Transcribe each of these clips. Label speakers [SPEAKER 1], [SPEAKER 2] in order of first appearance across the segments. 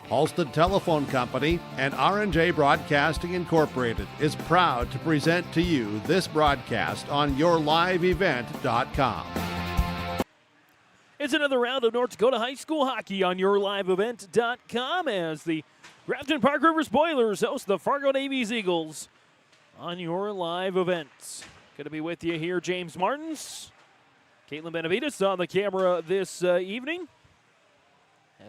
[SPEAKER 1] Halstead Telephone Company and R&J Broadcasting Incorporated is proud to present to you this broadcast on YourLiveEvent.com.
[SPEAKER 2] It's another round of North Dakota High School hockey on YourLiveEvent.com as the Grafton-Park River Spoilers host the Fargo Davies Eagles on Your Live Event. Going to be with you here, James Martins, Caitlin Benavides on the camera this evening.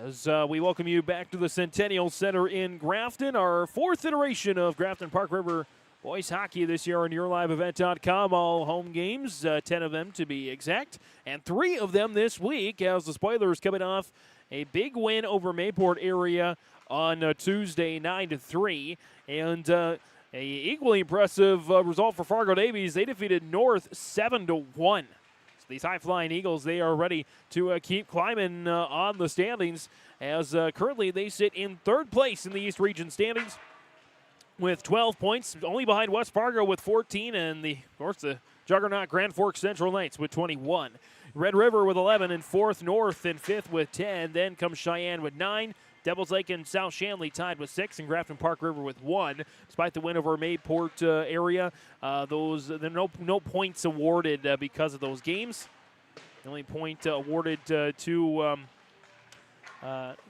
[SPEAKER 2] As we welcome you back to the Centennial Center in Grafton, our fourth iteration of Grafton-Park River boys hockey this year on YourLiveEvent.com. All home games, 10 of them to be exact, and 3 of them this week as the Spoilers coming off a big win over Mayport area on Tuesday, 9-3, and a equally impressive result for Fargo Davies. They defeated North 7-1. These high-flying Eagles, they are ready to keep climbing on the standings as currently they sit in third place in the East Region standings with 12 points, only behind West Fargo with 14, and of course, the juggernaut Grand Forks Central Knights with 21. Red River with 11 in fourth, North in fifth with 10. Then comes Cheyenne with 9. Devils Lake and South Shanley tied with 6, and Grafton-Park River with 1. Despite the win over Mayport area, there are no points awarded because of those games. The only point awarded to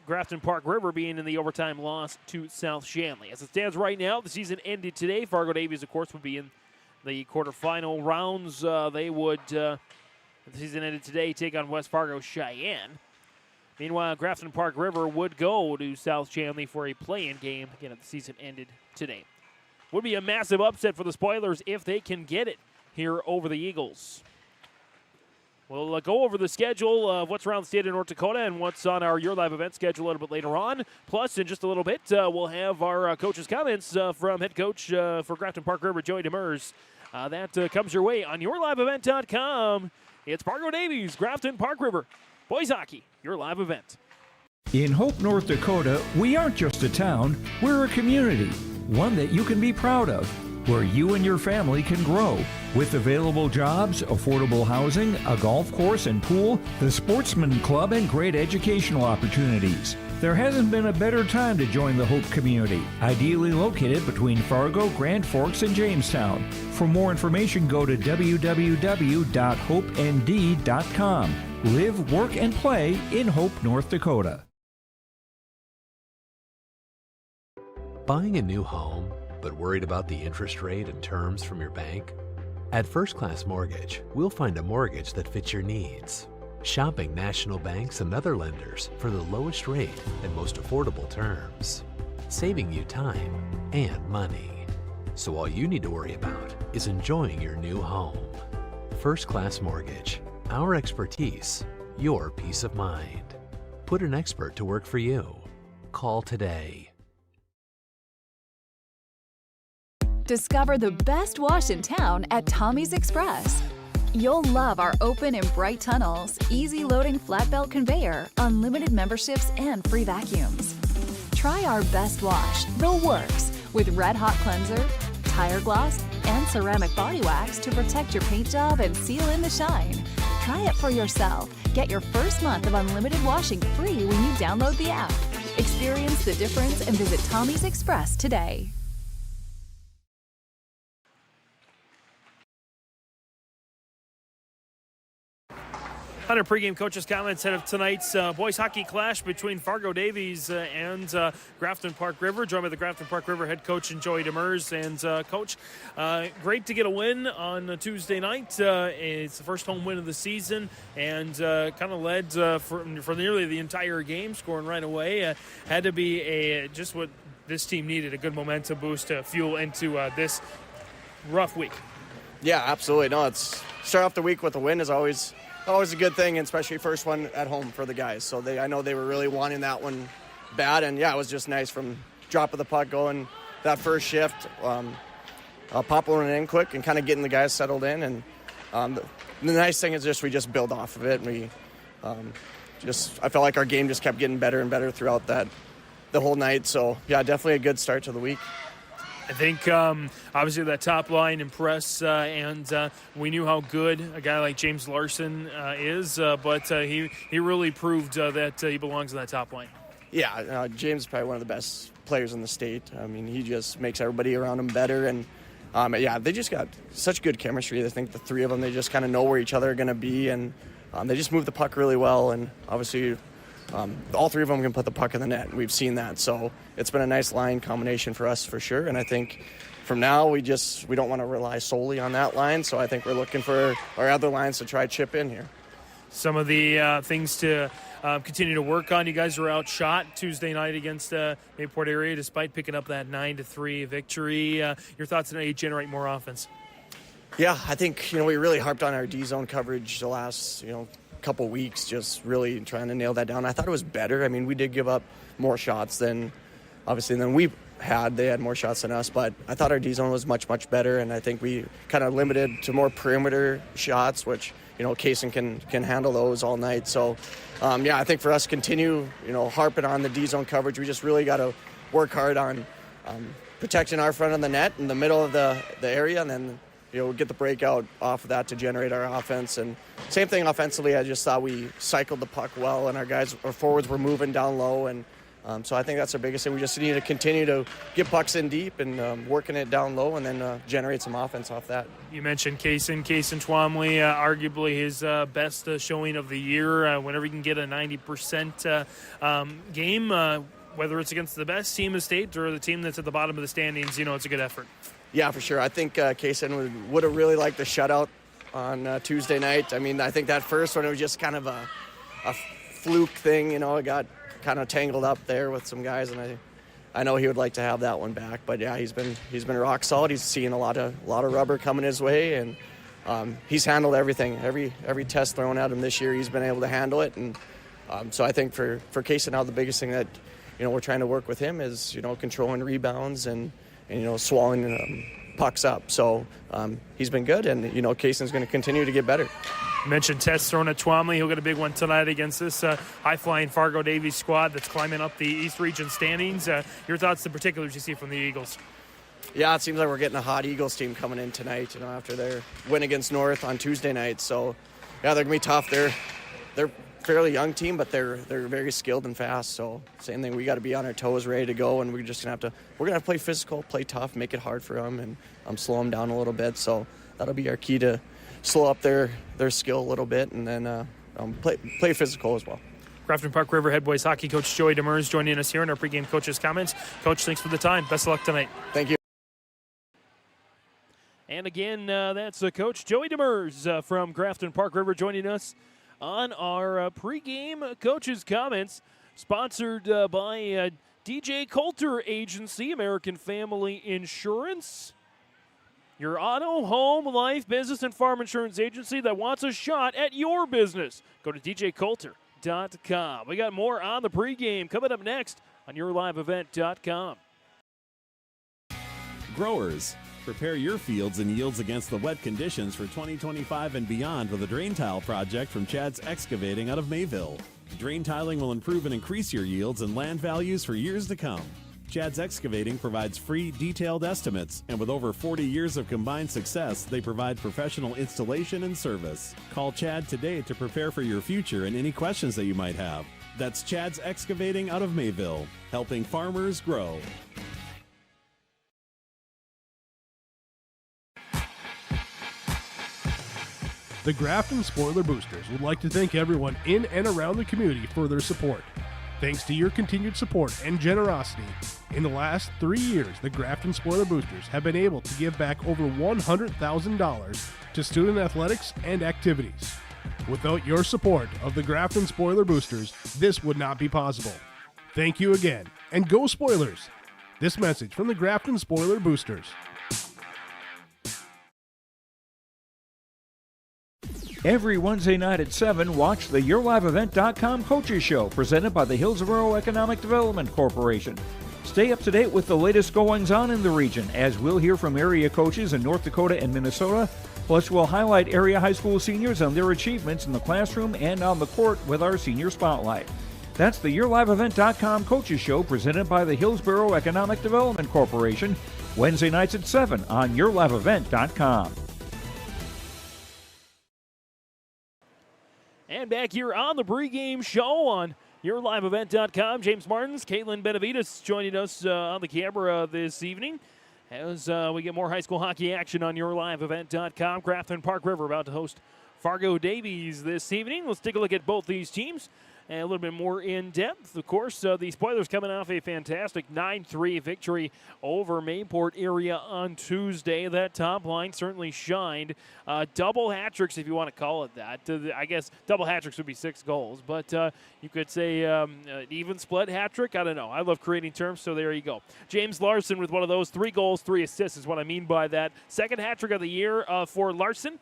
[SPEAKER 2] Grafton-Park River being in the overtime loss to South Shanley. As it stands right now, the season ended today. Fargo Davies, of course, would be in the quarterfinal rounds. They would, if the season ended today, take on West Fargo Cheyenne. Meanwhile, Grafton-Park River would go to South Shanley for a play-in game. Again, if the season ended today. Would be a massive upset for the Spoilers if they can get it here over the Eagles. We'll go over the schedule of what's around the state of North Dakota and what's on our Your Live event schedule a little bit later on. Plus, in just a little bit, we'll have our coach's comments from head coach for Grafton-Park River, Joey Demers. That comes your way on YourLiveEvent.com. It's Fargo Davies, Grafton-Park River. Boys hockey, your live event.
[SPEAKER 3] In Hope, North Dakota, we aren't just a town, we're a community, one that you can be proud of, where you and your family can grow. With available jobs, affordable housing, a golf course and pool, the Sportsman Club, and great educational opportunities. There hasn't been a better time to join the Hope community, ideally located between Fargo, Grand Forks, and Jamestown. For more information, go to www.hopend.com. Live, work, and play in Hope, North Dakota.
[SPEAKER 4] Buying a new home, but worried about the interest rate and terms from your bank? At First Class Mortgage, we'll find a mortgage that fits your needs. Shopping national banks and other lenders for the lowest rate and most affordable terms. Saving you time and money. So all you need to worry about is enjoying your new home. First Class Mortgage. Our expertise, your peace of mind. Put an expert to work for you. Call today.
[SPEAKER 5] Discover the best wash in town at Tommy's Express. You'll love our open and bright tunnels, easy loading flat belt conveyor, unlimited memberships, and free vacuums. Try our best wash, the works, with red hot cleanser, tire gloss, and ceramic body wax to protect your paint job and seal in the shine. Try it for yourself. Get your first month of unlimited washing free when you download the app. Experience the difference and visit Tommy's Express today.
[SPEAKER 2] On our pregame coach's comments ahead of tonight's boys hockey clash between Fargo Davies and Grafton-Park River, joined by the Grafton-Park River head coach and Joey Demers. And Coach, great to get a win on Tuesday night. It's the first home win of the season and kind of led for nearly the entire game, scoring right away. Had to be just what this team needed, a good momentum boost to fuel into this rough week.
[SPEAKER 6] Yeah, absolutely. No, start off the week with a win is always a good thing, and especially first one at home for the guys. So I know they were really wanting that one bad, and yeah, it was just nice from drop of the puck going that first shift, popping it in quick and kind of getting the guys settled in. And the nice thing is we just build off of it. And I felt like our game just kept getting better and better throughout the whole night. So yeah, definitely a good start to the week.
[SPEAKER 2] I think obviously that top line impressed, and we knew how good a guy like James Larson is, but he really proved that he belongs on that top line.
[SPEAKER 6] Yeah, James is probably one of the best players in the state. I mean, he just makes everybody around him better, and they just got such good chemistry. I think the three of them, they just kind of know where each other are going to be, and they just move the puck really well, and obviously all three of them can put the puck in the net, and we've seen that. So it's been a nice line combination for us for sure, and I think from now we don't want to rely solely on that line, so I think we're looking for our other lines to try chip in here.
[SPEAKER 2] Some of the things to continue to work on. You guys were outshot Tuesday night against Mayport area despite picking up that 9-3 victory. Your thoughts on how you generate more offense?
[SPEAKER 6] Yeah, I think, we really harped on our D-zone coverage the last, couple weeks, just really trying to nail that down. I thought it was better. I mean, we did give up more shots than we had. They had more shots than us, but I thought our D-zone was much, much better, and I think we kind of limited to more perimeter shots, which, Kaysen can handle those all night. So, I think for us, continue, harping on the D-zone coverage. We just really got to work hard on protecting our front of the net in the middle of the area, and then get the breakout off of that to generate our offense. And same thing offensively, I just thought we cycled the puck well, and our forwards were moving down low. And so I think that's our biggest thing. We just need to continue to get pucks in deep and working it down low, and then generate some offense off that.
[SPEAKER 2] You mentioned Kaysen Twombly, arguably his best showing of the year. Whenever you can get a 90% game, whether it's against the best team in the state or the team that's at the bottom of the standings, it's a good effort.
[SPEAKER 6] Yeah, for sure. I think Kaysen would have really liked the shutout on Tuesday night. I mean, I think that first one, it was just kind of a fluke thing. It got kind of tangled up there with some guys, and I know he would like to have that one back. But yeah, he's been rock solid. He's seen a lot of rubber coming his way, and he's handled everything. Every test thrown at him this year, he's been able to handle it. And so I think for Kaysen now, the biggest thing that we're trying to work with him is controlling rebounds and swallowing pucks up. So he's been good, and Kaysen's going to continue to get better.
[SPEAKER 2] You mentioned tests thrown at Twombly. He'll get a big one tonight against this high-flying Fargo Davies squad that's climbing up the East Region standings. Your thoughts, the particulars you see from the Eagles?
[SPEAKER 6] Yeah, it seems like we're getting a hot Eagles team coming in tonight, after their win against North on Tuesday night. So, yeah, they're going to be tough. They're a fairly young team, but they're very skilled and fast. So, same thing. We got to be on our toes, ready to go, and we're just going to have to play physical, play tough, make it hard for them, and slow them down a little bit. So that'll be our key to slow up their skill a little bit, and then play physical as well.
[SPEAKER 2] Grafton-Park Riverhead boys hockey coach Joey Demers joining us here in our pregame coaches comments. Coach, thanks for the time. Best of luck tonight.
[SPEAKER 6] Thank you.
[SPEAKER 2] And again, that's Coach Joey Demers from Grafton-Park River joining us on our pregame coaches comments, sponsored by DJ Coulter Agency, American Family Insurance. Your auto, home, life, business, and farm insurance agency that wants a shot at your business. Go to djcoulter.com. We got more on the pregame coming up next on yourliveevent.com.
[SPEAKER 7] Growers, prepare your fields and yields against the wet conditions for 2025 and beyond with a drain tile project from Chad's Excavating out of Mayville. Drain tiling will improve and increase your yields and land values for years to come. Chad's Excavating provides free, detailed estimates, and with over 40 years of combined success, they provide professional installation and service. Call Chad today to prepare for your future and any questions that you might have. That's Chad's Excavating out of Mayville, helping farmers grow.
[SPEAKER 8] The Grafton Spoiler Boosters would like to thank everyone in and around the community for their support. Thanks to your continued support and generosity, in the last 3 years, the Grafton Spoiler Boosters have been able to give back over $100,000 to student athletics and activities. Without your support of the Grafton Spoiler Boosters, this would not be possible. Thank you again, and go Spoilers! This message from the Grafton Spoiler Boosters.
[SPEAKER 3] Every Wednesday night at 7, watch the YourLiveEvent.com Coaches Show presented by the Hillsborough Economic Development Corporation. Stay up to date with the latest goings-on in the region, as we'll hear from area coaches in North Dakota and Minnesota. Plus, we'll highlight area high school seniors and their achievements in the classroom and on the court with our Senior Spotlight. That's the YourLiveEvent.com Coaches Show presented by the Hillsborough Economic Development Corporation. Wednesday nights at 7 on yourliveevent.com.
[SPEAKER 2] And back here on the pregame show on yourliveevent.com, James Martins, Caitlin Benavides joining us on the camera this evening as we get more high school hockey action on yourliveevent.com. Grafton-Park River about to host Fargo Davies this evening. Let's take a look at both these teams and a little bit more in depth. Of course, the Spoilers coming off a fantastic 9-3 victory over Mayport area on Tuesday. That top line certainly shined. Double hat tricks, if you want to call it that. I guess double hat tricks would be 6 goals, but you could say an even split hat trick. I don't know. I love creating terms, so there you go. James Larson with one of those. 3 goals, 3 assists is what I mean by that. Second hat trick of the year for Larson.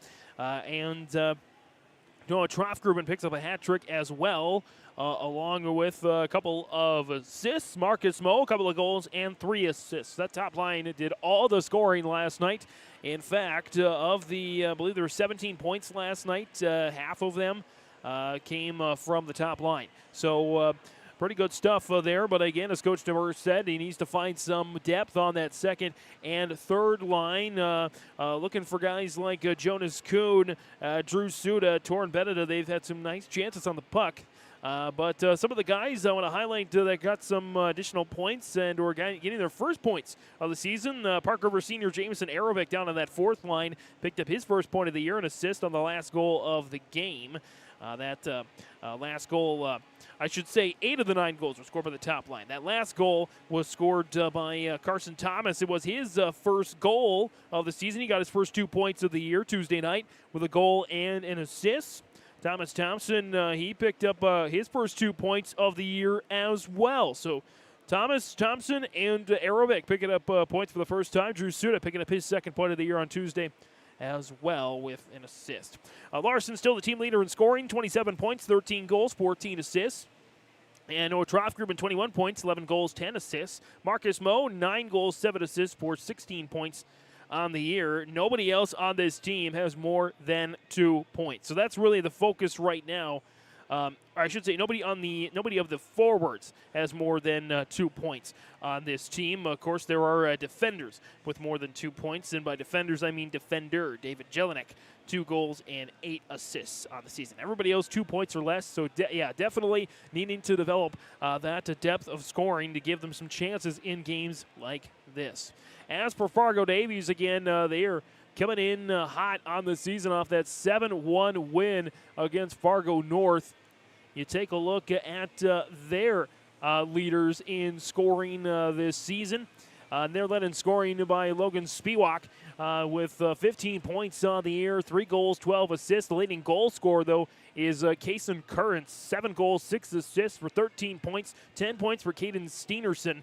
[SPEAKER 2] Noah Trofgruben picks up a hat trick as well, along with a couple of assists. Marcus Moe, a couple of goals, and 3 assists. That top line did all the scoring last night. In fact, of the, I believe there were 17 points last night, half of them came from the top line. So pretty good stuff there, but again, as Coach DeMers said, he needs to find some depth on that second and third line. Looking for guys like Jonas Kuhn, Drew Suda, Torrin Beneda. They've had some nice chances on the puck. But some of the guys I want to highlight that got some additional points and were getting their first points of the season. Park River senior Jameson Arovic down on that fourth line picked up his first point of the year, an assist on the last goal of the game. That last goal, I should say 8 of the 9 goals were scored by the top line. That last goal was scored by Carson Thomas. It was his first goal of the season. He got his first 2 points of the year Tuesday night with a goal and an assist. Thomas Thompson, he picked up his first 2 points of the year as well. So Thomas Thompson and Arovic picking up points for the first time. Drew Suda picking up his second point of the year on Tuesday as well with an assist. Larson still the team leader in scoring, 27 points, 13 goals, 14 assists. And Noah Trofgruben, 21 points, 11 goals, 10 assists. Marcus Moe, 9 goals, 7 assists for 16 points on the year. Nobody else on this team has more than 2 points. So that's really the focus right now. Or I should say, nobody of the forwards has more than 2 points on this team. Of course, there are defenders with more than 2 points, and by defenders, I mean defender David Jelinek, 2 goals and 8 assists on the season. Everybody else 2 points or less. So definitely needing to develop that depth of scoring to give them some chances in games like this. As for Fargo Davies, again, they are coming in hot on the season off that 7-1 win against Fargo North. You take a look at their leaders in scoring this season. They're led in scoring by Logan Spiewak with 15 points on the year, 3 goals, 12 assists. The leading goal scorer, though, is Kason Currents, 7 goals, 6 assists for 13 points. 10 points for Caden Steenerson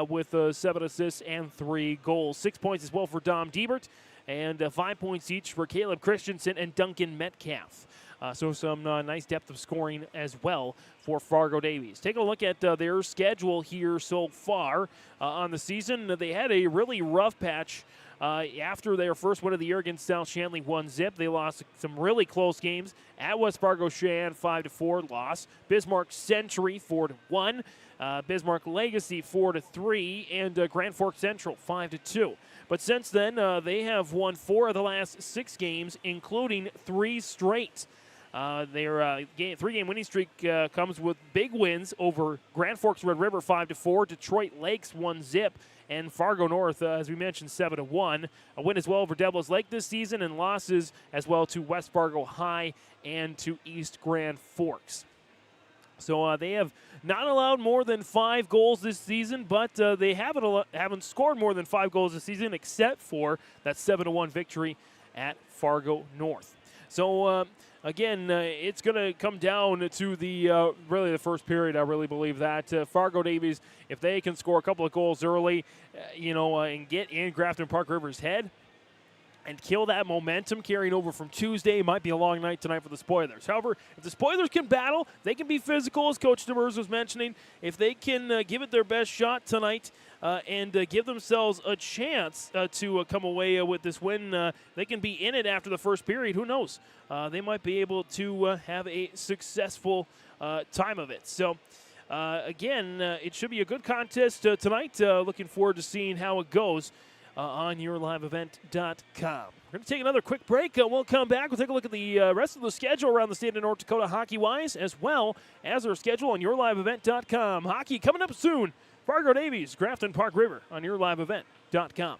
[SPEAKER 2] with 7 assists and 3 goals. 6 points as well for Dom Diebert, and 5 points each for Caleb Christensen and Duncan Metcalf. So some nice depth of scoring as well for Fargo Davies. Take a look at their schedule here so far on the season. They had a really rough patch after their first win of the year against South Shanley 1-0. They lost some really close games at West Fargo Cheyenne 5-4 loss. Bismarck Century 4-1. Bismarck Legacy 4-3, and Grand Forks Central 5-2. But since then, they have won 4 of the last 6 games, including 3 straight. Their 3-game winning streak comes with big wins over Grand Forks Red River 5-4, Detroit Lakes 1-0, and Fargo North, as we mentioned, 7-1. A win as well over Devils Lake this season, and losses as well to West Fargo High and to East Grand Forks. So they have not allowed more than 5 goals this season, but they haven't scored more than 5 goals this season, except for that 7-1 victory at Fargo North. So again, it's going to come down to the really the first period. I really believe that Fargo Davies, if they can score a couple of goals early, and get in Grafton-Park River's head, and kill that momentum carrying over from Tuesday. It might be a long night tonight for the Spoilers. However, if the Spoilers can battle, they can be physical, as Coach DeMers was mentioning. If they can give it their best shot tonight and give themselves a chance to come away with this win, they can be in it after the first period. Who knows? They might be able to have a successful time of it. So, again, it should be a good contest tonight. Looking forward to seeing how it goes. on yourliveevent.com. We're going to take another quick break. We'll come back. We'll take a look at the rest of the schedule around the state of North Dakota hockey-wise, as well as our schedule on yourliveevent.com. Hockey coming up soon. Fargo Davies, Grafton-Park River on yourliveevent.com.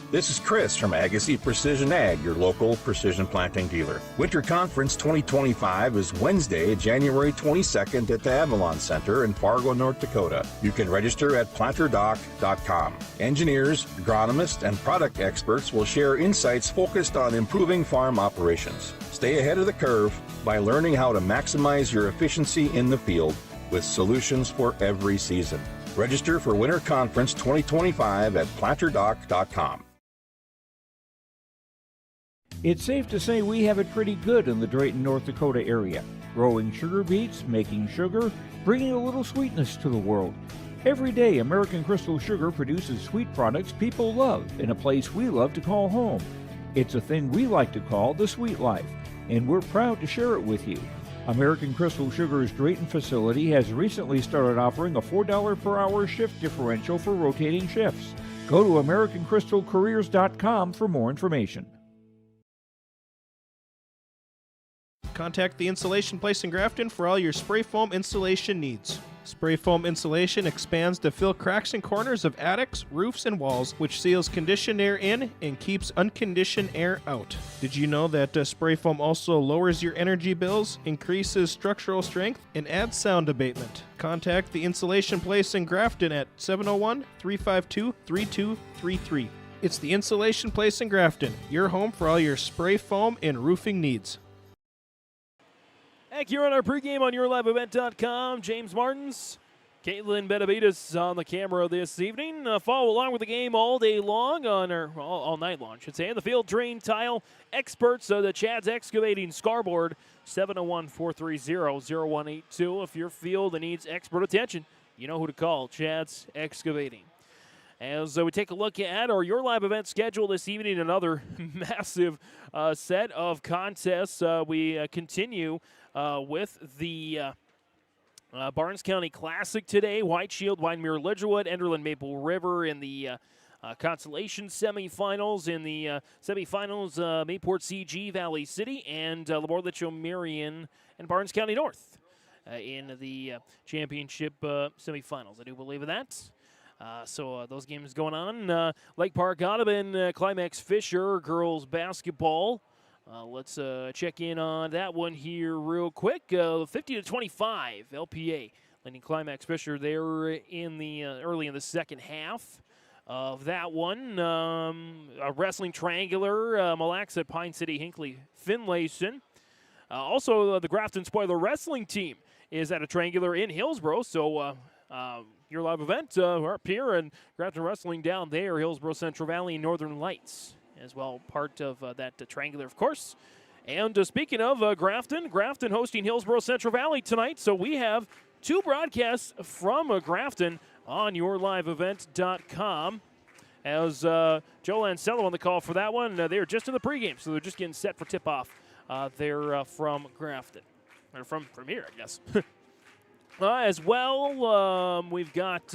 [SPEAKER 9] This is Chris from Agassiz Precision Ag, your local precision planting dealer. Winter Conference 2025 is Wednesday, January 22nd at the Avalon Center in Fargo, North Dakota. You can register at planterdoc.com. Engineers, agronomists, and product experts will share insights focused on improving farm operations. Stay ahead of the curve by learning how to maximize your efficiency in the field with solutions for every season. Register for Winter Conference 2025 at planterdoc.com.
[SPEAKER 3] It's safe to say we have it pretty good in the Drayton, North Dakota area. Growing sugar beets, making sugar, bringing a little sweetness to the world. Every day, American Crystal Sugar produces sweet products people love in a place we love to call home. It's a thing we like to call the sweet life, and we're proud to share it with you. American Crystal Sugar's Drayton facility has recently started offering a $4 per hour shift differential for rotating shifts. Go to AmericanCrystalCareers.com for more information.
[SPEAKER 10] Contact the Insulation Place in Grafton for all your spray foam installation needs. Spray foam insulation expands to fill cracks and corners of attics, roofs, and walls, which seals conditioned air in and keeps unconditioned air out. Did you know that spray foam also lowers your energy bills, increases structural strength, and adds sound abatement? Contact the Insulation Place in Grafton at 701-352-3233. It's the Insulation Place in Grafton, your home for all your spray foam and roofing needs.
[SPEAKER 2] Back here on our pregame on yourliveevent.com, James Martins, Caitlin Benavides on the camera this evening. Follow along with the game all day long, all night long, I should say. In the field, drain tile experts, the Chad's Excavating scoreboard, 701-430-0182. If your field needs expert attention, you know who to call, Chad's Excavating. As we take a look at our Your Live event schedule this evening, another massive set of contests. We continue with the Barnes County Classic today. White Shield, Wyndmere, Lidgerwood, Enderlin, Maple River in the consolation semifinals. In the semifinals, Mayport, CG, Valley City, and Lemoore, Litchfield, Marion, and Barnes County North in the championship semifinals. I do believe in that. So those games going on. Lake Park, Audubon, Climax Fisher, girls basketball. Let's check in on that one here real quick. 50-25, LPA leading Climax Fisher there in the early in the second half of that one. A wrestling triangular, Mille Lacs at Pine City, Hinckley, Finlayson. Also, the Grafton Spoiler Wrestling team is at a triangular in Hillsboro. So Your Live event, we're up here, and Grafton Wrestling down there, Hillsboro, Central Valley, and Northern Lights as well, part of that triangular, of course. And speaking of Grafton hosting Hillsboro, Central Valley tonight, so we have two broadcasts from Grafton on yourliveevent.com. As Joe Lancello on the call for that one, they're just in the pregame, so they're just getting set for tip-off there from Grafton, or from here, I guess. As well, we've got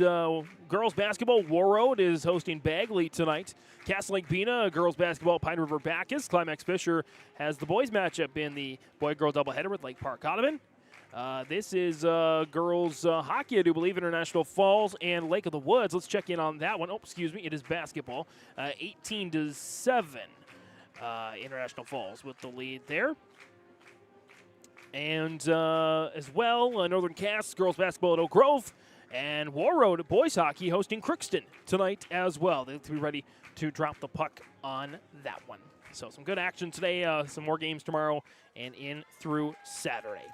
[SPEAKER 2] girls basketball. Warroad is hosting Bagley tonight. Castle Lake Pena, girls basketball, Pine River Bacchus. Climax Fisher has the boys matchup in the boy-girl doubleheader with Lake Park Audubon. This is girls hockey, I do believe, International Falls and Lake of the Woods. Let's check in on that one. Oh, excuse me, it is basketball. 18-7, International Falls with the lead there. And as well, Northern Cass, girls basketball at Oak Grove, and Warroad boys hockey hosting Crookston tonight as well. They'll be ready to drop the puck on that one. So some good action today, some more games tomorrow, and in through Saturday.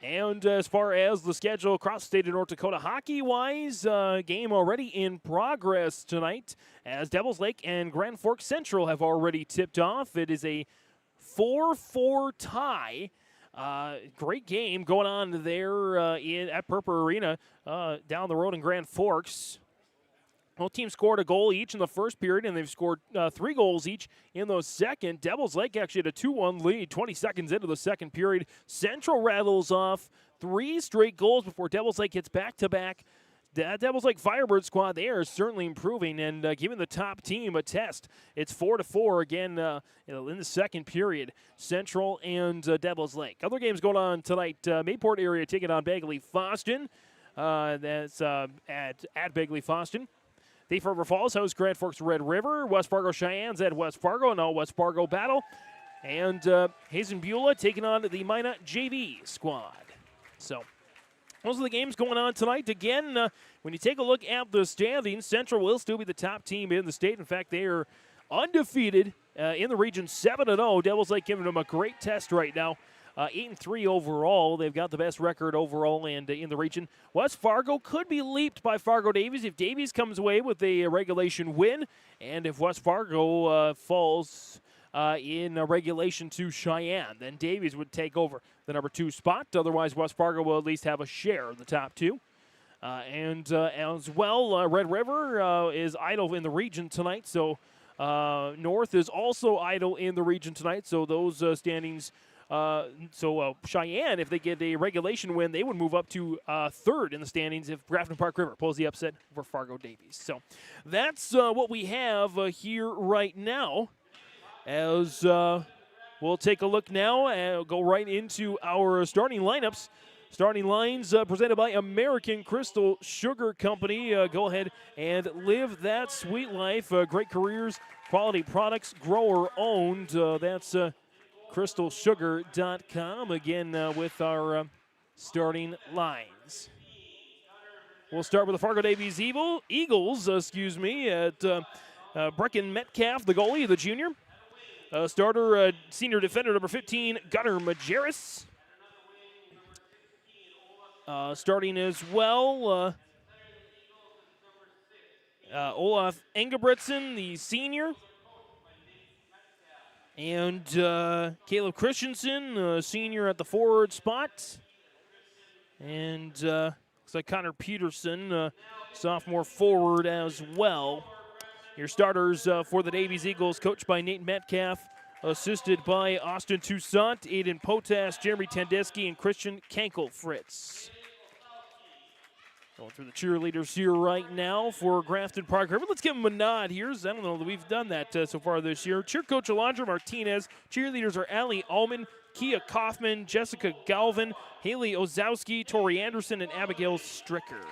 [SPEAKER 2] And as far as the schedule across the state of North Dakota hockey-wise, game already in progress tonight as Devils Lake and Grand Forks Central have already tipped off. It is a 4-4 tie. Great game going on there at Purple Arena down the road in Grand Forks. Both teams scored a goal each in the first period, and they've scored 3 goals each in the second. Devils Lake actually had a 2-1 lead 20 seconds into the second period. Central rattles off 3 straight goals before Devils Lake hits back-to-back that Devils Lake Firebird squad, they are certainly improving and giving the top team a test. It's 4-4 again in the second period, Central and Devils Lake. Other games going on tonight. Mayport area taking on Bagley Foston. That's at Bagley Foston. Thief River Falls hosts Grand Forks Red River. West Fargo Cheyennes at West Fargo. No West Fargo battle. And Hazen Beulah taking on the Minot JV squad. So those are the games going on tonight. Again, when you take a look at the standings, Central will still be the top team in the state. In fact, they are undefeated in the region, 7-0. Devils Lake giving them a great test right now. 8-3 overall. They've got the best record overall and in the region. West Fargo could be leaped by Fargo Davies if Davies comes away with a regulation win, and if West Fargo falls in regulation to Cheyenne, then Davies would take over the number 2 spot. Otherwise, West Fargo will at least have a share of the top 2. And as well, Red River is idle in the region tonight, so North is also idle in the region tonight, so those standings. Cheyenne, if they get a regulation win, they would move up to 3rd in the standings if Grafton-Park River pulls the upset over Fargo Davies. So that's what we have here right now. As we'll take a look now and go right into our starting lineups. Starting lines presented by American Crystal Sugar Company. Go ahead and live that sweet life. Great careers, quality products, grower owned. That's crystalsugar.com, again with our starting lines. We'll start with the Fargo Davies Eagles, at Brecken Metcalf, the goalie, the junior. Starter, senior defender number 15, Gunnar Majerus. Starting as well, Olaf Engebretsen, the senior. And Caleb Christensen, senior at the forward spot. And looks like Connor Peterson, sophomore forward as well. Your starters for the Davies Eagles, coached by Nate Metcalf, assisted by Austin Toussaint, Aiden Potas, Jeremy Tandesky, and Christian Kankel-Fritz. Going through the cheerleaders here right now for Grafton-Park River. Let's give them a nod here. I don't know that we've done that so far this year. Cheer coach Alondra Martinez. Cheerleaders are Allie Ullman, Kia Kaufman, Jessica Galvin, Haley Ozowski, Tori Anderson, and Abigail Stricker.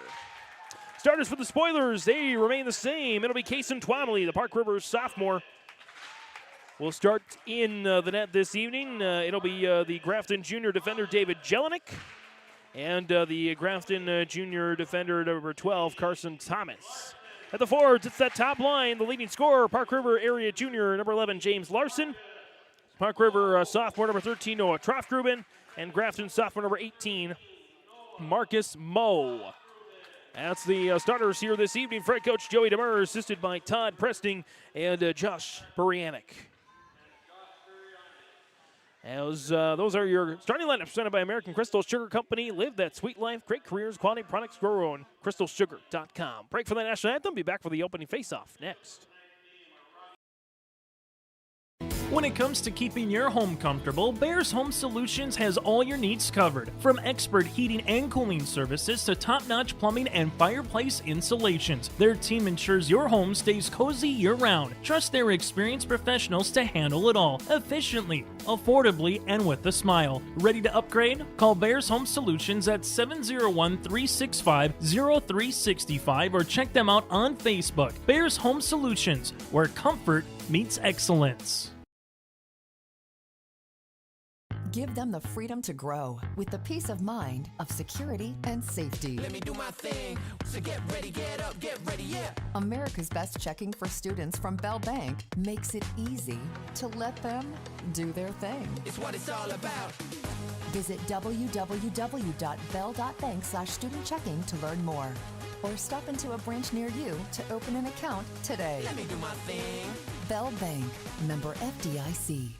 [SPEAKER 2] Starters for the Spoilers, they remain the same. It'll be Kason Twomley, the Park River sophomore. We'll start in the net this evening. It'll be the Grafton junior defender David Jelinek. And the Grafton junior defender, number 12, Carson Thomas. At the forwards, it's that top line. The leading scorer, Park River area junior, number 11, James Larson. Park River sophomore, number 13, Noah Troftgruben. And Grafton sophomore, number 18, Marcus Moe. That's the starters here this evening. Fred coach Joey Demers, assisted by Todd Presting and Josh Burianic. As those are your starting lineups presented by American Crystal Sugar Company. Live that sweet life, great careers, quality products, grow on crystalsugar.com. Break for the national anthem. Be back for the opening face-off next.
[SPEAKER 11] When it comes to keeping your home comfortable, Bears Home Solutions has all your needs covered. From expert heating and cooling services to top-notch plumbing and fireplace installations, their team ensures your home stays cozy year-round. Trust their experienced professionals to handle it all efficiently, affordably, and with a smile. Ready to upgrade? Call Bears Home Solutions at 701-365-0365 or check them out on Facebook. Bears Home Solutions, where comfort meets excellence.
[SPEAKER 12] Give them the freedom to grow with the peace of mind of security and safety.
[SPEAKER 13] Let me do my thing. So get ready, get up, get ready, yeah.
[SPEAKER 12] America's Best Checking for Students from Bell Bank makes it easy to let them do their thing.
[SPEAKER 13] It's what it's all about.
[SPEAKER 12] Visit www.bell.bank/student-checking to learn more. Or stop into a branch near you to open an account today.
[SPEAKER 13] Let me do my thing.
[SPEAKER 12] Bell Bank, member FDIC.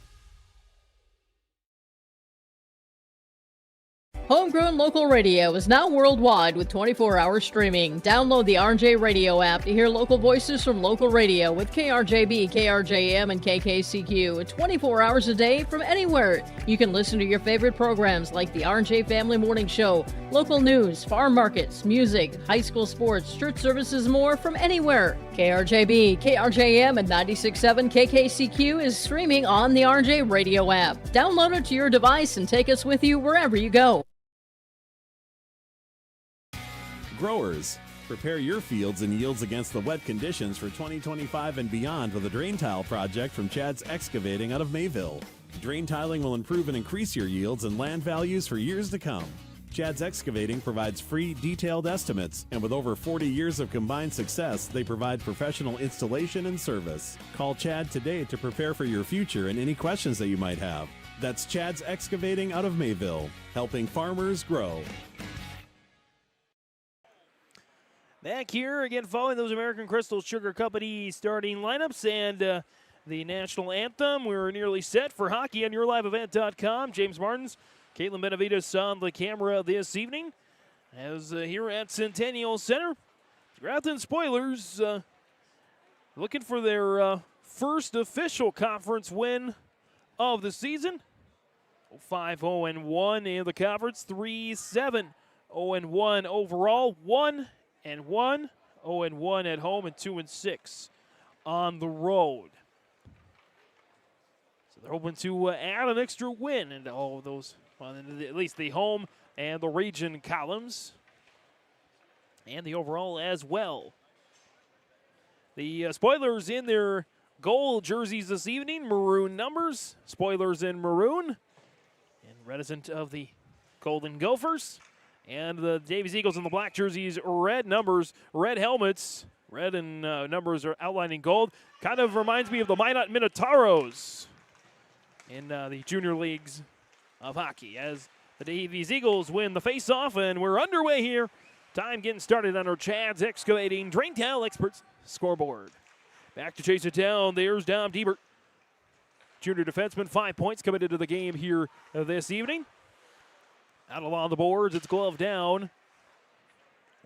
[SPEAKER 14] Homegrown local radio is now worldwide with 24-hour streaming. Download the RJ Radio app to hear local voices from local radio with KRJB, KRJM, and KKCQ 24 hours a day from anywhere. You can listen to your favorite programs like the RJ Family Morning Show, local news, farm markets, music, high school sports, church services, more from anywhere. KRJB, KRJM, and 96.7 KKCQ is streaming on the RJ Radio app. Download it to your device and take us with you wherever you go.
[SPEAKER 7] Growers, prepare your fields and yields against the wet conditions for 2025 and beyond with a drain tile project from Chad's Excavating out of Mayville. Drain tiling will improve and increase your yields and land values for years to come. Chad's Excavating provides free, detailed estimates, and with over 40 years of combined success, they provide professional installation and service. Call Chad today to prepare for your future and any questions that you might have. That's Chad's Excavating out of Mayville, helping farmers grow.
[SPEAKER 2] Back here again following those American Crystal Sugar Company starting lineups and the national anthem. We're nearly set for hockey on yourliveevent.com. James Martins, Caitlin Benavides on the camera this evening. As here at Centennial Center, Grafton Spoilers looking for their first official conference win of the season. 5-0-1 in the conference, 3-7-0-1 overall, 1-1, 0-1 at home, and 2-6 on the road. So they're hoping to add an extra win into all of those, well, at least the home and the region columns, and the overall as well. The Spoilers in their gold jerseys this evening, maroon numbers, Spoilers in maroon, and reticent of the Golden Gophers. And the Davies Eagles in the black jerseys, red numbers, red helmets, red and numbers are outlining gold. Kind of reminds me of the Minot Minotauros in the junior leagues of hockey as the Davies Eagles win the faceoff, and we're underway here. Time getting started on our Chad's Excavating Drain Tile Experts scoreboard. Back to chase it down. There's Dom Diebert. Junior defenseman, 5 points coming into the game here this evening. Out along the boards, it's glove down.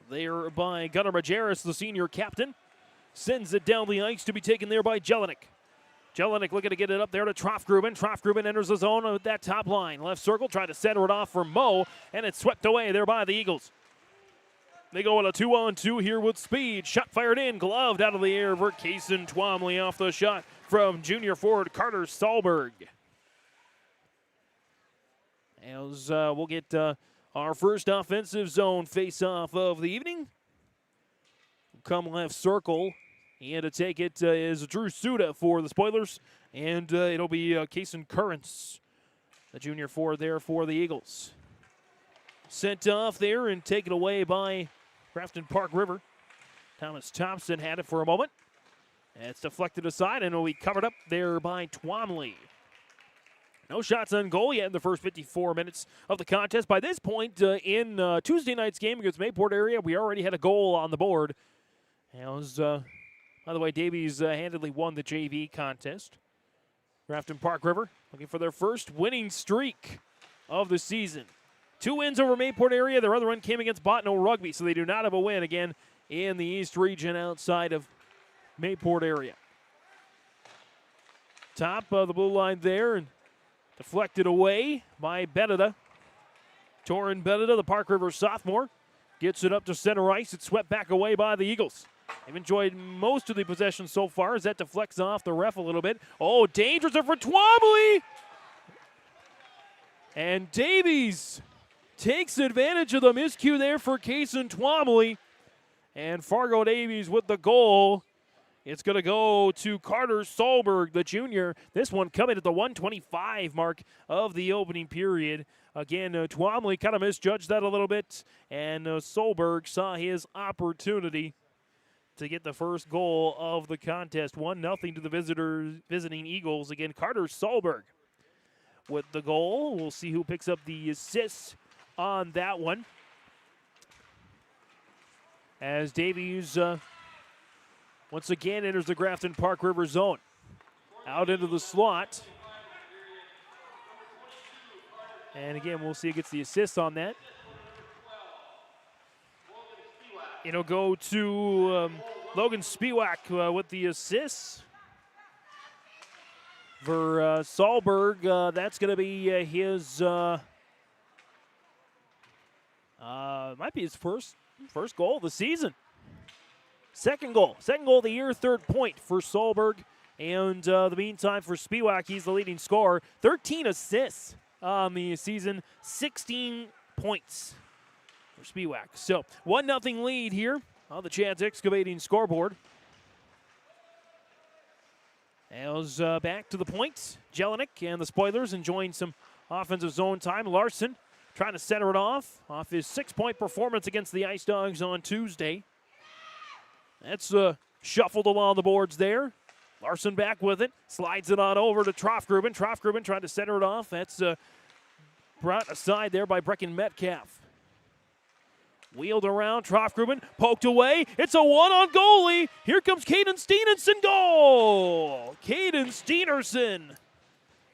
[SPEAKER 2] There by Gunnar Majerus, the senior captain. Sends it down the ice to be taken there by Jelinek. Jelinek looking to get it up there to Trofgruben. Trofgruben enters the zone with that top line. Left circle, trying to center it off for Moe, and it's swept away there by the Eagles. They go on a 2-on-2 here with speed. Shot fired in, gloved out of the air for Kaysen Twomley off the shot from junior forward Carter Sahlberg. As we'll get our first offensive zone face-off of the evening. Come left circle, and to take it is Drew Suda for the Spoilers, and it'll be Kaysen Currents, the junior forward there for the Eagles. Sent off there and taken away by Grafton-Park River. Thomas Thompson had it for a moment. And it's deflected aside, and it'll be covered up there by Twomley. No shots on goal yet in the first 54 minutes of the contest. By this point in Tuesday night's game against Mayport area, we already had a goal on the board. As, by the way, Davies handily won the JV contest. Grafton-Park River looking for their first winning streak of the season. 2 wins over Mayport area. Their other one came against Bottineau Rugby, so they do not have a win again in the East region outside of Mayport area. Top of the blue line there, and deflected away by Beneda. Torin Beneda, the Park River sophomore, gets it up to center ice. It's swept back away by the Eagles. They've enjoyed most of the possession so far as that deflects off the ref a little bit. Oh, dangerous for Twomley! And Davies takes advantage of the miscue there for Kaysen Twomley. And Fargo Davies with the goal. It's going to go to Carter Sahlberg, the junior. This one coming at the 1:25 mark of the opening period. Again, Twomley kind of misjudged that a little bit, and Sahlberg saw his opportunity to get the first goal of the contest. 1-0 to the visiting Eagles. Again, Carter Sahlberg with the goal. We'll see who picks up the assist on that one. As Davies once again enters the Grafton-Park River zone. Out into the slot. And again, we'll see who gets the assist on that. It'll go to Logan Spiewak with the assist. For Sahlberg, that's going to be his, might be his first goal of the season. Second goal of the year, 3rd point for Sahlberg. And the meantime, for Spiewak, he's the leading scorer. 13 assists on the season, 16 points for Spiewak. So 1-0 lead here on the Chad's Excavating scoreboard. As back to the point, Jelinek and the Spoilers enjoying some offensive zone time. Larson trying to center it off his 6-point performance against the Ice Dogs on Tuesday. That's shuffled along the boards there. Larson back with it, slides it on over to Trofgruben. Trofgruben trying to center it off. That's brought aside there by Brecken Metcalf. Wheeled around, Trofgruben poked away. It's a one-on goalie. Here comes Caden Steenerson, goal! Caden Steenerson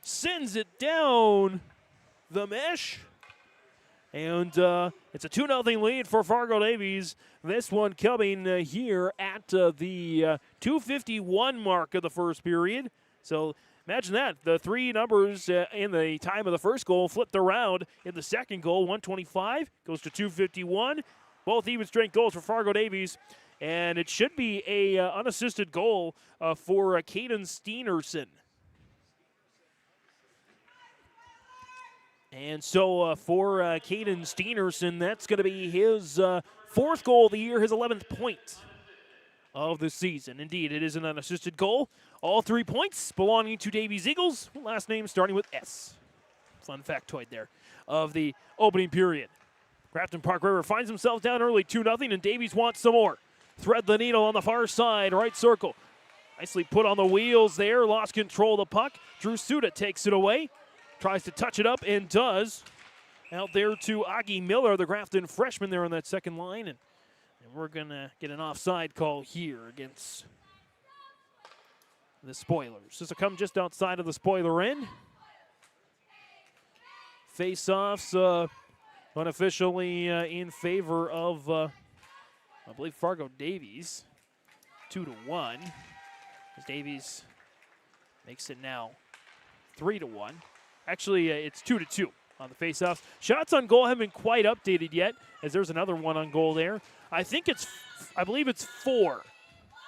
[SPEAKER 2] sends it down the mesh. And it's a 2-0 lead for Fargo Davies. This one coming here at the 2:51 mark of the first period. So imagine that. The three numbers in the time of the first goal flipped around in the second goal. 125 goes to 2:51. Both even strength goals for Fargo Davies. And it should be a unassisted goal for Caden Steenerson. And so for Caden Steenerson, that's going to be his 4th goal of the year, his 11th point of the season. Indeed, it is an unassisted goal. All 3 points belonging to Davies Eagles. Last name starting with S. Fun factoid there of the opening period. Grafton-Park River finds himself down early, 2-0, and Davies wants some more. Thread the needle on the far side, right circle. Nicely put on the wheels there, lost control of the puck. Drew Suda takes it away. Tries to touch it up and does. Out there to Augie Miller, the Grafton freshman there on that second line. And we're going to get an offside call here against the Spoilers. This will come just outside of the Spoiler end. Face-offs unofficially in favor of, I believe, Fargo Davies. 2-1. As Davies makes it now 3-1. Actually, it's 2-2 on the faceoffs. Shots on goal haven't been quite updated yet, as there's another one on goal there. I believe it's 4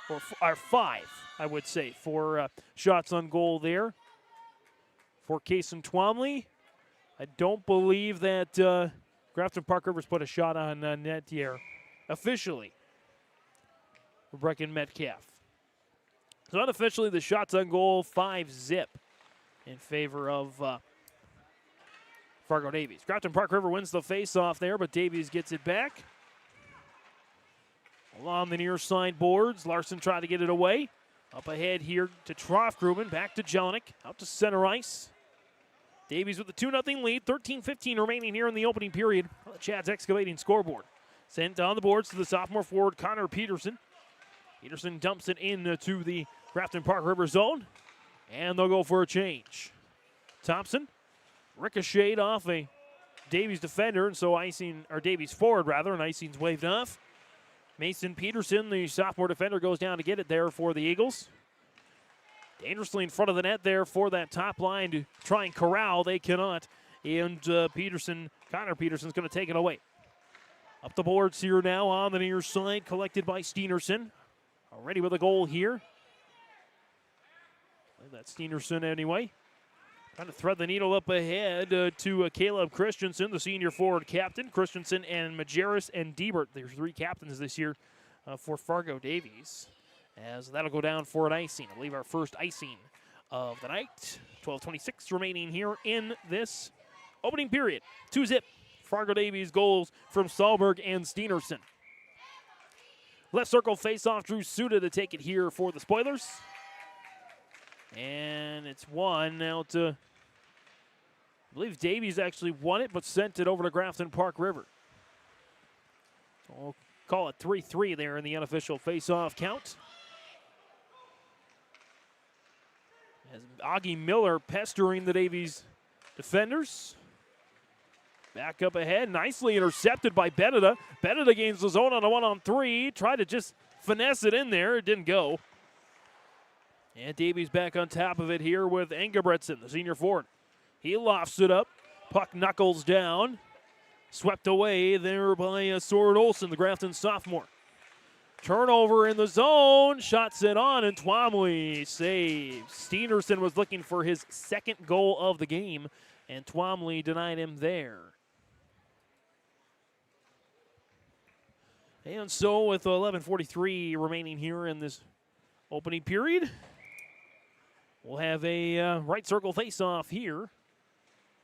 [SPEAKER 2] or 5, I would say, for shots on goal there for Kason Twomley. I don't believe that Grafton-Park Rivers put a shot on net here officially for Brecken Metcalf. So unofficially, the shots on goal 5-0 in favor of Fargo Davies. Grafton-Park River wins the face-off there, but Davies gets it back. Along the near side boards, Larson trying to get it away. Up ahead here to Trofgruben, back to Jelinek, out to center ice. Davies with the 2-0 lead, 13:15 remaining here in the opening period on the Chad's Excavating scoreboard. Sent down the boards to the sophomore forward, Connor Peterson. Peterson dumps it in to the Grafton-Park River zone. And they'll go for a change. Thompson ricocheted off a Davies defender, and so Davies forward rather, and icing's waved off. Mason Peterson, the sophomore defender, goes down to get it there for the Eagles. Dangerously in front of the net there for that top line to try and corral. They cannot. And Connor Peterson's going to take it away. Up the boards here now on the near side, collected by Steenerson. Already with a goal here. That's Steenerson anyway. Trying to thread the needle up ahead to Caleb Christensen, the senior forward captain. Christensen and Majerus and Diebert, there's 3 captains this year for Fargo Davies. As that'll go down for an icing. I believe our first icing of the night. 12:26 remaining here in this opening period. 2-0. Fargo Davies goals from Sahlberg and Steenerson. Left circle face-off, Drew Suda to take it here for the Spoilers. And it's won now to, I believe Davies actually won it, but sent it over to Grafton-Park River. So we'll call it 3-3 there in the unofficial face-off count. As Augie Miller pestering the Davies defenders. Back up ahead, nicely intercepted by Beneda. Beneda gains the zone on a 1-on-3. Tried to just finesse it in there. It didn't go. And Davies back on top of it here with Engebretson, the senior forward. He lofts it up. Puck knuckles down. Swept away there by Soren Olsen, the Grafton sophomore. Turnover in the zone. Shot sent on, and Twomley saves. Steenerson was looking for his second goal of the game, and Twomley denied him there. And so with 11:43 remaining here in this opening period, we'll have a right circle face-off here.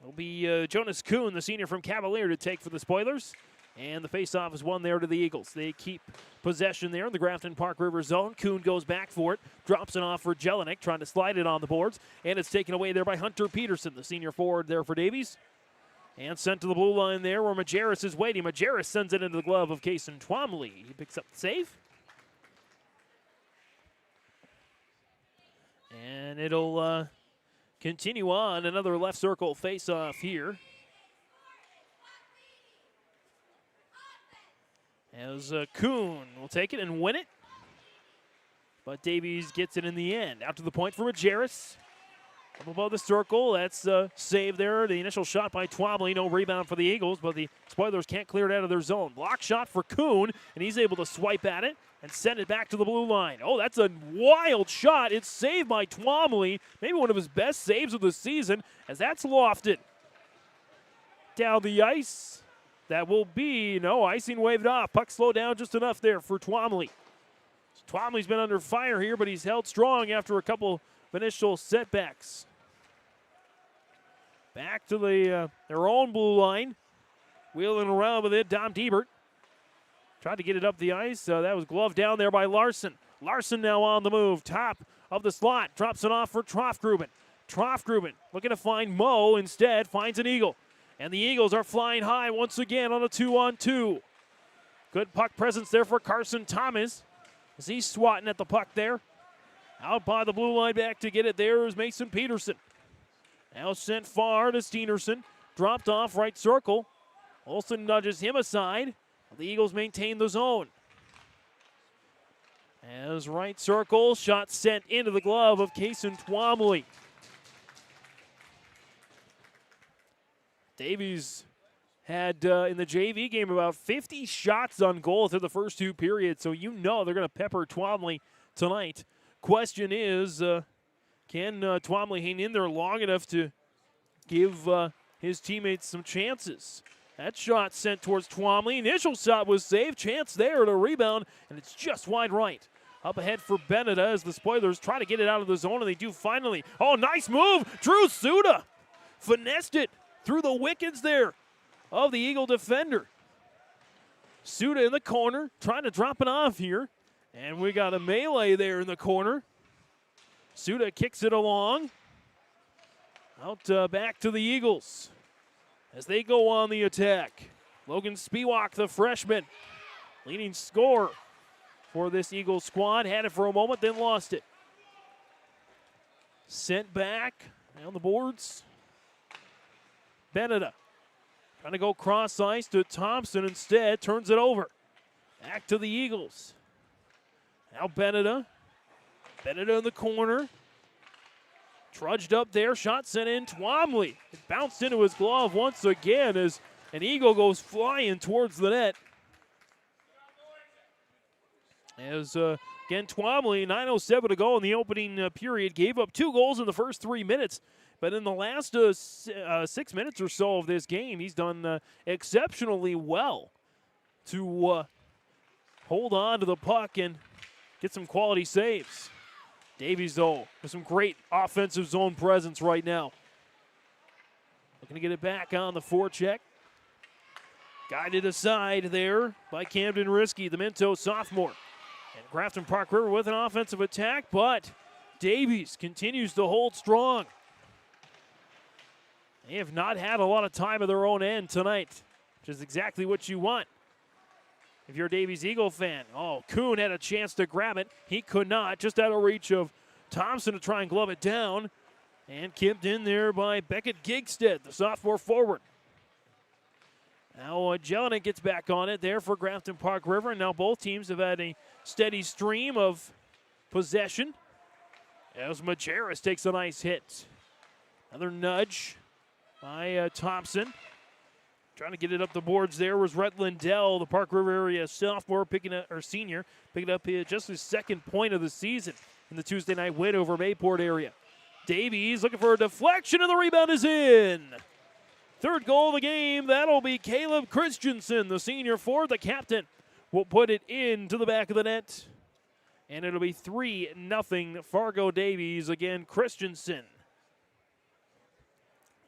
[SPEAKER 2] It'll be Jonas Kuhn, the senior from Cavalier, to take for the Spoilers. And the face-off is won there to the Eagles. They keep possession there in the Grafton-Park River zone. Kuhn goes back for it, drops it off for Jelinek, trying to slide it on the boards. And it's taken away there by Hunter Peterson, the senior forward there for Davies. And sent to the blue line there where Majerus is waiting. Majerus sends it into the glove of Kason Twomley. He picks up the save. And it'll continue on. Another left circle face-off here. As Kuhn will take it and win it. But Davies gets it in the end. Out to the point for Majerus. Up above the circle, that's save there. The initial shot by Twomley, no rebound for the Eagles, but the Spoilers can't clear it out of their zone. Block shot for Kuhn, and he's able to swipe at it and send it back to the blue line. Oh, that's a wild shot. It's saved by Twomley, maybe one of his best saves of the season, as that's lofted. Down the ice, that will be, no, icing waved off. Puck slowed down just enough there for Twomley. Twomley's been under fire here, but he's held strong after a couple initial setbacks. Back to their own blue line. Wheeling around with it, Dom Diebert. Tried to get it up the ice. That was gloved down there by Larson. Larson now on the move. Top of the slot. Drops it off for Troftgruben. Troftgruben looking to find Moe. Instead, finds an Eagle. And the Eagles are flying high once again on a 2-on-2. Good puck presence there for Carson Thomas. As he's swatting at the puck there. Out by the blue line, back to get it there is Mason Peterson. Now sent far to Steenerson. Dropped off right circle. Olsen nudges him aside. The Eagles maintain the zone. As right circle, shot sent into the glove of Kason Twomley. Davies had in the JV game about 50 shots on goal through the first two periods, so you know they're going to pepper Twomley tonight. Question is, can Twomley hang in there long enough to give his teammates some chances? That shot sent towards Twomley. Initial shot was saved. Chance there to rebound, and it's just wide right. Up ahead for Beneda as the Spoilers try to get it out of the zone, and they do finally. Oh, nice move. Drew Suda finessed it through the wickets there of the Eagle defender. Suda in the corner, trying to drop it off here. And we got a melee there in the corner. Suda kicks it along. Out back to the Eagles as they go on the attack. Logan Spiewak, the freshman, leading scorer for this Eagles squad. Had it for a moment, then lost it. Sent back on the boards. Beneda trying to go cross ice to Thompson instead. Turns it over. Back to the Eagles. Now Beneda. Beneda in the corner. Trudged up there. Shot sent in. Twomley. It bounced into his glove once again as an Eagle goes flying towards the net. As, again, Twomley, 9:07 to go in the opening period. Gave up 2 goals in the first 3 minutes. But in the last 6 minutes or so of this game, he's done exceptionally well to hold on to the puck and get some quality saves. Davies, though, with some great offensive zone presence right now. Looking to get it back on the forecheck. Guided aside there by Camden Risky, the Minto sophomore. And Grafton-Park River with an offensive attack, but Davies continues to hold strong. They have not had a lot of time of their own end tonight, which is exactly what you want if you're a Davies Eagle fan. Oh, Kuhn had a chance to grab it. He could not. Just out of reach of Thompson to try and glove it down. And kicked in there by Beckett Gigstead, the sophomore forward. Now Jelinek gets back on it there for Grafton-Park River, and now both teams have had a steady stream of possession as Majerus takes a nice hit. Another nudge by Thompson. Trying to get it up the boards there was Rhett Lindell, the Park River area senior, picking up just his second point of the season in the Tuesday night win over Mayport area. Davies looking for a deflection, and the rebound is in. Third goal of the game, that'll be Caleb Christensen, the senior forward. The captain will put it into the back of the net. And it'll be 3-0 Fargo Davies. Again, Christensen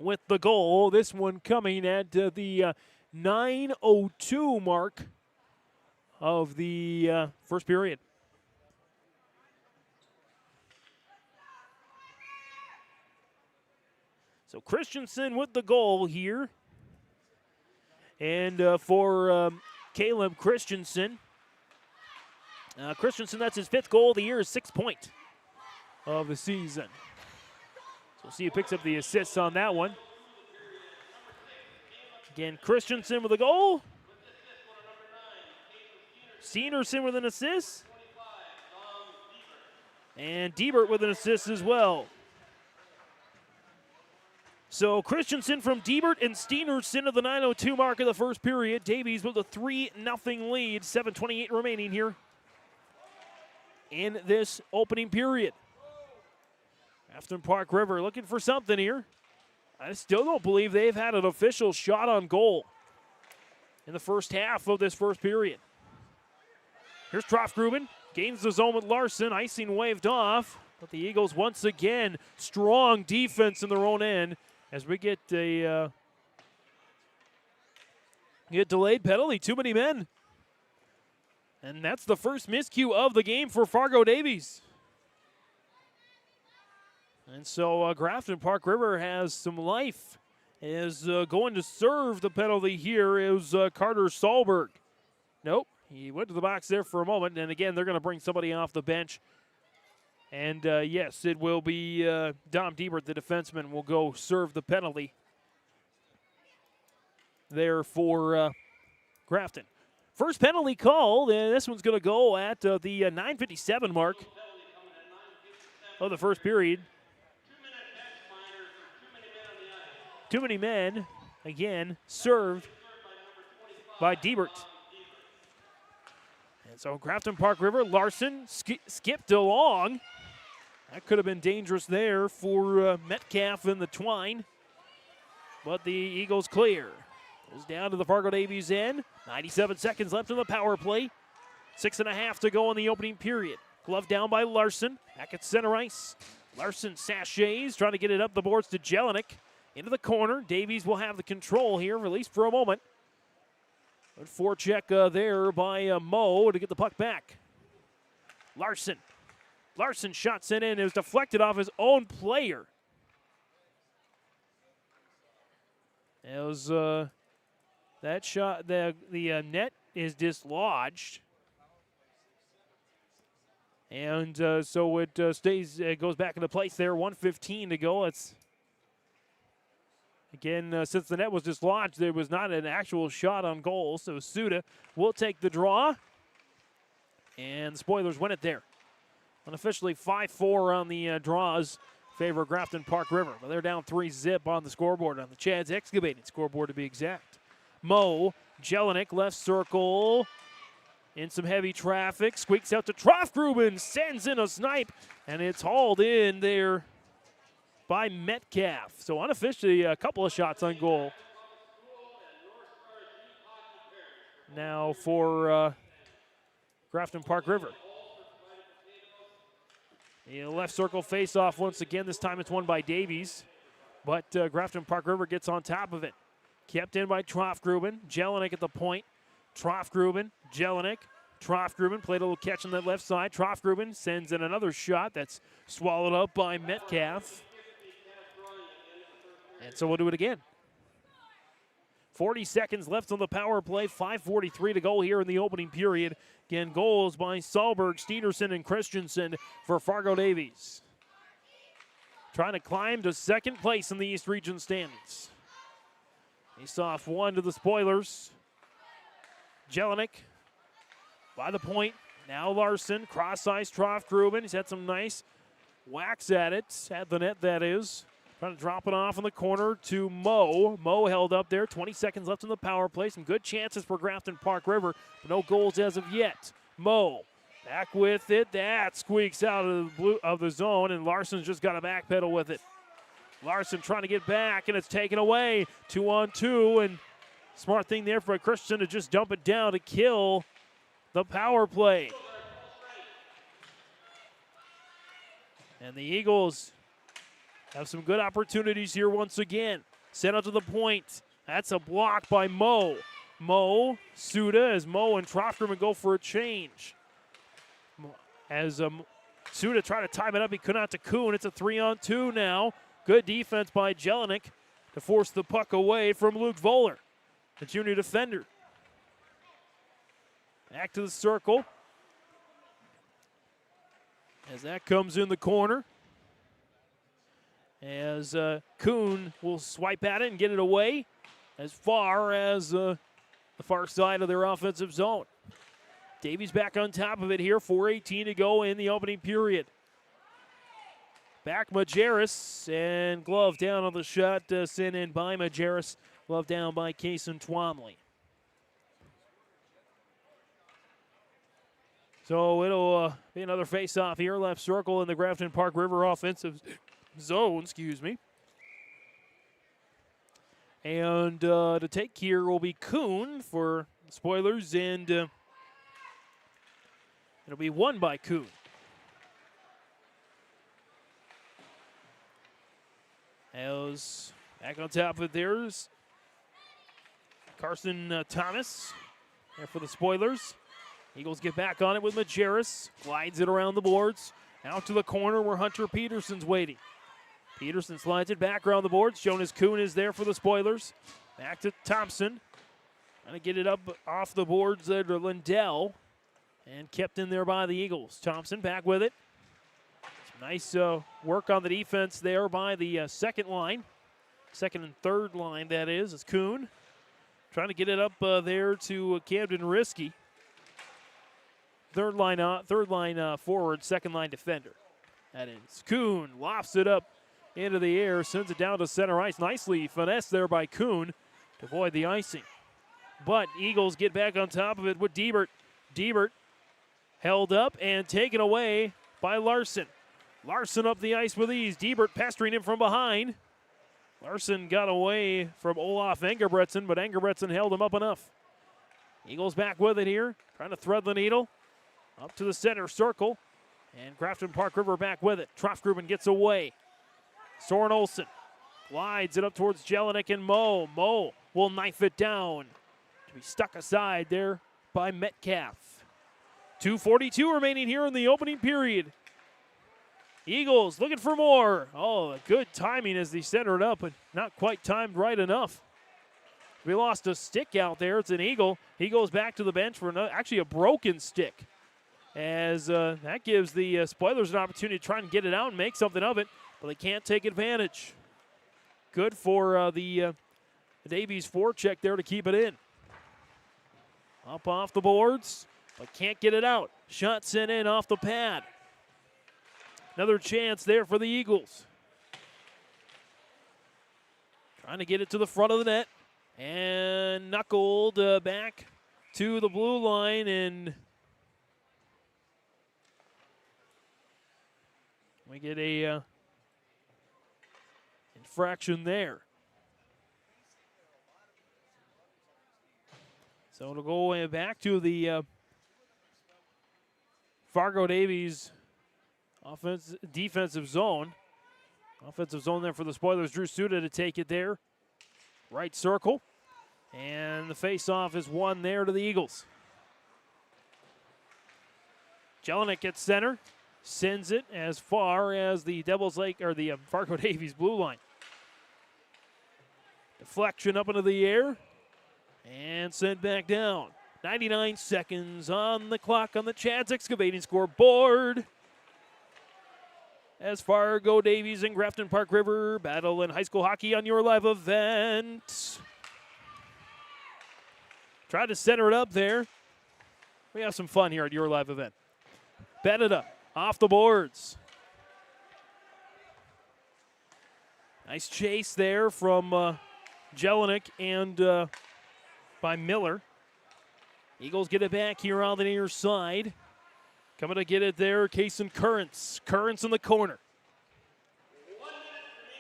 [SPEAKER 2] with the goal. This one coming at the 9:02 mark of the first period. So Christensen with the goal here. And for Caleb Christensen, that's his 5th goal of the year, his 6th point of the season. So we'll see who picks up the assists on that one. Again, Christensen with a goal. Steenerson with an assist. And Diebert with an assist as well. So Christensen from Diebert and Steenerson at the 9:02 mark of the first period. Davies with a 3-0 lead. 7:28 remaining here in this opening period. Grafton-Park River looking for something here. I still don't believe they've had an official shot on goal in the first half of this first period. Here's Troff-Gruben. Gains the zone with Larson. Icing waved off. But the Eagles once again, strong defense in their own end as we get a delayed penalty. Too many men. And that's the first miscue of the game for Fargo Davies. And so Grafton-Park River has some life. Is going to serve the penalty here is Carter Solberg. Nope, he went to the box there for a moment. And again, they're going to bring somebody off the bench. And yes, it will be Dom Diebert, the defenseman, will go serve the penalty there for Grafton. First penalty called, and this one's going to go at the 9:57 mark of the first period. Too many men, again, served by Diebert. And so Grafton-Park River, Larson skipped along. That could have been dangerous there for Metcalf in the twine. But the Eagles clear. Goes down to the Fargo Davies end. 97 seconds left in the power play. 6.5 to go in the opening period. Glove down by Larson. Back at center ice. Larson sachets, trying to get it up the boards to Jelinek. Into the corner. Davies will have the control here. Released for a moment. Good forecheck there by Moe to get the puck back. Larson. Larson shot sent in. It was deflected off his own player. It was that shot. The net is dislodged. And so it stays. It goes back into place there. 1:15 to go. It's again since the net was dislodged, there was not an actual shot on goal. So Suda will take the draw, and the Spoilers win it there. Unofficially 5-4 on the draws. Favor Grafton-Park River, but they're down 3-0 on the scoreboard, on the Chad's Excavating scoreboard to be exact. Moe, Jelinek, left circle, in some heavy traffic, squeaks out to Troff-Gruben, sends in a snipe, and it's hauled in there by Metcalf. So unofficially, a couple of shots on goal. Now for Grafton-Park River. The left circle face-off once again. This time it's won by Davies. But Grafton-Park River gets on top of it. Kept in by Troff-Gruben. Jelinek at the point. Troff-Gruben, Jelinek. Troff-Gruben played a little catch on that left side. Troff-Gruben sends in another shot that's swallowed up by Metcalf. And so we'll do it again. 40 seconds left on the power play. 5:43 to go here in the opening period. Again, goals by Solberg, Steenerson, and Christensen for Fargo Davies. Trying to climb to second place in the East Region standings. Face-off one to the Spoilers. Jelinek by the point. Now Larson, cross-ice, Troff-Gruben. He's had some nice whacks at it, at the net, that is. Trying to drop it off in the corner to Moe. Moe held up there. 20 seconds left in the power play. Some good chances for Grafton-Park River, but no goals as of yet. Moe back with it. That squeaks out of the zone, and Larson's just got a backpedal with it. Larson trying to get back, and it's taken away. 2-on-2, and smart thing there for Christian to just dump it down to kill the power play. And the Eagles have some good opportunities here once again. Sent out to the point. That's a block by Moe. Moe, Suda, as Moe and Troffgerman go for a change. As Suda tried to time it up, he could not to Kuhn. It's a 3-on-2 now. Good defense by Jelinek to force the puck away from Luke Voller, the junior defender. Back to the circle. As that comes in the corner. As Kuhn will swipe at it and get it away as far as the far side of their offensive zone. Davies back on top of it here. 4:18 to go in the opening period. Back Majerus, and glove down on the shot sent in by Majerus. Glove down by Kason Twomley. So it'll be another face-off here. Left circle in the Grafton-Park River offensive zone, And to take here will be Kuhn for the Spoilers, and it'll be won by Kuhn. As back on top of it, there's Carson Thomas there for the Spoilers. Eagles get back on it with Majerus. Glides it around the boards. Out to the corner where Hunter Peterson's waiting. Peterson slides it back around the boards. Jonas Kuhn is there for the Spoilers. Back to Thompson. Trying to get it up off the boards there to Lindell. And kept in there by the Eagles. Thompson back with it. Some nice work on the defense there by the second line. Second and third line, that is. It's Kuhn. Trying to get it up there to Camden Risky. Third line forward, second line defender. That is Kuhn. Lofts it up into the air, sends it down to center ice. Nicely finessed there by Kuhn to avoid the icing. But Eagles get back on top of it with Diebert. Diebert held up and taken away by Larson. Larson up the ice with ease. Diebert pestering him from behind. Larson got away from Olaf Engebretson, but Engebretson held him up enough. Eagles back with it here, trying to thread the needle. Up to the center circle. And Grafton-Park River back with it. Troffgruben gets away. Soren Olsen glides it up towards Jelinek and Moe. Moe will knife it down. To be stuck aside there by Metcalf. 2:42 remaining here in the opening period. Eagles looking for more. Oh, good timing as they center it up, but not quite timed right enough. We lost a stick out there. It's an Eagle. He goes back to the bench for actually a broken stick. As that gives the Spoilers an opportunity to try and get it out and make something of it, but they can't take advantage. Good for the Davies forecheck there to keep it in. Up off the boards, but can't get it out. Shot sent in off the pad. Another chance there for the Eagles. Trying to get it to the front of the net. And knuckled back to the blue line, and we get a infraction there. So it'll go back to the Fargo Davies defensive zone. Offensive zone there for the Spoilers. Drew Suda to take it there. Right circle. And the face-off is won there to the Eagles. Jelinek at center. Sends it as far as the Devils Lake, or the Fargo Davies blue line. Deflection up into the air. And sent back down. 99 seconds on the clock on the Chad's Excavating scoreboard. As Fargo Davies and Grafton-Park River battle in high school hockey on your live event. Tried to center it up there. We have some fun here at your live event. Beneda off the boards. Nice chase there from Jelinek and by Miller. Eagles get it back here on the near side. Coming to get it there, Kason Currents. Currents in the corner.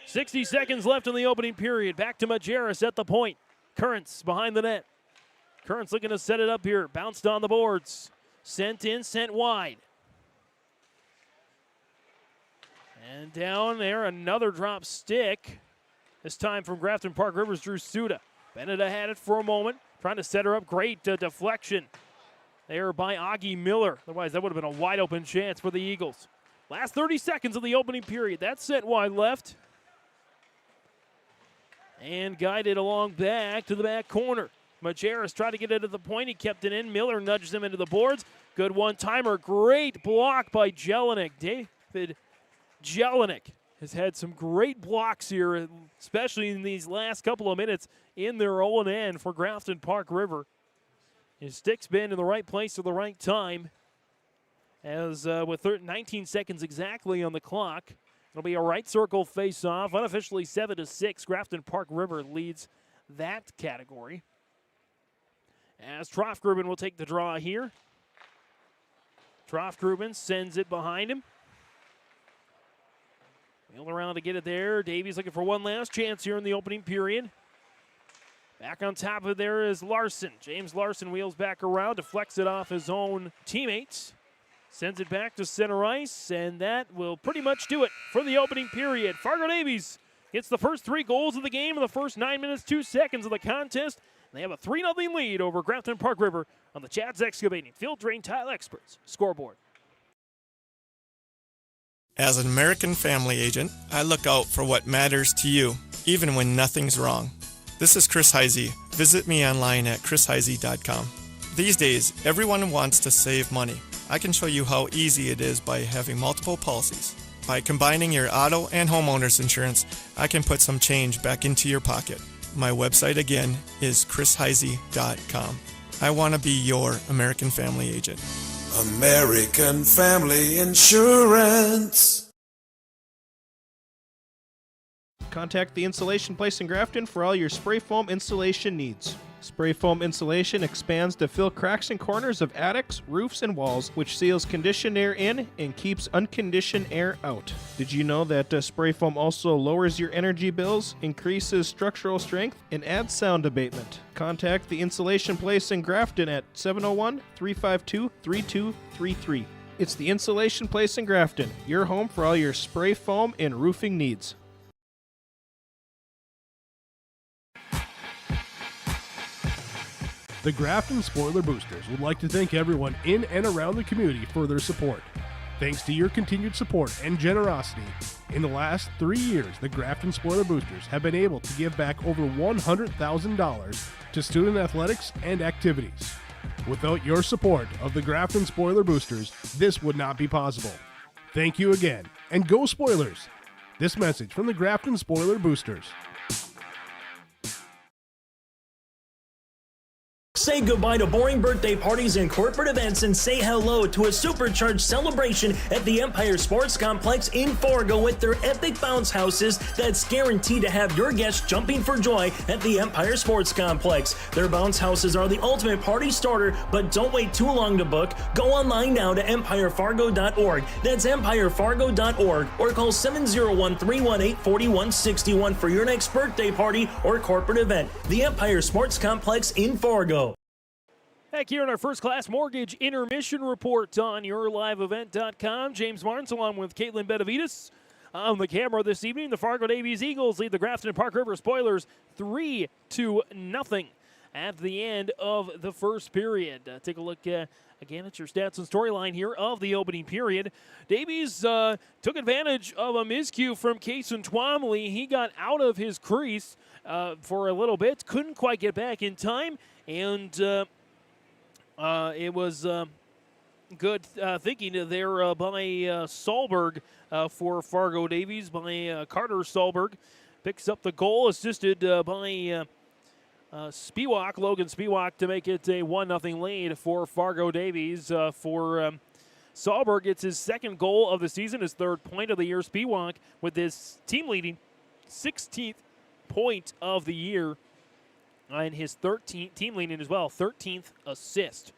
[SPEAKER 2] 60 seconds left in the opening period. Back to Majerus at the point. Currents behind the net. Currents looking to set it up here. Bounced on the boards. Sent in, sent wide. And down there, another drop stick. This time from Grafton-Park Rivers, Drew Suda. Beneda had it for a moment. Trying to set her up. Great deflection there by Augie Miller. Otherwise, that would have been a wide open chance for the Eagles. Last 30 seconds of the opening period. That's sent wide left. And guided along back to the back corner. Majerus tried to get it to the point. He kept it in. Miller nudges him into the boards. Good one-timer. Great block by Jelinek. David Jelinek has had some great blocks here, especially in these last couple of minutes in their own end for Grafton-Park River. His stick's been in the right place at the right time. As with 19 seconds exactly on the clock, it'll be a right circle face-off. Unofficially 7-6. Grafton-Park River leads that category. As Trofgruben will take the draw here. Trofgruben sends it behind him. Wheel around to get it there. Davies looking for one last chance here in the opening period. Back on top of it there is Larson. James Larson wheels back around, deflects it off his own teammates. Sends it back to center ice, and that will pretty much do it for the opening period. Fargo Davies gets the first 3 goals of the game in the first 9 minutes, 2 seconds of the contest. They have a 3-0 lead over Grafton-Park River on the Chad's Excavating Field Drain Tile Experts scoreboard.
[SPEAKER 15] As an American family agent, I look out for what matters to you, even when nothing's wrong. This is Chris Heisey. Visit me online at chrisheisey.com. These days, everyone wants to save money. I can show you how easy it is by having multiple policies. By combining your auto and homeowner's insurance, I can put some change back into your pocket. My website again is chrisheisey.com. I want to be your American family agent.
[SPEAKER 13] American Family Insurance.
[SPEAKER 10] Contact the Insulation Place in Grafton for all your spray foam insulation needs. Spray foam insulation expands to fill cracks and corners of attics, roofs, and walls, which seals conditioned air in and keeps unconditioned air out. Did you know that spray foam also lowers your energy bills, increases structural strength, and adds sound abatement? Contact the Insulation Place in Grafton at 701-352-3233. It's the Insulation Place in Grafton, your home for all your spray foam and roofing needs.
[SPEAKER 8] The Grafton Spoiler Boosters would like to thank everyone in and around the community for their support. Thanks to your continued support and generosity, in the last 3 years, the Grafton Spoiler Boosters have been able to give back over $100,000 to student athletics and activities. Without your support of the Grafton Spoiler Boosters, this would not be possible. Thank you again, and go Spoilers! This message from the Grafton Spoiler Boosters.
[SPEAKER 11] Say goodbye to boring birthday parties and corporate events and say hello to a supercharged celebration at the Empire Sports Complex in Fargo with their epic bounce houses that's guaranteed to have your guests jumping for joy at the Empire Sports Complex. Their bounce houses are the ultimate party starter, but don't wait too long to book. Go online now to empirefargo.org. That's empirefargo.org, or call 701-318-4161 for your next birthday party or corporate event. The Empire Sports Complex in Fargo.
[SPEAKER 2] Back here in our First Class Mortgage Intermission Report on yourliveevent.com. James Martins along with Caitlin Benavides on the camera this evening. The Fargo Davies Eagles lead the Grafton-Park River Spoilers 3-0 at the end of the first period. Take a look again at your stats and storyline here of the opening period. Davies took advantage of a miscue from Kason Twomley. He got out of his crease for a little bit, couldn't quite get back in time, and it was good thinking there by Solberg for Fargo Davies, by Carter Solberg. Picks up the goal, assisted by Logan Spiewak to make it a 1-0 lead for Fargo Davies. For Sahlberg, it's his second goal of the season, his third point of the year. Spiewak with his team-leading 16th point of the year and his 13th team-leading as well, 13th assist.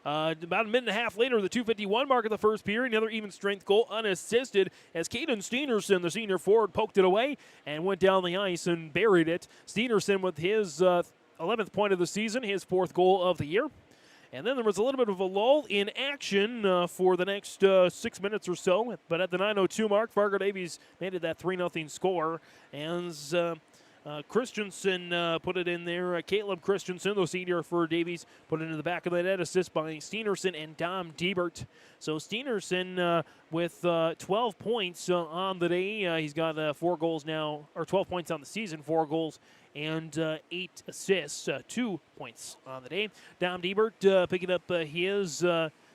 [SPEAKER 2] About a minute and a half later, the 2:51 mark of the first period, another even-strength goal unassisted as Caden Steenerson, the senior forward, poked it away and went down the ice and buried it. Steenerson with his 11th point of the season, his 4th goal of the year. And then there was a little bit of a lull in action for the next 6 minutes or so. But at the 9:02 mark, Fargo Davies made it that 3-0 score. And Christensen put it in there. Caleb Christensen, the senior for Davies, put it in the back of the net. Assist by Steenerson and Dom Diebert. So Steenerson with 12 points on the day. He's got 4 goals now, or 12 points on the season, 4 goals and 8 assists, 2 points on the day. Dom Diebert picking up his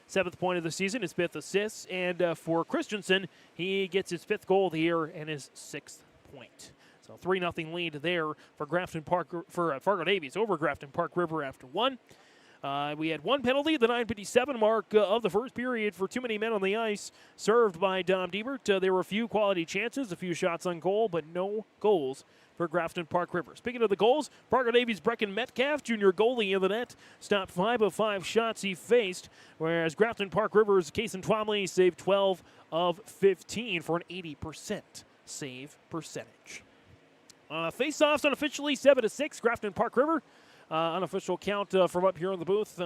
[SPEAKER 2] 7th point of the season, his 5th assist. And for Christensen, he gets his 5th goal of the year and his 6th point. So 3-0 lead there for Grafton-Park, for Fargo Davies over Grafton-Park River after 1. We had 1 penalty at the 9:57 mark of the first period for too many men on the ice, served by Dom Diebert. There were a few quality chances, a few shots on goal, but no goals for Grafton-Park River. Speaking of the goals, Fargo Davies' Brecken Metcalf, junior goalie in the net, stopped 5 of 5 shots he faced, whereas Grafton-Park River's Cason Twomley saved 12 of 15 for an 80% save percentage. Face-offs unofficially 7-6, Grafton-Park River. Unofficial count from up here in the booth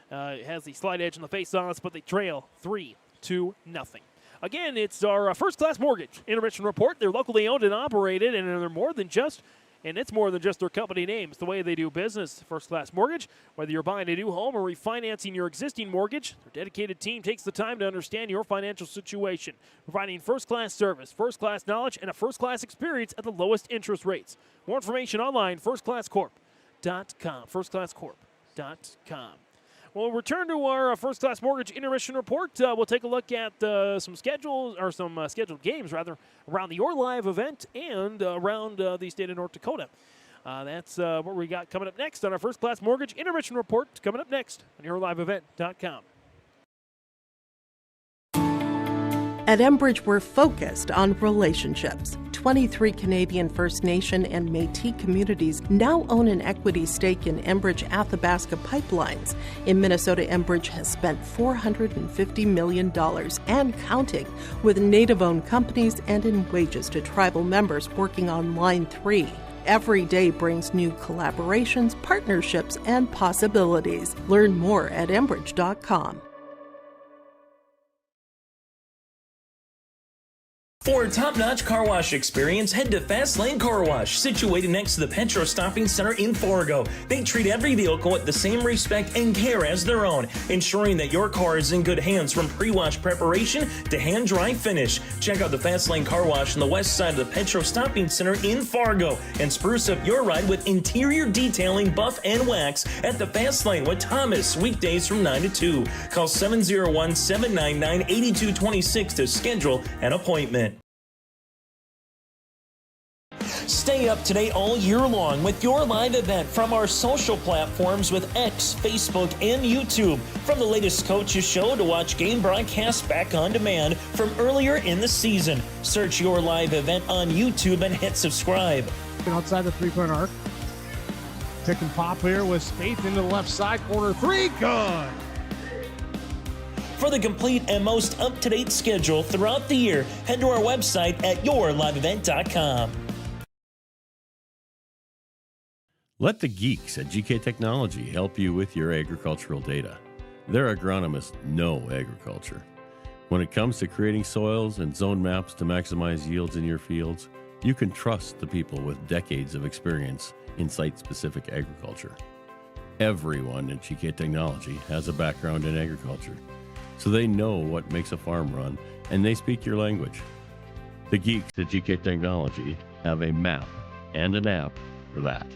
[SPEAKER 2] has the slight edge in the face-offs, but they trail 3-0. Again, it's our First Class Mortgage intermission report. They're locally owned and operated, and it's more than just their company name. It's the way they do business. First Class Mortgage, whether you're buying a new home or refinancing your existing mortgage, their dedicated team takes the time to understand your financial situation, providing first-class service, first-class knowledge, and a first-class experience at the lowest interest rates. More information online, firstclasscorp.com, firstclasscorp.com. We'll return to our First Class Mortgage intermission report. We'll take a look at some scheduled games around the Your Live event and around the state of North Dakota. That's what we got coming up next on our First Class Mortgage intermission report. Coming up next on YourLiveEvent.com.
[SPEAKER 16] At Enbridge, we're focused on relationships. 23 Canadian First Nation and Métis communities now own an equity stake in Enbridge Athabasca Pipelines. In Minnesota, Enbridge has spent $450 million and counting with Native-owned companies and in wages to tribal members working on Line 3. Every day brings new collaborations, partnerships, and possibilities. Learn more at Enbridge.com.
[SPEAKER 11] For a top-notch car wash experience, head to Fast Lane Car Wash, situated next to the Petro Stopping Center in Fargo. They treat every vehicle with the same respect and care as their own, ensuring that your car is in good hands from pre-wash preparation to hand-dry finish. Check out the Fast Lane Car Wash on the west side of the Petro Stopping Center in Fargo and spruce up your ride with interior detailing, buff, and wax at the Fast Lane with Thomas, weekdays from 9 to 2. Call 701-799-8226 to schedule an appointment. Stay up to date all year long with your live event from our social platforms with X, Facebook, and YouTube. From the latest coaches show to watch game broadcasts back on demand from earlier in the season. Search your live event on YouTube and hit subscribe.
[SPEAKER 17] Outside the three-point arc. Pick and pop here with Spaeth into the left side corner. 3, good!
[SPEAKER 11] For the complete and most up-to-date schedule throughout the year, head to our website at yourliveevent.com.
[SPEAKER 18] Let the geeks at GK Technology help you with your agricultural data. Their agronomists know agriculture. When it comes to creating soils and zone maps to maximize yields in your fields, you can trust the people with decades of experience in site-specific agriculture. Everyone at GK Technology has a background in agriculture, so they know what makes a farm run, and they speak your language. The geeks at GK Technology have a map and an app for that.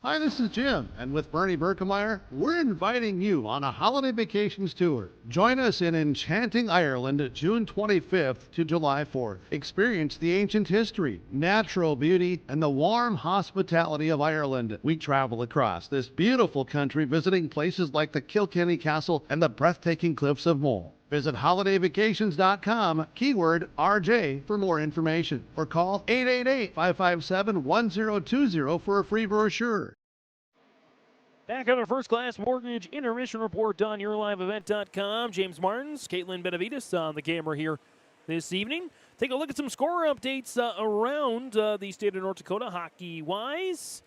[SPEAKER 1] Hi, this is Jim, and with Bernie Berkemeyer, we're inviting you on a holiday vacations tour. Join us in enchanting Ireland, June 25th to July 4th. Experience the ancient history, natural beauty, and the warm hospitality of Ireland. We travel across this beautiful country, visiting places like the Kilkenny Castle and the breathtaking cliffs of Moher. Visit holidayvacations.com, keyword RJ, for more information, or call 888-557-1020 for a free brochure.
[SPEAKER 2] Back on our First Class Mortgage Intermission Report on YourLiveEvent.com. James Martins, Caitlin Benavides on the camera here this evening. Take a look at some score updates around the state of North Dakota hockey-wise.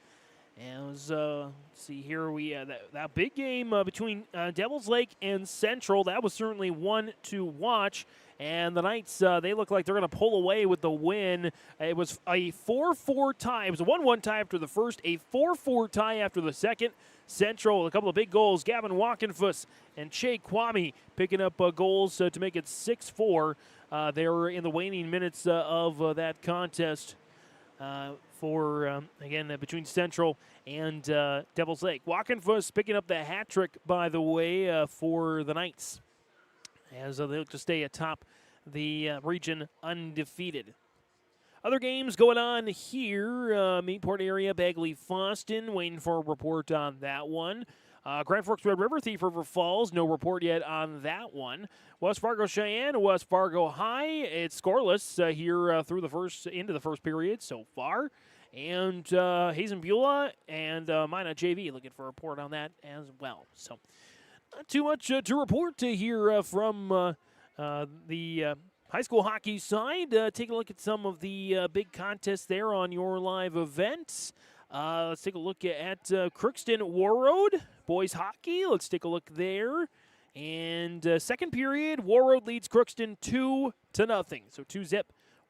[SPEAKER 2] As let's see here, we that big game between Devils Lake and Central. That was certainly one to watch. And the Knights, they look like they're going to pull away with the win. It was a 4-4 tie. It was a 1-1 tie after the first, a 4-4 tie after the second. Central, a couple of big goals. Gavin Walkenfuss and Che Kwame picking up goals to make it 6-4. They were in the waning minutes of that contest. Again, between Central and Devils Lake. Walkenfuss picking up the hat trick, by the way, for the Knights, as they look to stay atop the region undefeated. Other games going on here. Meatport area, Bagley-Foston, waiting for a report on that one. Grand Forks Red River, Thief River Falls, no report yet on that one. West Fargo Cheyenne, West Fargo High, it's scoreless here into the first period so far. And Hazen Beulah and Minot JV looking for a report on that as well. So not too much to report here from the high school hockey side. Take a look at some of the big contests there on your live events. Let's take a look at Crookston Warroad boys hockey. Let's take a look there. And second period, Warroad leads Crookston 2-0. So 2-0.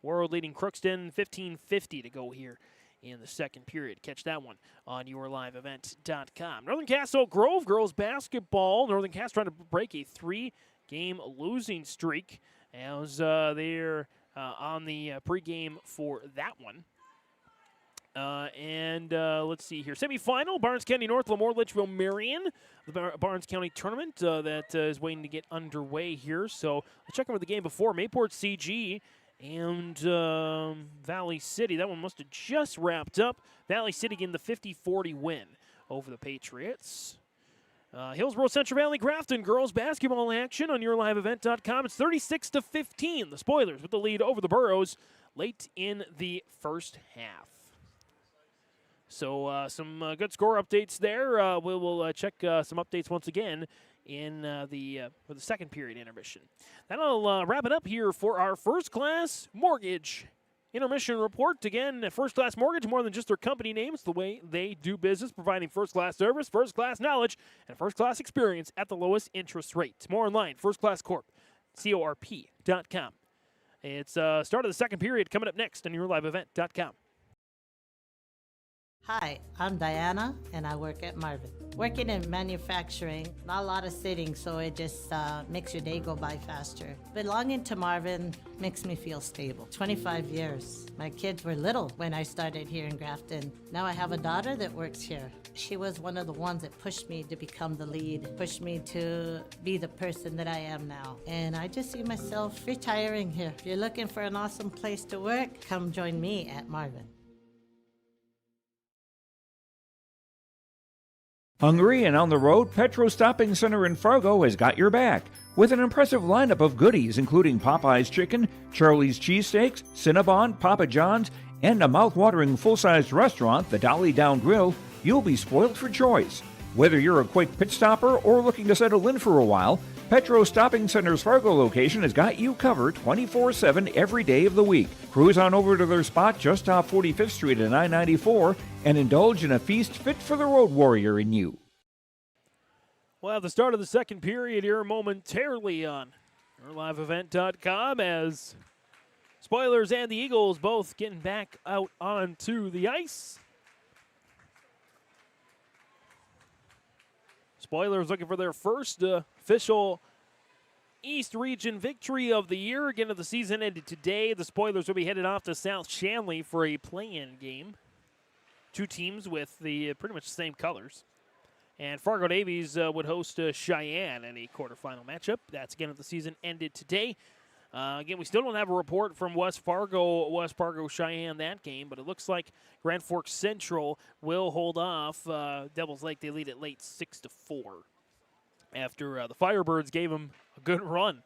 [SPEAKER 2] Warroad leading Crookston, 15:50 to go here in the second period. Catch that one on YourLiveEvent.com. Northern Castle Grove girls basketball. Northern Castle trying to break a 3-game losing streak as they're on the pregame for that one. Let's see here. Semifinal, Barnes County North, Lemoore, Litchfield, Marion. The Barnes County tournament that is waiting to get underway here. So let's check in with the game before. Mayport CG and Valley City. That one must have just wrapped up. Valley City getting the 50-40 win over the Patriots. Hillsborough Central Valley Grafton girls basketball action on YourLiveEvent.com. It's 36-15. The Spoilers with the lead over the Burros late in the first half. So some good score updates there. We will check some updates once again in for the second period intermission. That'll wrap it up here for our First Class Mortgage Intermission Report. Again, First Class Mortgage, more than just their company name. It's the way they do business, providing first-class service, first-class knowledge, and first-class experience at the lowest interest rates. More online, firstclasscorp.com. It's start of the second period coming up next on YourLiveEvent.com.
[SPEAKER 19] Hi, I'm Diana, and I work at Marvin. Working in manufacturing, not a lot of sitting, so it just makes your day go by faster. Belonging to Marvin makes me feel stable. 25 years. My kids were little when I started here in Grafton. Now I have a daughter that works here. She was one of the ones that pushed me to become the lead, pushed me to be the person that I am now. And I just see myself retiring here. If you're looking for an awesome place to work, come join me at Marvin.
[SPEAKER 3] Hungry and on the road, Petro Stopping Center in Fargo has got your back with an impressive lineup of goodies including Popeye's Chicken, Charlie's Cheesesteaks, Cinnabon, Papa John's, and a mouth-watering full-sized restaurant, the Dolly Down Grill. You'll be spoiled for choice. Whether you're a quick pit stopper or looking to settle in for a while, Petro Stopping Center's Fargo location has got you covered 24/7 every day of the week. Cruise on over to their spot just off 45th Street at I-94 and indulge in a feast fit for the road warrior in you.
[SPEAKER 2] We'll have the start of the second period here momentarily on YourLiveEvent.com as Spoilers and the Eagles both getting back out onto the ice. Spoilers looking for their first official East Region victory of the year. Again, if the season ended today, the Spoilers will be headed off to South Shanley for a play-in game. two teams with the pretty much the same colors. And Fargo Davies would host Cheyenne in a quarterfinal matchup. That's again if the season ended today. Again, we still don't have a report from West Fargo Cheyenne that game, but it looks like Grand Forks Central will hold off Devils Lake. They lead it late 6-4 after the Firebirds gave them a good run.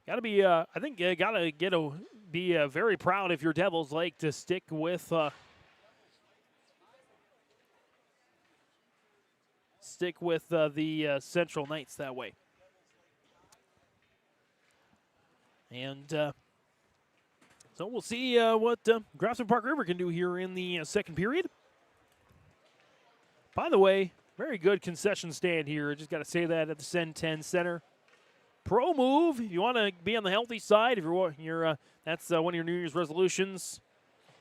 [SPEAKER 2] Got to be, I think, got to be very proud if you're Devils Lake to stick with the Central Knights that way. And so we'll see what Grafton-Park River can do here in the second period. By the way, very good concession stand here. Just got to say that at the Sen 10 Center. Pro move, if you want to be on the healthy side, if you're that's one of your New Year's resolutions.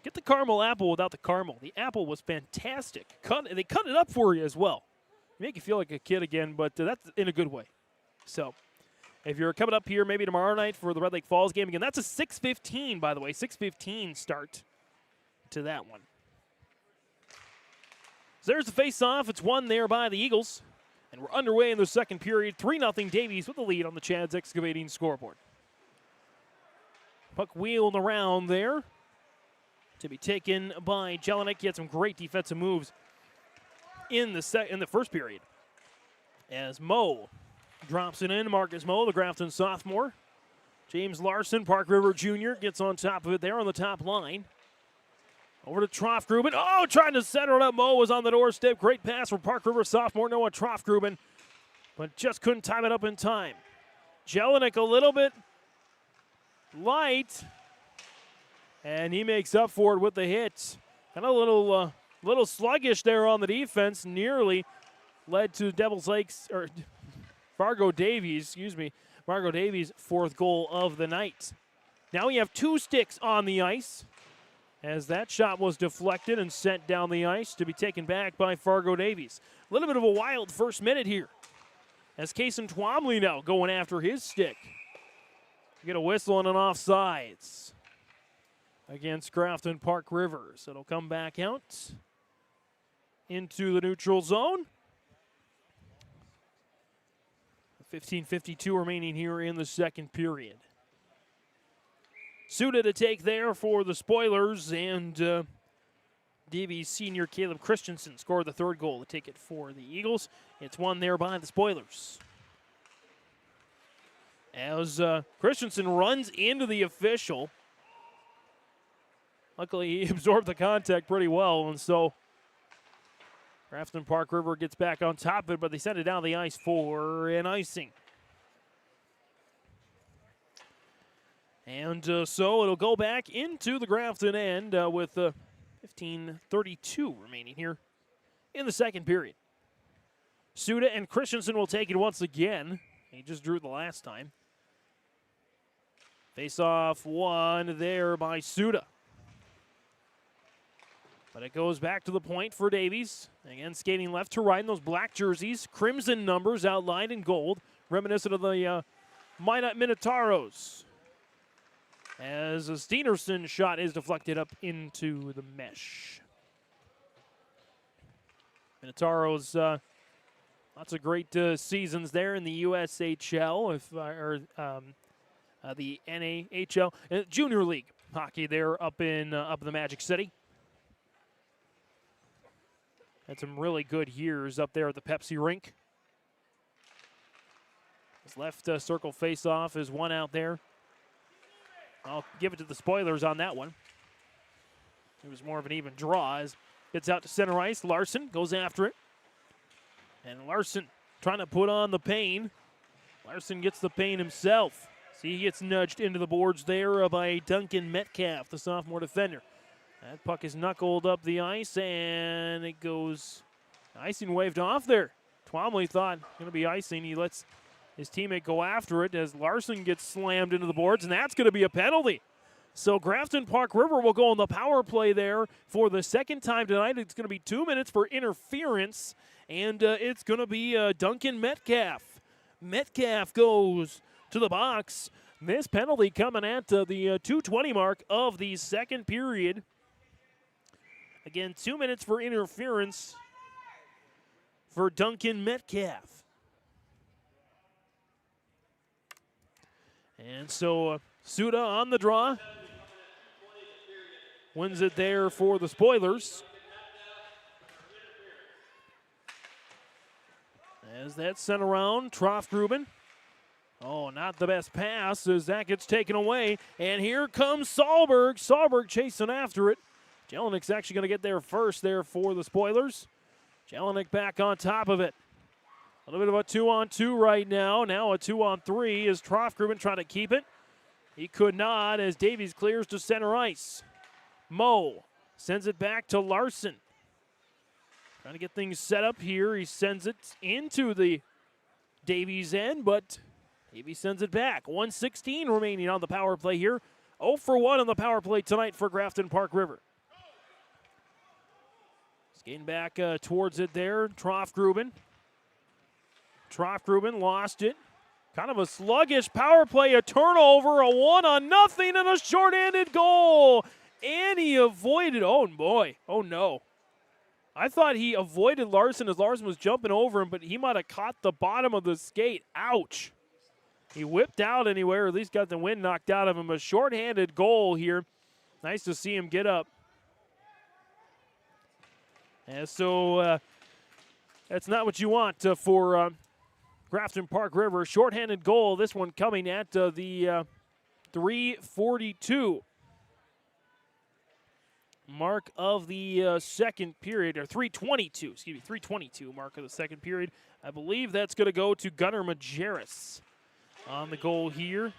[SPEAKER 2] Get the caramel apple without the caramel. The apple was fantastic. They cut it up for you as well. Make you feel like a kid again, but that's in a good way. So if you're coming up here maybe tomorrow night for the Red Lake Falls game again, that's a 6:15, by the way, 6:15 start to that one. So there's the face-off. It's won there by the Eagles. And we're underway in the second period. 3-0 Davies with the lead on the Chad's Excavating scoreboard. Puck wheeled around there to be taken by Jelinek. He had some great defensive moves in the first period. As Moe drops it in. Marcus Moe, the Grafton sophomore. James Larson, Park River Jr., gets on top of it there on the top line. Over to Troff-Gruben. Oh, trying to center it up. Moe was on the doorstep. Great pass from Park River sophomore Noah Troff-Gruben, but just couldn't time it up in time. Jelinek a little bit light, and he makes up for it with the hit. Kind of a little sluggish there on the defense. Nearly led to Fargo Davies, Fargo Davies' fourth goal of the night. Now we have two sticks on the ice, as that shot was deflected and sent down the ice to be taken back by Fargo Davies. A little bit of a wild first minute here, as Kason Twomley now going after his stick. Get a whistle and an offsides against Grafton-Park River. So it'll come back out into the neutral zone. 15:52 remaining here in the second period. Suda to take there for the Spoilers, and Davies senior Caleb Christensen scored the third goal to take it for the Eagles. It's won there by the Spoilers. As Christensen runs into the official. Luckily, he absorbed the contact pretty well, and so Grafton-Park River gets back on top of it, but they send it down the ice for an icing. And so it'll go back into the Grafton end with 15:32 remaining here in the second period. Suda and Christensen will take it once again. He just drew the last time. Face-off won there by Suda. But it goes back to the point for Davies. Again, skating left to right in those black jerseys. Crimson numbers outlined in gold, reminiscent of the Minot Minotauros. As a Steenerson shot is deflected up into the mesh. Minotauros, lots of great seasons there in the USHL, the NAHL, Junior League hockey there up in the Magic City. Had some really good years up there at the Pepsi rink. His left circle face-off is one out there. I'll give it to the Spoilers on that one. It was more of an even draw as gets out to center ice. Larson goes after it. And Larson trying to put on the pain. Larson gets the pain himself. See, he gets nudged into the boards there by Duncan Metcalf, the sophomore defender. That puck is knuckled up the ice, and it goes icing waved off there. Twomley thought going to be icing. He lets his teammate go after it as Larson gets slammed into the boards, and that's going to be a penalty. So Grafton-Park River will go on the power play there for the second time tonight. It's going to be 2 minutes for interference, and it's going to be Duncan Metcalf. Metcalf goes to the box. This penalty coming at the 2:20 mark of the second period. Again, 2 minutes for interference for Duncan Metcalf. And so Suda on the draw. Wins it there for the Spoilers. As that's sent around, Troff-Gruben. Oh, not the best pass as that gets taken away. And here comes Sahlberg. Sahlberg chasing after it. Jelinik's actually going to get there first there for the Spoilers. Jelinik back on top of it. A little bit of a 2-on-2 right now. Now a 2-on-3 as Troff-Gruben trying to keep it. He could not as Davies clears to center ice. Moe sends it back to Larson. Trying to get things set up here. He sends it into the Davies end, but Davies sends it back. 1:16 remaining on the power play here. 0 for 1 on the power play tonight for Grafton-Park River. Skating back towards it there, Troff-Gruben. Troff-Gruben lost it. Kind of a sluggish power play, a turnover, a 1-0, and a shorthanded goal. And he avoided, oh boy, oh no. I thought he avoided Larson as Larson was jumping over him, but he might have caught the bottom of the skate. Ouch. He whipped out anywhere, or at least got the wind knocked out of him. A shorthanded goal here. Nice to see him get up. And so that's not what you want for Grafton-Park River. Shorthanded goal, this one coming at the 3:42 mark of the second period, or 3:22, excuse me, 3:22 mark of the second period. I believe that's going to go to Gunnar Majerus on the goal here.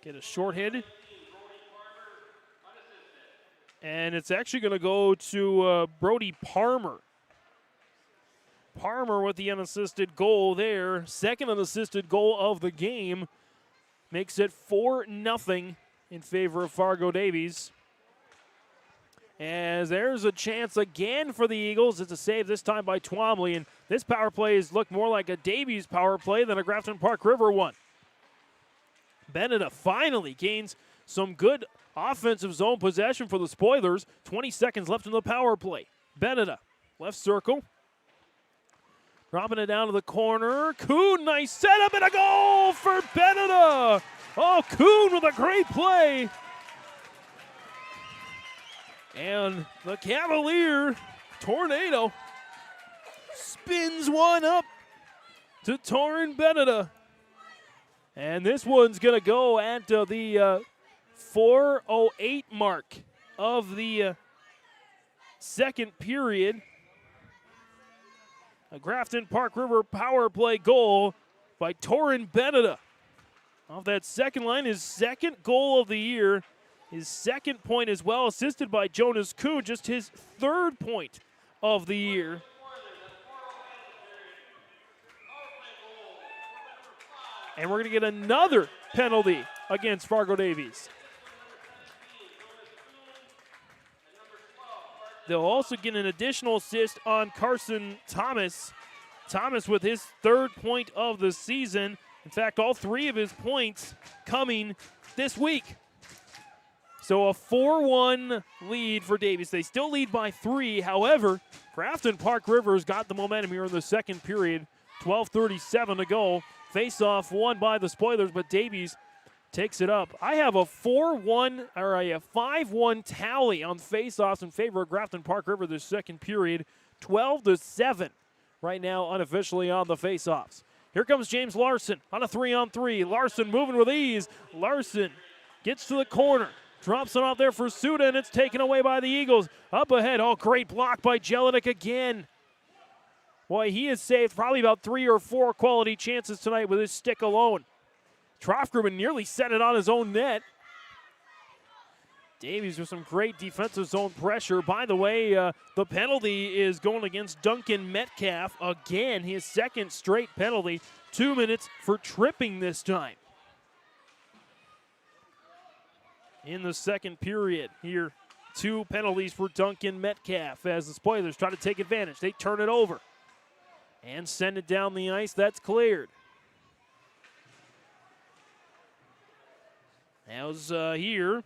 [SPEAKER 2] Get a shorthanded. And it's actually going to go to Brody Parmer. Parmer with the unassisted goal there. Second unassisted goal of the game. Makes it 4-0 in favor of Fargo Davies. As there's a chance again for the Eagles. It's a save this time by Twombly. And this power play has looked more like a Davies power play than a Grafton-Park River one. Beneda finally gains some good offensive zone possession for the Spoilers. 20 seconds left in the power play. Beneda, left circle. Dropping it down to the corner. Kuhn, nice setup and a goal for Beneda. Oh, Kuhn with a great play. And the Cavalier Tornado spins one up to Torin Beneda. And this one's going to go at the 4:08 mark of the second period. A Grafton-Park River power play goal by Torin Beneda. Off that second line, his second goal of the year. His second point as well, assisted by Jonas Kuhn, just his third point of the year. And we're going to get another penalty against Fargo Davies. They'll also get an additional assist on Carson Thomas. Thomas with his third point of the season. In fact, all three of his points coming this week. So a 4-1 lead for Davies. They still lead by 3. However, Grafton-Park River's got the momentum here in the second period. 12:37 to go. Face-off won by the Spoilers, but Davies takes it up. I have a 4-1 or a 5-1 tally on face-offs in favor of Grafton-Park River this second period. 12-7 right now unofficially on the face-offs. Here comes James Larson on a 3-on-3. Larson moving with ease. Larson gets to the corner. Drops it off there for Suda, and it's taken away by the Eagles. Up ahead, oh, great block by Jelinek again. Boy, he has saved probably about 3 or 4 quality chances tonight with his stick alone. Troff-Gruben nearly set it on his own net. Davies with some great defensive zone pressure. By the way, the penalty is going against Duncan Metcalf. Again, his second straight penalty. 2 minutes for tripping this time. In the second period here, 2 penalties for Duncan Metcalf as the Spoilers try to take advantage. They turn it over and send it down the ice. That's cleared. How's here?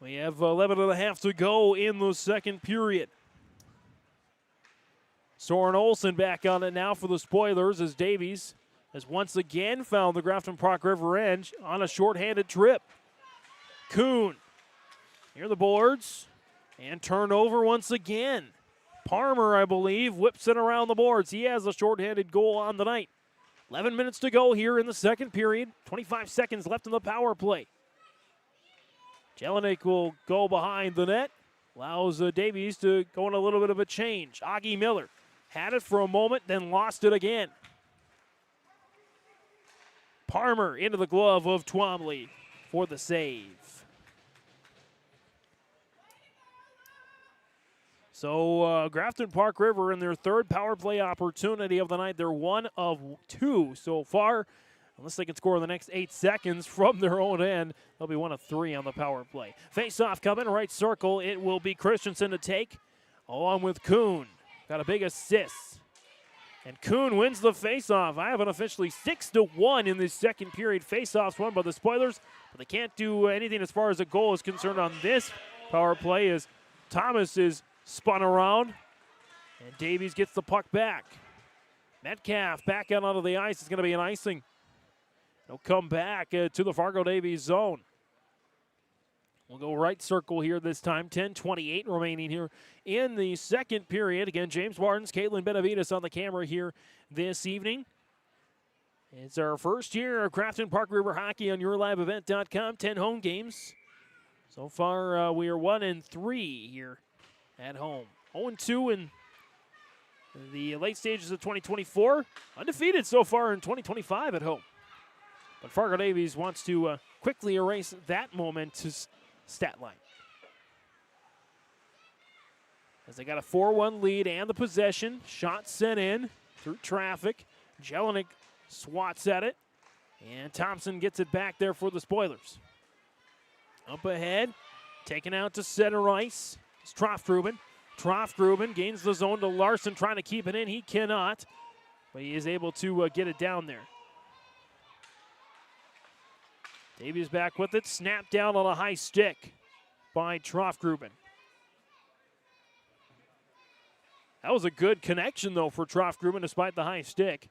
[SPEAKER 2] We have 11 and a half to go in the second period. Soren Olsen back on it now for the Spoilers as Davies has once again found the Grafton-Park River end on a shorthanded trip. Kuhn near the boards and turnover once again. Parmer, I believe, whips it around the boards. He has a shorthanded goal on the night. 11 minutes to go here in the second period. 25 seconds left in the power play. Jelinek will go behind the net. Allows Davies to go on a little bit of a change. Augie Miller had it for a moment, then lost it again. Parmer into the glove of Twombly for the save. So Grafton-Park River in their third power play opportunity of the night. They're 1 of 2 so far. Unless they can score in the next 8 seconds from their own end, they'll be 1 of 3 on the power play. Face-off coming, right circle. It will be Christensen to take, along with Kuhn. Got a big assist. And Kuhn wins the face-off. I have an officially 6-1 in this second period. Face-offs won by the Spoilers, but they can't do anything as far as a goal is concerned on this power play as Thomas is spun around, and Davies gets the puck back. Metcalf back out onto the ice. It's going to be an icing. He'll come back to the Fargo Davies zone. We'll go right circle here this time. 10:28 remaining here in the second period. Again, James Martins, Caitlin Benavides on the camera here this evening. It's our first year of Grafton-Park River Hockey on YourLiveEvent.com. 10 home games. So far, we are 1 and 3 here at home. 0-2 in the late stages of 2024. Undefeated so far in 2025 at home. But Fargo Davies wants to quickly erase that momentous stat line. As they got a 4-1 lead and the possession. Shot sent in through traffic. Jelinek swats at it. And Thompson gets it back there for the Spoilers. Up ahead. Taken out to center ice. It's Troftgruben. Troftgruben gains the zone to Larson, trying to keep it in. He cannot, but he is able to get it down there. Davies back with it. Snapped down on a high stick by Troftgruben. That was a good connection, though, for Troftgruben, despite the high stick.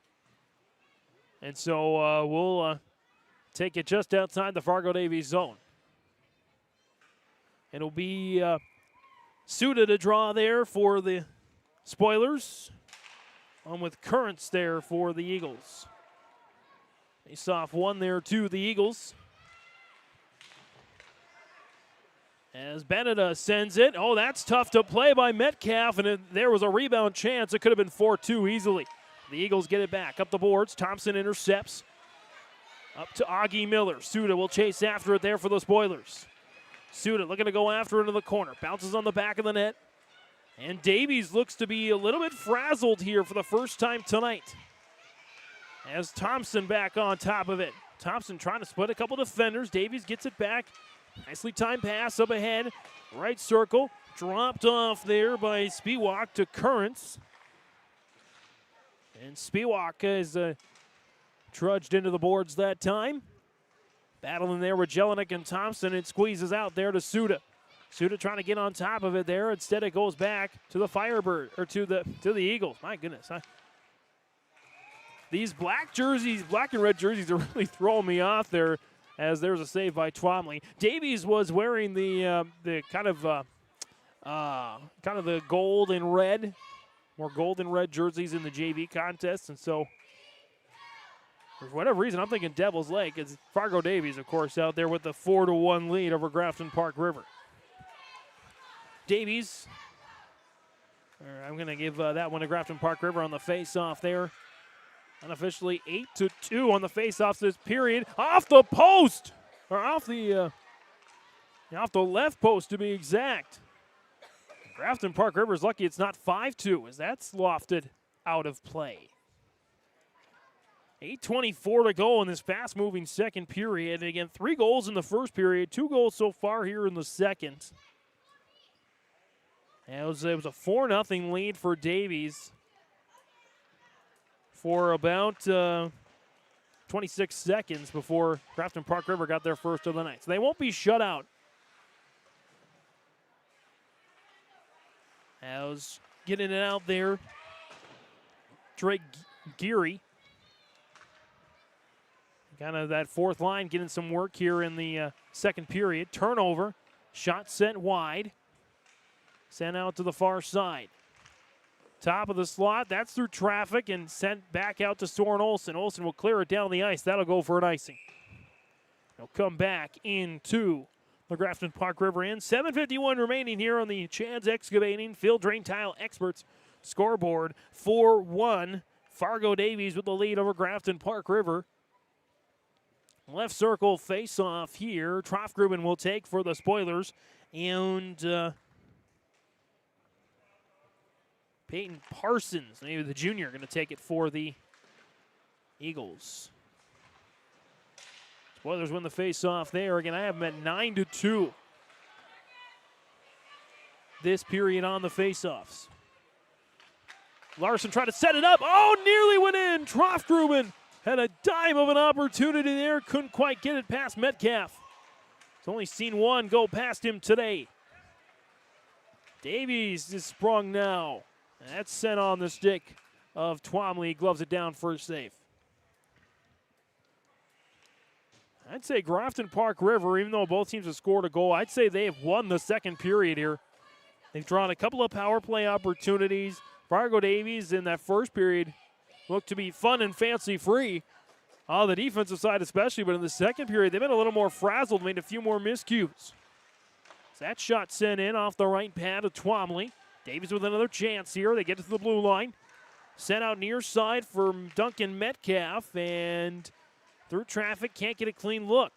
[SPEAKER 2] And so we'll take it just outside the Fargo Davies zone. It'll be Suda to draw there for the Spoilers. On with Currents there for the Eagles. Face-off one there to the Eagles. As Beneda sends it. Oh, that's tough to play by Metcalf, and there was a rebound chance. It could have been 4-2 easily. The Eagles get it back. Up the boards. Thompson intercepts. Up to Augie Miller. Suda will chase after it there for the Spoilers. Suda looking to go after it into the corner. Bounces on the back of the net. And Davies looks to be a little bit frazzled here for the first time tonight. As Thompson back on top of it. Thompson trying to split a couple defenders. Davies gets it back. Nicely timed pass up ahead. Right circle. Dropped off there by Spiewak to Currents. And Spiewak is trudged into the boards that time. Battling there with Jelinek and Thompson. It squeezes out there to Suda. Suda trying to get on top of it there. Instead, it goes back to the Firebird, or to the Eagles. My goodness. These black and red jerseys are really throwing me off there, as there's a save by Twombly. Davies was wearing the kind of the gold and red, more gold and red jerseys in the JV contest, and so for whatever reason, I'm thinking Devil's Lake. It's Fargo Davies, of course, out there with the 4-1 lead over Grafton-Park River. Davies, I'm going to give that one to Grafton-Park River on the face-off there. Unofficially 8-2 on the face-offs this period. Off the post, or off the left post to be exact. Grafton-Park River is lucky it's not 5-2, as that's lofted out of play. 8:24 to go in this fast-moving second period. And again, 3 goals in the first period, 2 goals so far here in the second. It was a 4-0 lead for Davies for about 26 seconds before Grafton-Park River got their first of the night. So they won't be shut out As getting it out there, Drake Geary. Kind of that fourth line getting some work here in the second period. Turnover, shot sent wide. Sent out to the far side. Top of the slot, that's through traffic and sent back out to Soren Olsen. Olsen will clear it down the ice. That'll go for an icing. He'll come back into the Grafton-Park River Inn. 7:51 remaining here on the Chad's Excavating Field Drain Tile Experts scoreboard. 4-1. Fargo Davies with the lead over Grafton-Park River. Left circle face-off here. Troffgruben will take for the Spoilers. And Peyton Parsons, maybe the junior, going to take it for the Eagles. Spoilers win the face-off there. Again, I have them at 9-2 this period on the face-offs. Larson tried to set it up. Oh, nearly went in. Troffgruben had a dime of an opportunity there. Couldn't quite get it past Metcalf. He's only seen one go past him today. Davies is sprung now. That's sent on the stick of Twomley. Gloves it down for a save. I'd say Grafton-Park River, even though both teams have scored a goal, I'd say they have won the second period here. They've drawn a couple of power play opportunities. Fargo Davies in that first period looked to be fun and fancy-free on the defensive side especially, but in the second period, they've been a little more frazzled, made a few more miscues. So that shot sent in off the right pad of Twomley. Davies with another chance here. They get to the blue line. Sent out near side for Duncan Metcalf, and through traffic, can't get a clean look.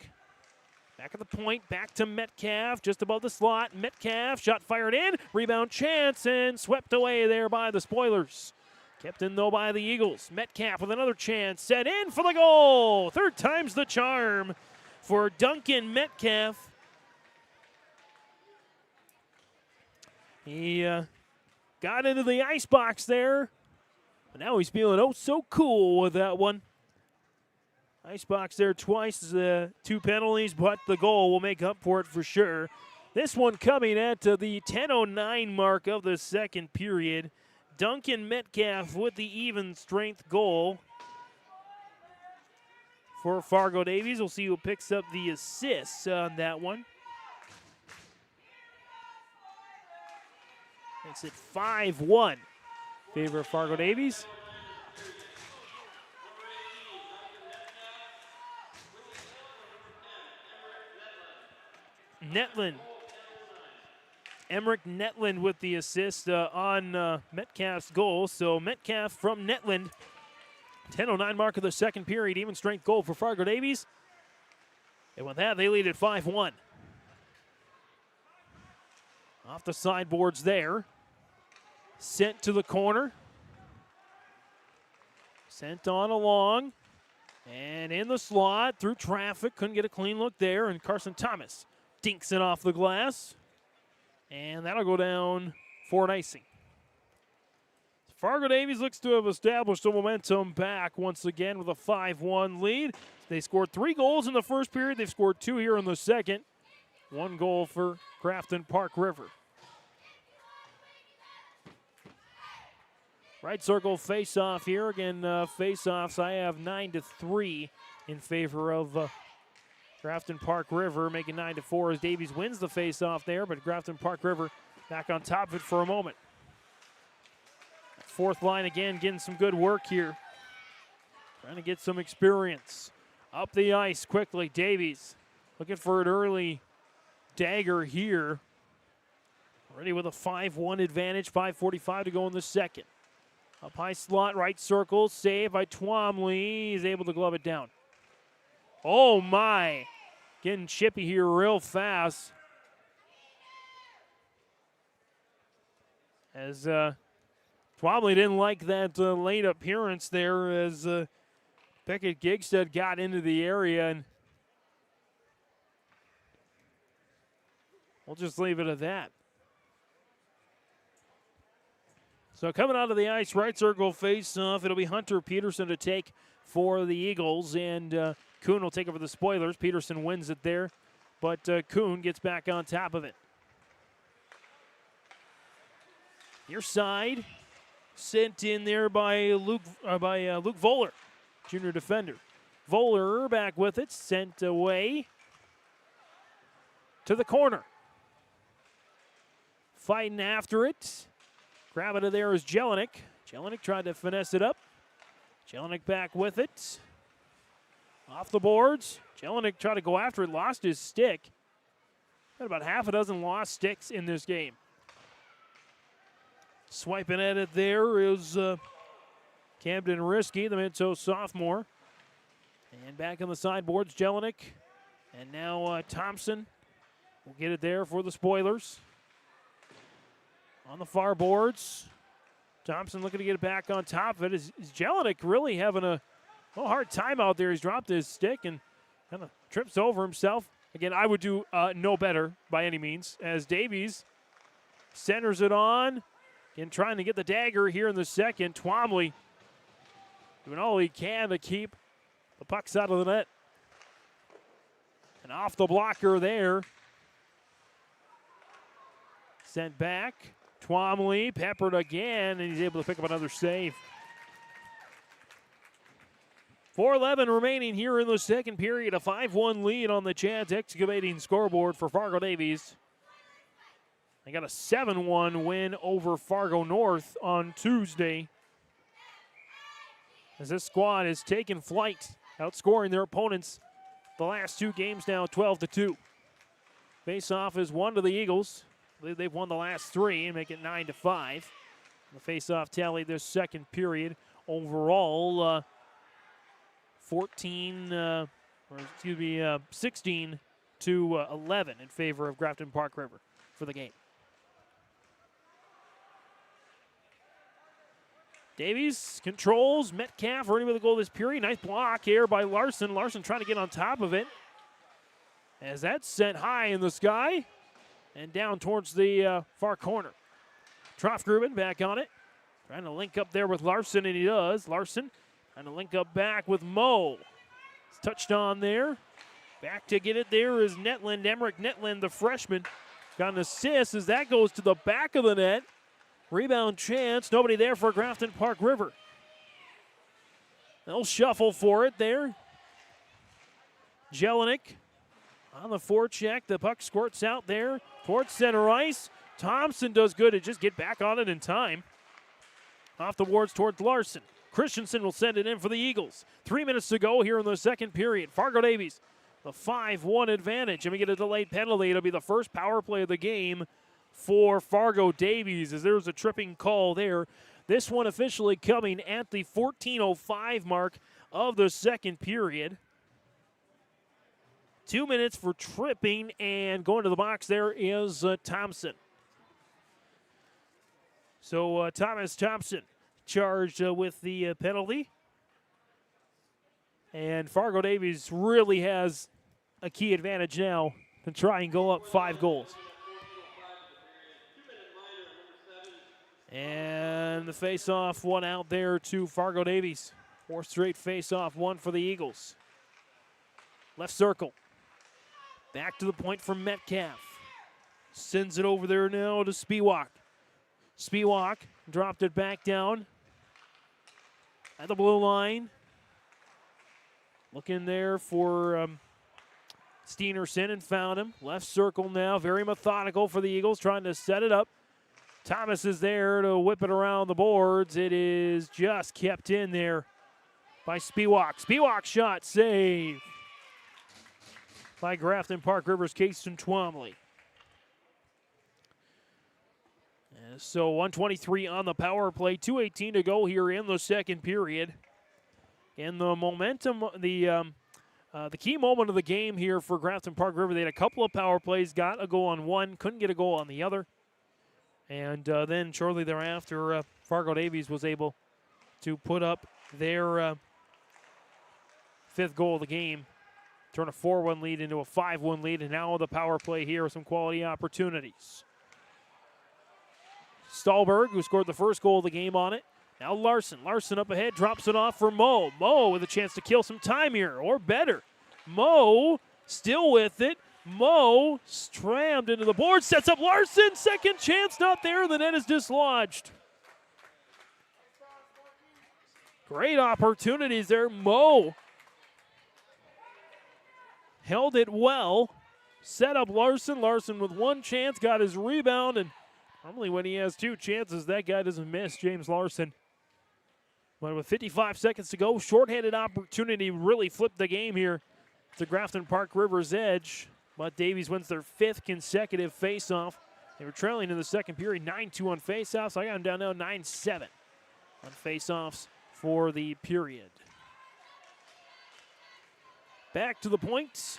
[SPEAKER 2] Back at the point, back to Metcalf, just above the slot. Metcalf, shot fired in, rebound chance, and swept away there by the Spoilers. Kept in, though, by the Eagles. Metcalf with another chance, set in for the goal. Third time's the charm for Duncan Metcalf. He got into the icebox there, but now he's feeling oh so cool with that one. Icebox there twice, 2 penalties, but the goal will make up for it for sure. This one coming at the 10:09 mark of the second period. Duncan Metcalf with the even strength goal for Fargo Davies. We'll see who picks up the assists on that one. Makes it 5-1 favor of Fargo Davies. Netland. Emmerich Netland with the assist on Metcalf's goal. So Metcalf from Netland. 10:09 mark of the second period. Even strength goal for Fargo Davies. And with that, they lead at 5-1. Off the sideboards there. Sent to the corner. Sent on along. And in the slot through traffic. Couldn't get a clean look there. And Carson Thomas dinks it off the glass. And that'll go down for an icing. Fargo Davies looks to have established the momentum back once again with a 5-1 lead. They scored 3 goals in the first period. They've scored 2 here in the second. 1 goal for Grafton-Park River. Right circle face-off here. Again, face-offs I have 9-3 in favor of Grafton-Park River, making 9-4 as Davies wins the face-off there, but Grafton-Park River back on top of it for a moment. Fourth line again getting some good work here. Trying to get some experience. Up the ice quickly, Davies looking for an early dagger here. Already with a 5-1 advantage, 5:45 to go in the second. Up high slot, right circle, save by Twomley. He's able to glove it down. Oh my, getting chippy here real fast. As Twomley didn't like that late appearance there as Beckett Gigstead got into the area, and we'll just leave it at that. So coming out of the ice, right circle face-off, it'll be Hunter Peterson to take for the Eagles, and Kuhn will take over the Spoilers. Peterson wins it there, but Kuhn gets back on top of it. Near side. Sent in there by Luke Voller, junior defender. Voller back with it. Sent away to the corner. Fighting after it. Grab it to there is Jelinek. Jelinek tried to finesse it up. Jelinek back with it. Off the boards. Jelinek tried to go after it, lost his stick. Got about half a dozen lost sticks in this game. Swiping at it there is Camden Risky, the Minto sophomore. And back on the sideboards, Jelinek. And now Thompson will get it there for the Spoilers. On the far boards, Thompson looking to get it back on top of it. Is Jelinek really having a hard time out there? He's dropped his stick and kind of trips over himself. Again, I would do no better by any means, as Davies centers it on and trying to get the dagger here in the second. Twomley doing all he can to keep the pucks out of the net. And off the blocker there. Sent back. Twomley peppered again, and he's able to pick up another save. 4:11 remaining here in the second period. A 5-1 lead on the Chads Excavating scoreboard for Fargo Davies. They got a 7-1 win over Fargo North on Tuesday, as this squad has taken flight, outscoring their opponents the last two games now 12-2. Face-off is one to the Eagles. I believe they've won the last three and make it 9-5. The face-off tally this second period overall 16 to 11 in favor of Grafton-Park River for the game. Davies controls. Metcalf running with a goal this period. Nice block here by Larson. Larson trying to get on top of it, as that's sent high in the sky and down towards the far corner. Troffgruben back on it. Trying to link up there with Larson, and he does. Larson trying to link up back with Moe. It's touched on there. Back to get it there is Netland. Emmerich Netland, the freshman, got an assist as that goes to the back of the net. Rebound chance. Nobody there for Grafton-Park River. They'll shuffle for it there. Jelinek on the forecheck. The puck squirts out there towards center ice. Thompson does good to just get back on it in time. Off the boards towards Larson. Christensen will send it in for the Eagles. 3 minutes to go here in the second period. Fargo Davies, the 5-1 advantage. And we get a delayed penalty. It'll be the first power play of the game for Fargo Davies, as there's a tripping call there. This one officially coming at the 14:05 mark of the second period. 2 minutes for tripping, and going to the box there is Thompson. So Thomas Thompson charged with the penalty. And Fargo Davies really has a key advantage now to try and go up 5 goals. And the face-off one out there to Fargo Davies. 4 straight face-off one for the Eagles. Left circle. Back to the point for Metcalf. Sends it over there now to Spiewak. Spiewak dropped it back down at the blue line. Looking there for Steenerson and found him. Left circle now, very methodical for the Eagles, trying to set it up. Thomas is there to whip it around the boards. It is just kept in there by Spiewak. Spiewak shot, save by Grafton-Park River's Cason Twomley. So 1:23 on the power play, 2:18 to go here in the second period. And the momentum, the key moment of the game here for Grafton-Park River, they had a couple of power plays, got a goal on one, couldn't get a goal on the other. And then shortly thereafter, Fargo Davies was able to put up their 5th goal of the game, turn a 4-1 lead into a 5-1 lead, and now the power play here with some quality opportunities. Stahlberg, who scored the first goal of the game on it. Now Larson. Larson up ahead, drops it off for Moe. Moe with a chance to kill some time here, or better. Moe still with it. Moe strammed into the board, sets up Larson. Second chance, not there. The net is dislodged. Great opportunities there. Moe held it well. Set up Larson. Larson with one chance, got his rebound, and normally when he has two chances, that guy doesn't miss, James Larson. But with 55 seconds to go, shorthanded opportunity really flipped the game here to Grafton-Park River's edge. But Davies wins their 5th consecutive faceoff. They were trailing in the second period, 9-2 on faceoffs. I got them down now 9-7 on faceoffs for the period. Back to the points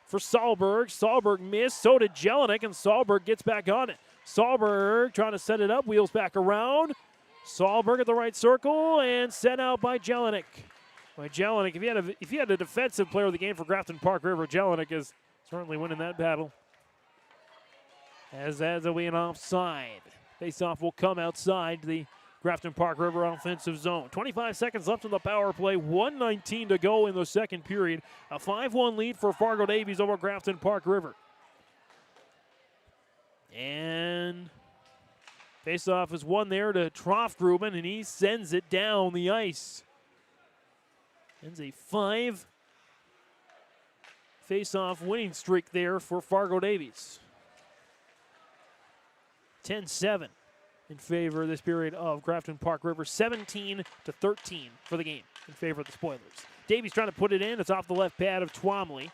[SPEAKER 2] for Sahlberg. Sahlberg missed, so did Jelinek, and Sahlberg gets back on it. Sahlberg trying to set it up, wheels back around. Sahlberg at the right circle, and set out by Jelinek. If you had a defensive player of the game for Grafton-Park River, Jelinek is certainly winning that battle. As will be an offside. Faceoff will come outside the Grafton-Park River offensive zone. 25 seconds left in the power play. 1:19 to go in the second period. A 5-1 lead for Fargo Davies over Grafton-Park River. And faceoff is won there to Troftgruben, and he sends it down the ice. Ends a 5 faceoff winning streak there for Fargo Davies. 10-7 in favor of this period of Grafton-Park River. 17-13 for the game in favor of the Spoilers. Davies trying to put it in. It's off the left pad of Twomley.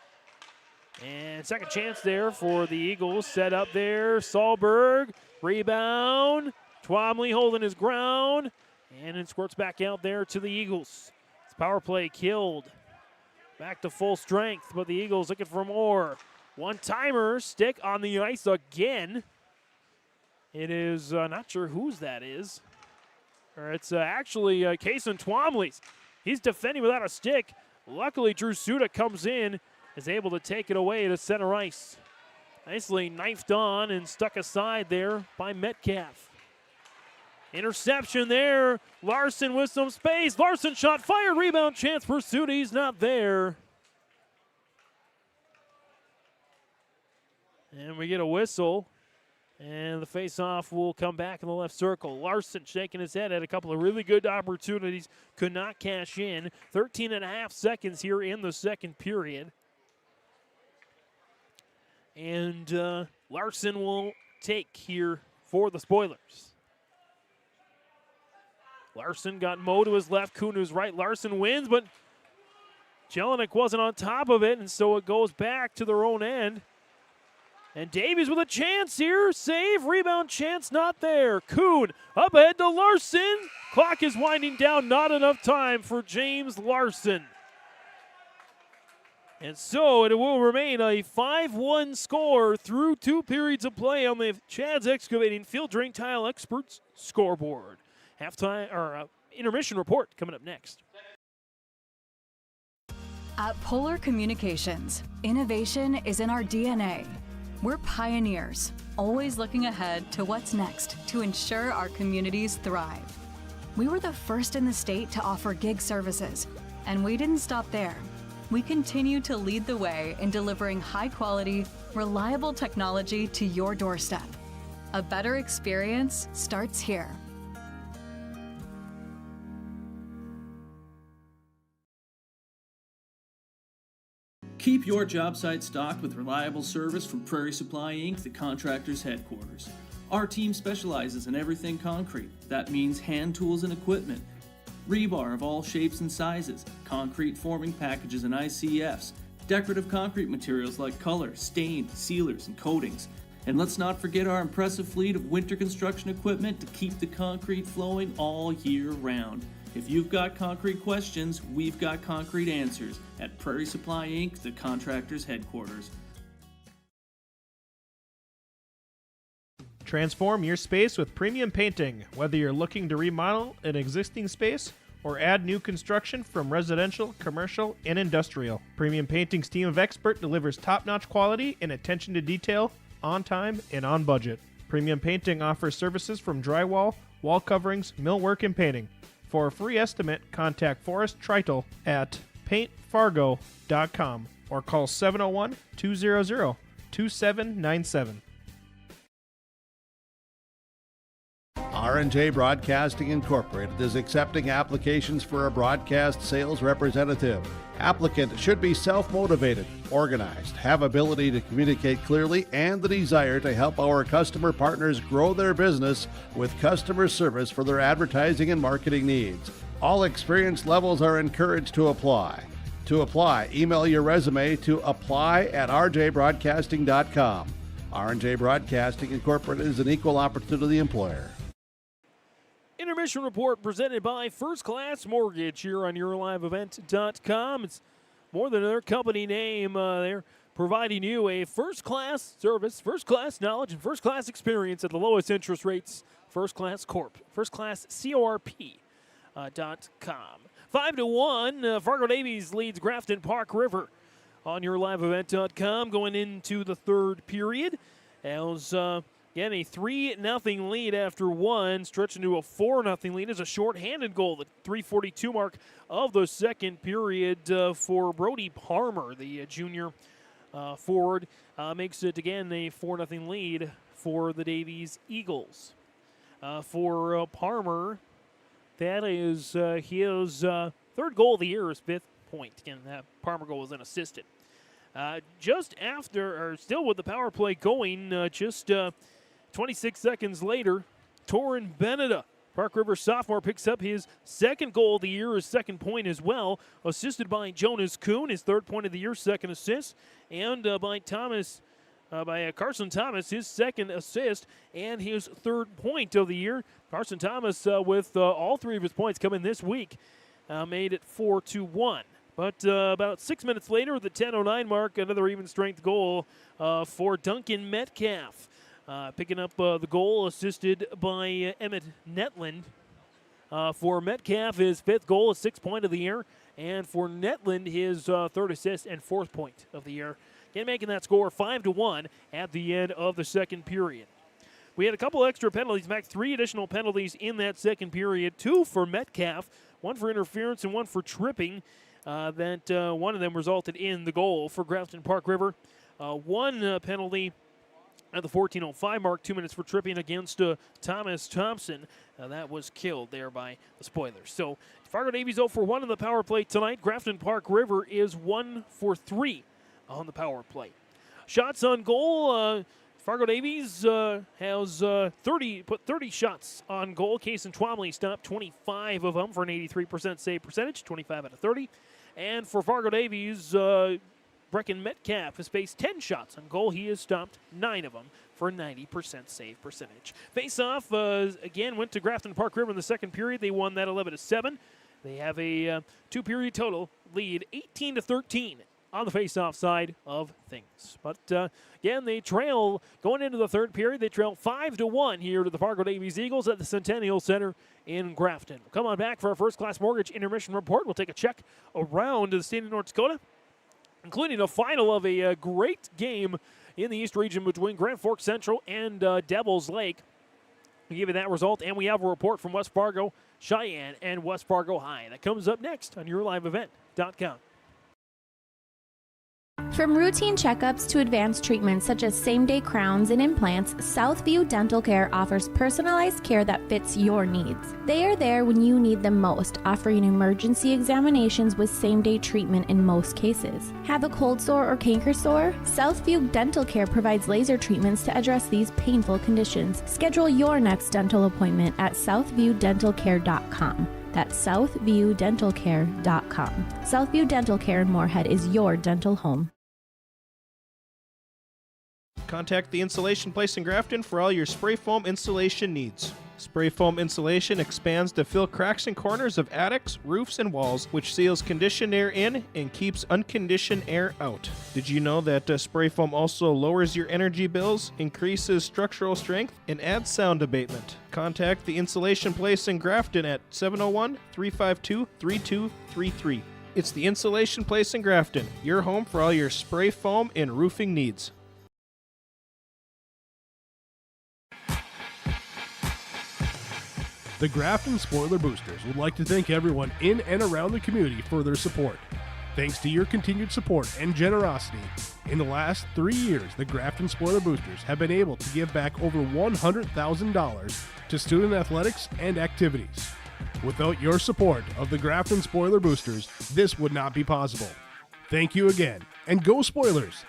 [SPEAKER 2] And second chance there for the Eagles. Set up there. Sahlberg. Rebound. Twomley holding his ground. And it squirts back out there to the Eagles. It's power play killed. Back to full strength, but the Eagles looking for more. One-timer. Stick on the ice again. It is not sure whose that is. Or it's actually Kason Twomley's. He's defending without a stick. Luckily, Drew Suda comes in, is able to take it away to center ice. Nicely knifed on and stuck aside there by Metcalf. Interception there. Larson with some space. Larson shot fired. Rebound chance for Suda. He's not there. And we get a whistle. And the faceoff will come back in the left circle. Larson shaking his head, had a couple of really good opportunities, could not cash in. 13 and a half seconds here in the second period. And Larson will take here for the Spoilers. Larson got Moe to his left, Kuhn to his right. Larson wins, but Jelinek wasn't on top of it, and so it goes back to their own end. And Davies with a chance here. Save, rebound chance not there. Kuhn up ahead to Larson. Clock is winding down. Not enough time for James Larson. And so it will remain a 5-1 score through 2 periods of play on the Chad's Excavating Field Drain Tile Experts scoreboard. Halftime or intermission report coming up next.
[SPEAKER 5] At Polar Communications, innovation is in our DNA. We're pioneers, always looking ahead to what's next to ensure our communities thrive. We were the first in the state to offer gig services, and we didn't stop there. We continue to lead the way in delivering high-quality, reliable technology to your doorstep. A better experience starts here.
[SPEAKER 20] Keep your job site stocked with reliable service from Prairie Supply Inc., the contractor's headquarters. Our team specializes in everything concrete. That means hand tools and equipment, rebar of all shapes and sizes, concrete forming packages and ICFs, decorative concrete materials like color, stain, sealers, and coatings. And let's not forget our impressive fleet of winter construction equipment to keep the concrete flowing all year round. If you've got concrete questions, we've got concrete answers at Prairie Supply Inc., the contractor's headquarters.
[SPEAKER 10] Transform your space with premium painting. Whether you're looking to remodel an existing space or add new construction from residential, commercial, and industrial, Premium Painting's team of experts delivers top-notch quality and attention to detail on time and on budget. Premium Painting offers services from drywall, wall coverings, millwork, and painting. For a free estimate, contact Forrest Tritle at paintfargo.com or call 701-200-2797.
[SPEAKER 1] R&J Broadcasting Incorporated is accepting applications for a broadcast sales representative. Applicant should be self-motivated, organized, have ability to communicate clearly, and the desire to help our customer partners grow their business with customer service for their advertising and marketing needs. All experience levels are encouraged to apply. To apply, email your resume to apply@rjbroadcasting.com. R&J Broadcasting Incorporated is an equal opportunity employer.
[SPEAKER 2] Intermission report presented by First Class Mortgage here on YourLiveEvent.com. It's more than their company name. They're providing you a first-class service, first-class knowledge, and first-class experience at the lowest interest rates. First Class Corp. FirstClassCorp.com. 5-1, Fargo Davies leads Grafton-Park River on YourLiveEvent.com going into the third period. As again, a 3-0 lead after one, stretching to a 4-0 lead as a shorthanded goal. The 3:42 mark of the second period for Brody Palmer, the junior forward, makes it again a 4-0 lead for the Davies Eagles. For Palmer, that is his third goal of the year, his 5th point. Again, that Palmer goal was unassisted. Just after, or still with the power play going, 26 seconds later, Torin Beneda, Park River sophomore, picks up his second goal of the year, his second point as well, assisted by Jonas Kuhn, his third point of the year, second assist, and by Carson Thomas, his second assist and his third point of the year. Carson Thomas, with all three of his points coming this week, made it 4-1. But about 6 minutes later, the 10:09 mark, another even-strength goal for Duncan Metcalf. Picking up the goal, assisted by Emmett Netland. For Metcalf, his 5th goal, his 6th point of the year. And for Netland, his 3rd assist and 4th point of the year. Again, making that score 5-1 at the end of the second period. We had a couple extra penalties, in fact, 3 additional penalties in that second period. 2 for Metcalf, 1 for interference and 1 for tripping. One of them resulted in the goal for Grafton-Park River. 1 penalty at the 14:05 mark, 2 minutes for tripping against Thomas Thompson. That was killed there by the Spoilers. So Fargo Davies 0 for 1 in the power play tonight. Grafton-Park River is 1 for 3 on the power play. Shots on goal. Fargo Davies has 30 shots on goal. Case and Twomley stopped 25 of them for an 83% save percentage, 25 out of 30. And for Fargo Davies, Brecken Metcalf has faced 10 shots on goal. He has stopped 9 of them for a 90% save percentage. Face-off, again, went to Grafton-Park River in the second period. They won that 11-7. They have a 2-period total lead, 18-13 on the face-off side of things. But, again, they trail, going into the third period, they trail 5-1 here to the Fargo Davies Eagles at the Centennial Center in Grafton. Come on back for our First Class Mortgage intermission report. We'll take a check around the state of North Dakota, including a final of a great game in the East region between Grand Forks Central and Devils Lake. We give you that result, and we have a report from West Fargo, Cheyenne, and West Fargo High. That comes up next on YourLiveEvent.com.
[SPEAKER 21] From routine checkups to advanced treatments such as same-day crowns and implants, Southview Dental Care offers personalized care that fits your needs. They are there when you need them most, offering emergency examinations with same-day treatment in most cases. Have a cold sore or canker sore? Southview Dental Care provides laser treatments to address these painful conditions. Schedule your next dental appointment at southviewdentalcare.com. That's southviewdentalcare.com. Southview Dental Care in Moorhead is your dental home.
[SPEAKER 10] Contact the Insulation Place in Grafton for all your spray foam insulation needs. Spray foam insulation expands to fill cracks and corners of attics, roofs, and walls, which seals conditioned air in and keeps unconditioned air out. Did you know that spray foam also lowers your energy bills, increases structural strength, and adds sound abatement? Contact the Insulation Place in Grafton at 701-352-3233. It's the Insulation Place in Grafton, your home for all your spray foam and roofing needs.
[SPEAKER 8] The Grafton Spoiler Boosters would like to thank everyone in and around the community for their support. Thanks to your continued support and generosity, in the last 3 years, the Grafton Spoiler Boosters have been able to give back over $100,000 to student athletics and activities. Without your support of the Grafton Spoiler Boosters, this would not be possible. Thank you again, and go Spoilers!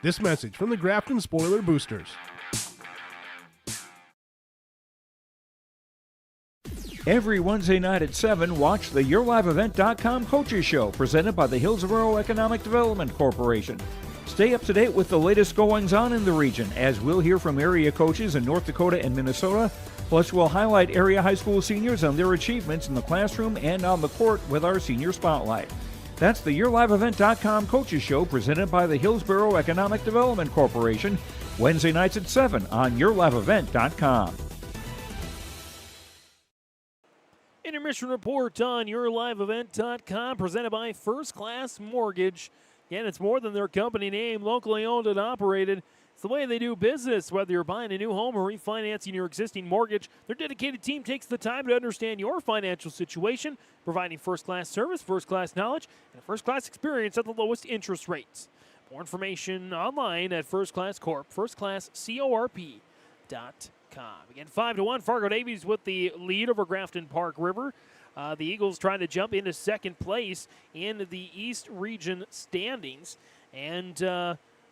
[SPEAKER 8] This message from the Grafton Spoiler Boosters.
[SPEAKER 3] Every Wednesday night at 7, watch the YourLiveEvent.com Coaches Show presented by the Hillsborough Economic Development Corporation. Stay up to date with the latest goings-on in the region, as we'll hear from area coaches in North Dakota and Minnesota. Plus, we'll highlight area high school seniors and their achievements in the classroom and on the court with our Senior Spotlight. That's the YourLiveEvent.com Coaches Show presented by the Hillsborough Economic Development Corporation, Wednesday nights at 7 on YourLiveEvent.com.
[SPEAKER 2] Intermission report on YourLiveEvent.com, presented by First Class Mortgage. Again, it's more than their company name, locally owned and operated. It's the way they do business, whether you're buying a new home or refinancing your existing mortgage. Their dedicated team takes the time to understand your financial situation, providing first-class service, first-class knowledge, and a first-class experience at the lowest interest rates. More information online at First Class Corp, firstclasscorp.com. Again, 5-1, Fargo Davies with the lead over Grafton-Park River. The Eagles trying to jump into second place in the East Region standings, and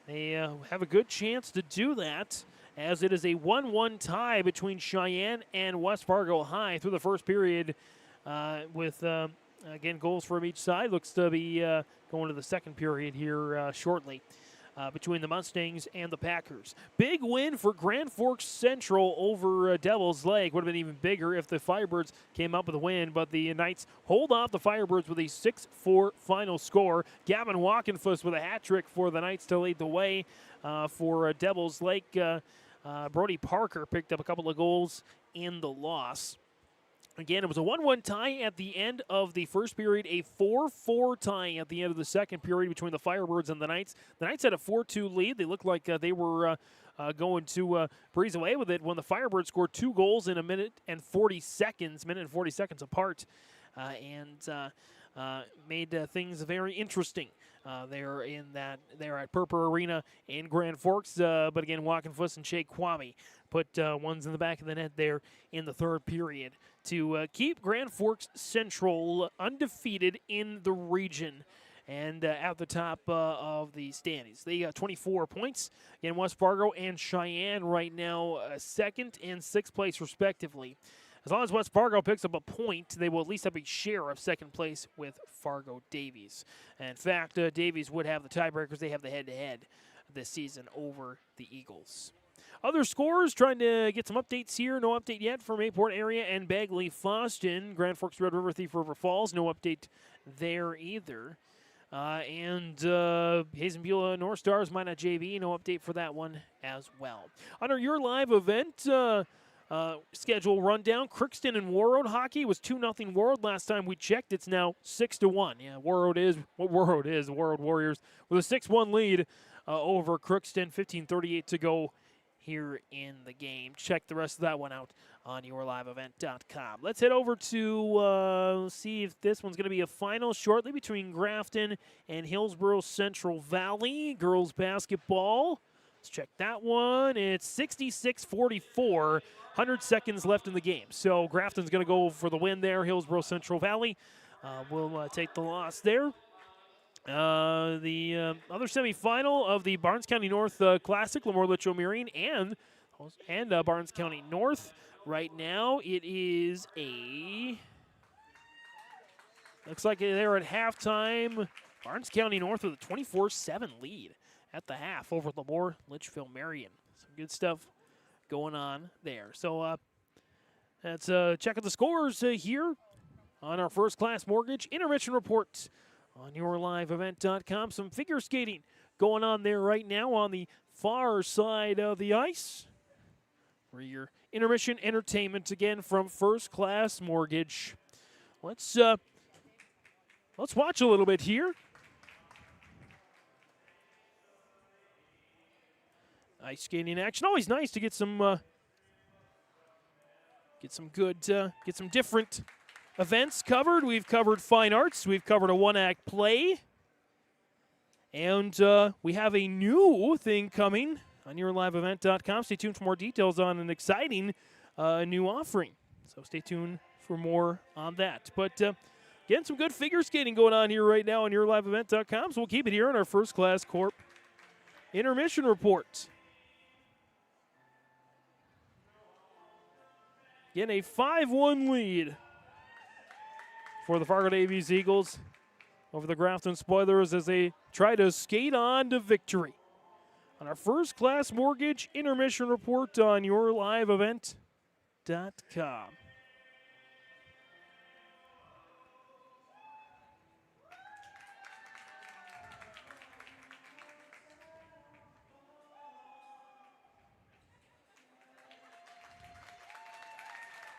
[SPEAKER 2] they have a good chance to do that, as it is a 1-1 tie between Cheyenne and West Fargo High through the first period, with again goals from each side. Looks to be going to the second period here shortly. Between the Mustangs and the Packers. Big win for Grand Forks Central over Devil's Lake. Would have been even bigger if the Firebirds came up with a win, but the Knights hold off the Firebirds with a 6-4 final score. Gavin Walkenfuss with a hat trick for the Knights to lead the way for Devil's Lake. Brody Parker picked up a couple of goals in the loss. Again, it was a 1-1 tie at the end of the first period, a 4-4 tie at the end of the second period between the Firebirds and the Knights. The Knights had a 4-2 lead. They looked like they were going to breeze away with it when the Firebirds scored 2 goals in a minute and 40 seconds apart, and made things very interesting. They're at Purpur Arena in Grand Forks, but again, Walkenfuss and Shea Kwame put ones in the back of the net there in the third period to keep Grand Forks Central undefeated in the region and at the top of the standings. They got 24 points. Again, West Fargo and Cheyenne right now second and sixth place respectively. As long as West Fargo picks up a point, they will at least have a share of second place with Fargo Davies. And in fact, Davies would have the tiebreakers. They have the head-to-head this season over the Eagles. Other scores, trying to get some updates here. No update yet for Mayport area and Bagley-Foston. Grand Forks, Red River, Thief River Falls. No update there either. And Hazen Beulah North Stars, Minot JV. No update for that one as well. Under your live event schedule rundown, Crookston and Warroad hockey was 2-0 Warroad last time we checked. It's now 6-1. Yeah, Warroad is what Warroad is. The Warroad Warriors with a 6-1 lead over Crookston. 15:38 to go here in the game. Check the rest of that one out on YourLiveEvent.com. Let's head over to see if this one's going to be a final shortly between Grafton and Hillsborough Central Valley. Girls basketball. Let's check that one. It's 66-44. 100 seconds left in the game. So Grafton's going to go for the win there. Hillsborough Central Valley will take the loss there. The other semifinal of the Barnes County North Classic, Lemoore Litchfield Marine and Barnes County North. Right now it is looks like they're at halftime. Barnes County North with a 24-7 lead at the half over Lemoore Litchfield Marion. Some good stuff going on there. So let's check out the scores here on our First Class Mortgage Intermission Report on YourLiveEvent.com. Some figure skating going on there right now on the far side of the ice for your intermission entertainment again from First Class Mortgage. Let's watch a little bit here. Ice skating action. Always nice to get some different events covered. We've covered fine arts. We've covered a one-act play. And we have a new thing coming on yourliveevent.com. Stay tuned for more details on an exciting new offering. So stay tuned for more on that. But getting some good figure skating going on here right now on yourliveevent.com. So we'll keep it here on our First Class Corp intermission report. Again, a 5-1 lead for the Fargo Davies Eagles over the Grafton Spoilers as they try to skate on to victory. On our First Class Mortgage intermission report on yourliveevent.com.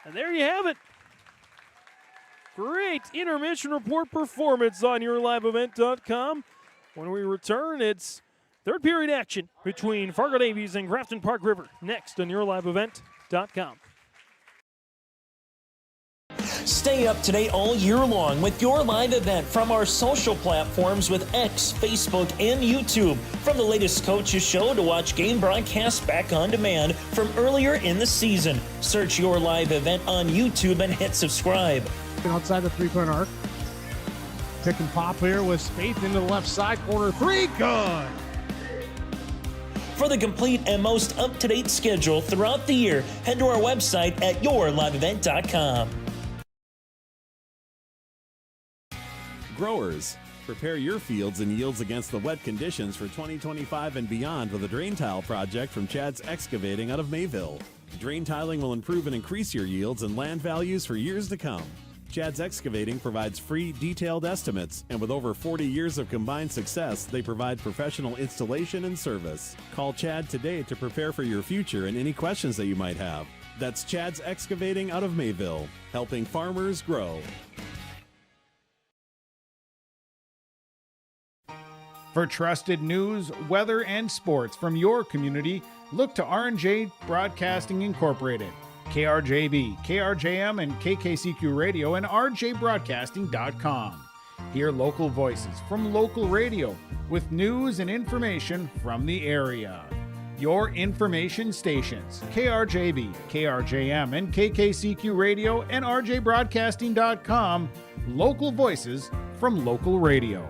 [SPEAKER 2] And there you have it. Great intermission report performance on yourliveevent.com. When we return, it's third period action between Fargo Davies and Grafton-Park River. Next on yourliveevent.com.
[SPEAKER 4] Stay up to date all year long with your live event from our social platforms with X, Facebook, and YouTube. From the latest coaches show to watch game broadcasts back on demand from earlier in the season. Search your live event on YouTube and hit subscribe.
[SPEAKER 17] Outside the three-point arc. Pick and pop here with Spaeth into the left side corner. Three, good.
[SPEAKER 4] For the complete and most up-to-date schedule throughout the year, head to our website at yourliveevent.com.
[SPEAKER 7] Growers, prepare your fields and yields against the wet conditions for 2025 and beyond with a drain tile project from Chad's Excavating out of Mayville. Drain tiling will improve and increase your yields and land values for years to come. Chad's Excavating provides free, detailed estimates, and with over 40 years of combined success, they provide professional installation and service. Call Chad today to prepare for your future and any questions that you might have. That's Chad's Excavating out of Mayville, helping farmers grow.
[SPEAKER 22] For trusted news, weather, and sports from your community, look to R&J Broadcasting Incorporated. KRJB, KRJM, and KKCQ Radio and rjbroadcasting.com. Hear local voices from local radio with news and information from the area. Your information stations, KRJB, KRJM, and KKCQ Radio and rjbroadcasting.com. Local voices from local radio.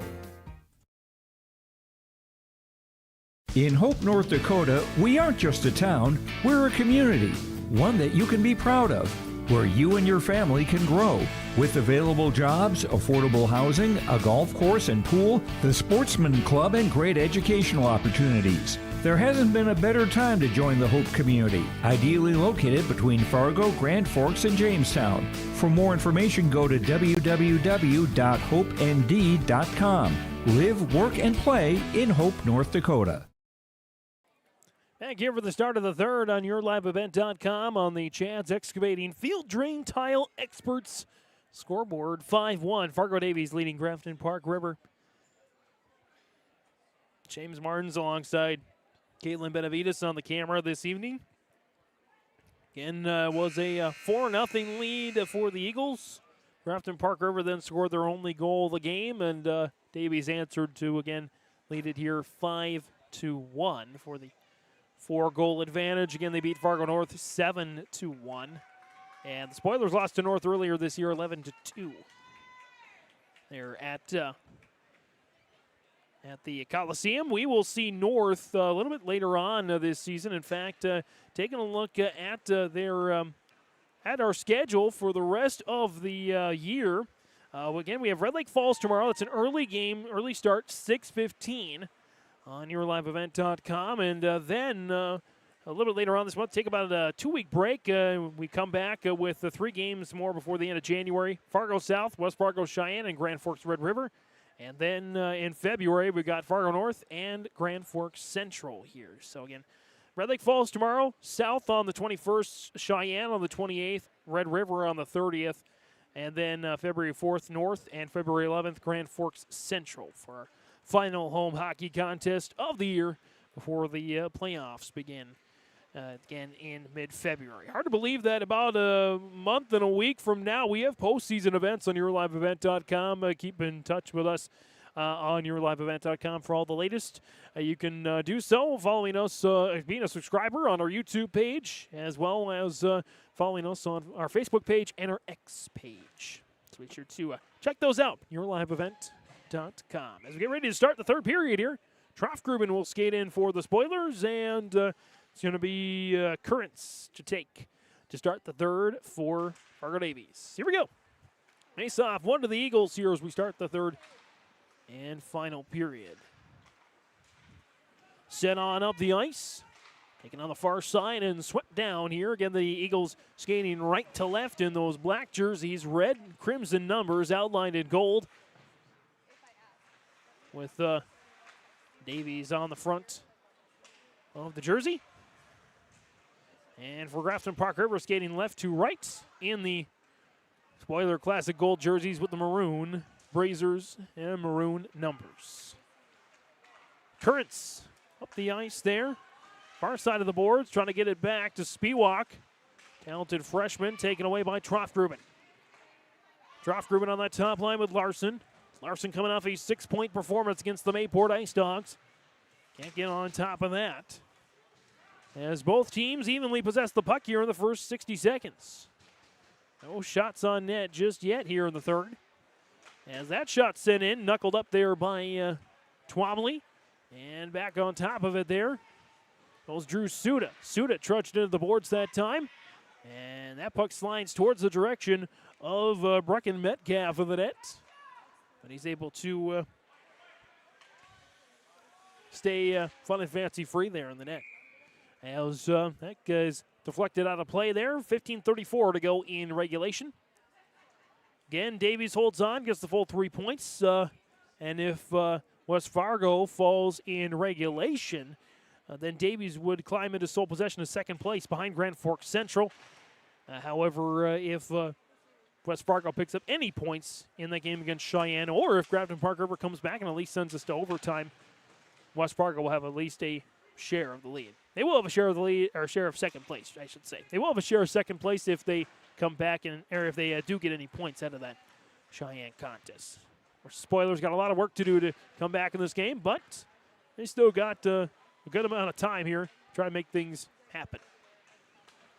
[SPEAKER 3] In Hope, North Dakota, we aren't just a town, we're a community, one that you can be proud of, where you and your family can grow. With available jobs, affordable housing, a golf course and pool, the Sportsman Club, and great educational opportunities. There hasn't been a better time to join the Hope community, ideally located between Fargo, Grand Forks, and Jamestown. For more information, go to www.hopend.com. Live, work, and play in Hope, North Dakota.
[SPEAKER 2] Back here for the start of the third on yourliveevent.com on the Chad's Excavating Field Drain Tile Experts scoreboard. 5-1. Fargo Davies leading Grafton-Park River. James Martins alongside Caitlin Benavides on the camera this evening. Again, was a 4-0 lead for the Eagles. Grafton-Park River then scored their only goal of the game, and Davies answered to, again, lead it here 5-1 for the 4-goal advantage. Again, they beat Fargo North 7-1. And the Spoilers lost to North earlier this year 11-2. They're at the Coliseum. We will see North a little bit later on this season. In fact, taking a look at our schedule for the rest of the year. Again, we have Red Lake Falls tomorrow. It's an early game, early start, 6:15 on yourliveevent.com. And then a little bit later on this month, take about a 2-week break. We come back with 3 games more before the end of January. Fargo South, West Fargo Cheyenne, and Grand Forks Red River. And then in February, we got Fargo North and Grand Forks Central here. So again, Red Lake Falls tomorrow, South on the 21st, Cheyenne on the 28th, Red River on the 30th, and then February 4th, North, and February 11th, Grand Forks Central for our final home hockey contest of the year before the playoffs begin again in mid-February. Hard to believe that about a month and a week from now, we have postseason events on yourliveevent.com. Keep in touch with us on yourliveevent.com for all the latest. You can do so following us, being a subscriber on our YouTube page, as well as following us on our Facebook page and our X page. So be sure to check those out, yourliveevent.com. As we get ready to start the third period here, Troftgruben will skate in for the Spoilers, and it's going to be Currents to start the third for Fargo Davies. Here we go. Face off, one to the Eagles here as we start the third and final period. Set on up the ice. Taken on the far side and swept down here. Again, the Eagles skating right to left in those black jerseys. Red and crimson numbers outlined in gold. With Davies on the front of the jersey. And for Grafton-Park River, skating left to right in the Spoiler Classic gold jerseys with the maroon brazers and maroon numbers. Currents up the ice there. Far side of the boards, trying to get it back to Spiewak. Talented freshman taken away by Troftgruben. Troftgruben on that top line with Larson. Larson coming off a 6-point performance against the Mayport Ice Dogs. Can't get on top of that, as both teams evenly possess the puck here in the first 60 seconds. No shots on net just yet here in the third. As that shot sent in, knuckled up there by Twombly. And back on top of it there goes Drew Suda. Suda trudged into the boards that time. And that puck slides towards the direction of Brecken Metcalf of the net. But he's able to stay fun and fancy free there in the net. As that guy's deflected out of play there. 15:34 to go in regulation. Again, Davies holds on, gets the full 3 points. And if West Fargo falls in regulation, then Davies would climb into sole possession of second place behind Grand Forks Central. However, if West Fargo picks up any points in that game against Cheyenne, or if Grafton-Park River comes back and at least sends us to overtime, West Fargo will have at least a share of the lead. They will have a share of the lead, or share of second place, I should say. They will have a share of second place if they come back or if they do get any points out of that Cheyenne contest. Our Spoilers got a lot of work to do to come back in this game, but they still got a good amount of time here to try to make things happen.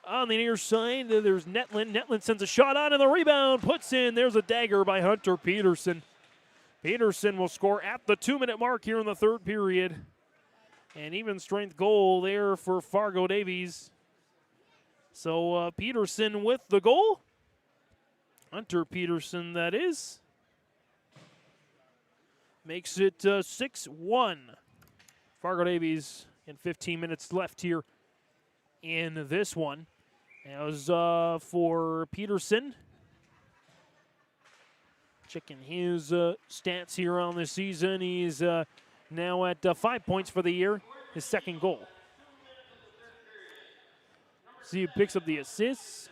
[SPEAKER 2] On the near side, there's Netland. Netland sends a shot on, and the rebound puts in. There's a dagger by Hunter Peterson. Peterson will score at the 2-minute mark here in the third period. An even strength goal there for Fargo Davies. So Peterson with the goal. Hunter Peterson, that is. Makes it 6-1. Fargo Davies in 15 minutes left here in this one. As for Peterson, checking his stats here on the season, he's now at 5 points for the year, his second goal. See who picks up the assists.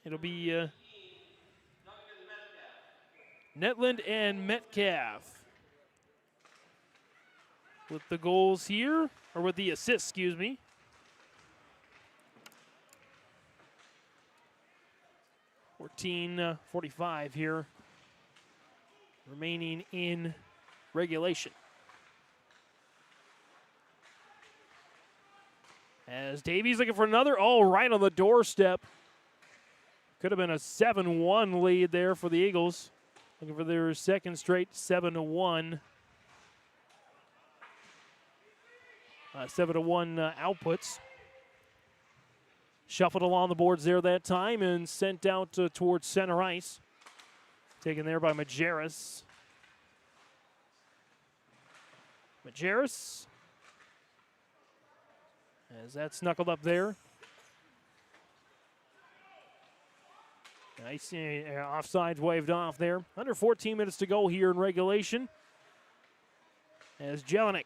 [SPEAKER 2] It'll be Netland and Metcalf with the goals here, or with the assists, excuse me. .45 here remaining in regulation. As Davies looking for another, right on the doorstep. Could have been a 7-1 lead there for the Eagles. Looking for their second straight 7-1. 7-1 outputs. Shuffled along the boards there that time and sent out towards center ice. Taken there by Majerus. Majerus. As that's knuckled up there. Nice offsides waved off there. Under 14 minutes to go here in regulation. As Jelinek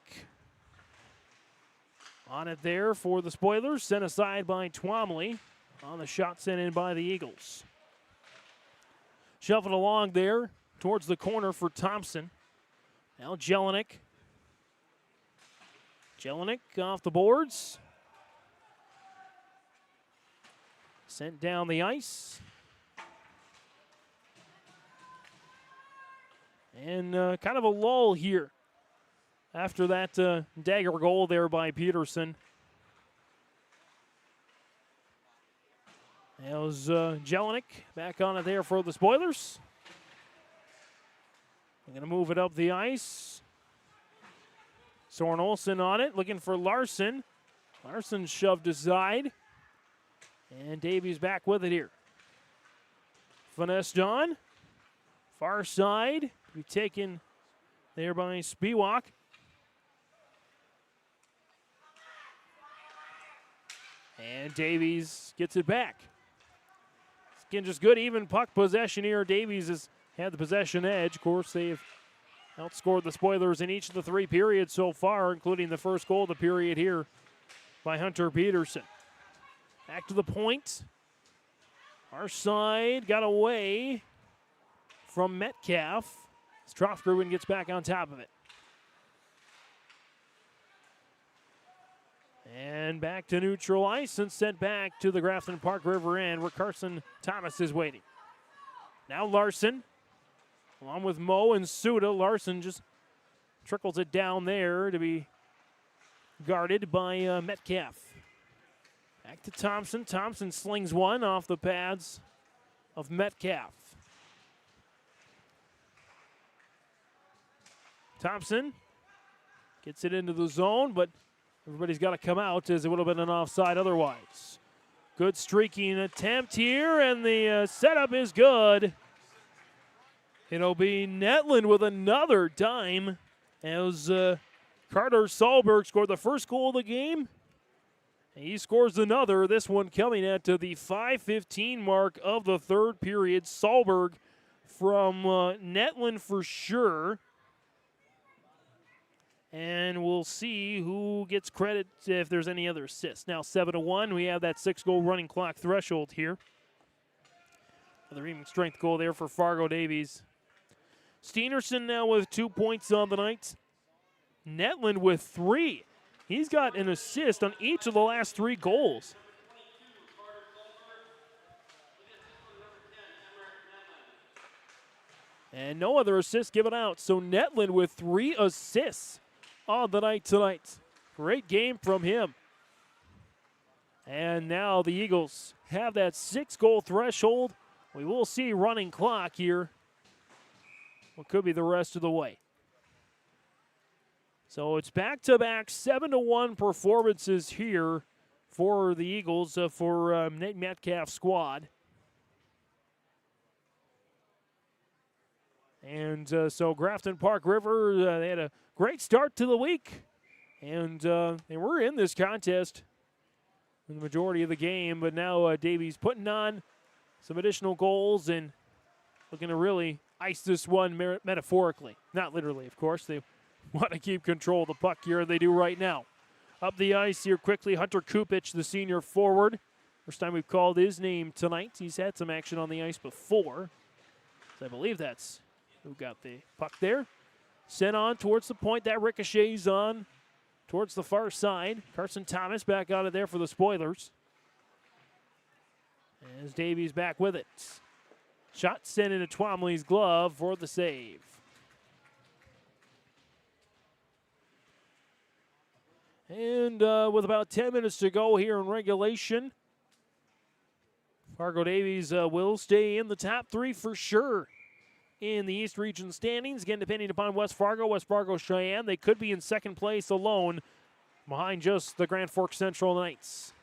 [SPEAKER 2] on it there for the Spoilers. Sent aside by Twombly on the shot sent in by the Eagles. Shuffled along there towards the corner for Thompson. Now Jelinek. Jelinek off the boards. Sent down the ice. And kind of a lull here after that dagger goal there by Peterson. That was Jelinek back on it there for the Spoilers. They're going to move it up the ice. Soren Olsen on it, looking for Larson. Larson shoved aside. And Davies back with it here. Finessed on. Far side. To be taken there by Spiewak. And Davies gets it back. Again, just good even puck possession here. Davies has had the possession edge. Of course, they've outscored the Spoilers in each of the 3 periods so far, including the first goal of the period here by Hunter Peterson. Back to the point. Our side got away from Metcalf. Strofgruben gets back on top of it. And back to neutral ice and sent back to the Grafton-Park River end where Carson Thomas is waiting. Now Larson, along with Moe and Suda. Larson just trickles it down there to be guarded by Metcalf. Back to Thompson. Thompson slings one off the pads of Metcalf. Thompson gets it into the zone, but everybody's got to come out as it would have been an offside otherwise. Good streaking attempt here, and the setup is good. It'll be Netland with another dime as Carter Solberg scored the first goal of the game. He scores another, this one coming at the 5:15 mark of the third period. Solberg from Netland for sure. And we'll see who gets credit if there's any other assists. Now 7-1, we have that 6-goal running clock threshold here. Another even strength goal there for Fargo Davies. Steenerson now with 2 points on the night. Netland with 3. He's got an assist on each of the last 3 goals. And no other assists given out. So Netland with 3 assists on the night tonight. Great game from him. And now the Eagles have that 6-goal threshold. We will see running clock here. What could be the rest of the way. So it's back-to-back 7-1 performances here for the Eagles, for Nate Metcalf's squad. And so Grafton-Park River, they had a great start to the week. And they were in this contest for the majority of the game. But now Davies putting on some additional goals and looking to really ice this one metaphorically. Not literally, of course. They want to keep control of the puck here, and they do right now. Up the ice here quickly, Hunter Kupich, the senior forward. First time we've called his name tonight. He's had some action on the ice before. So I believe that's who got the puck there. Sent on towards the point. That ricochets on towards the far side. Carson Thomas back out of there for the Spoilers. As Davies back with it. Shot sent into Twomley's glove for the save. And with about 10 minutes to go here in regulation, Fargo Davies will stay in the top 3 for sure in the East Region standings. Again, depending upon West Fargo, Cheyenne, they could be in second place alone behind just the Grand Forks Central Knights.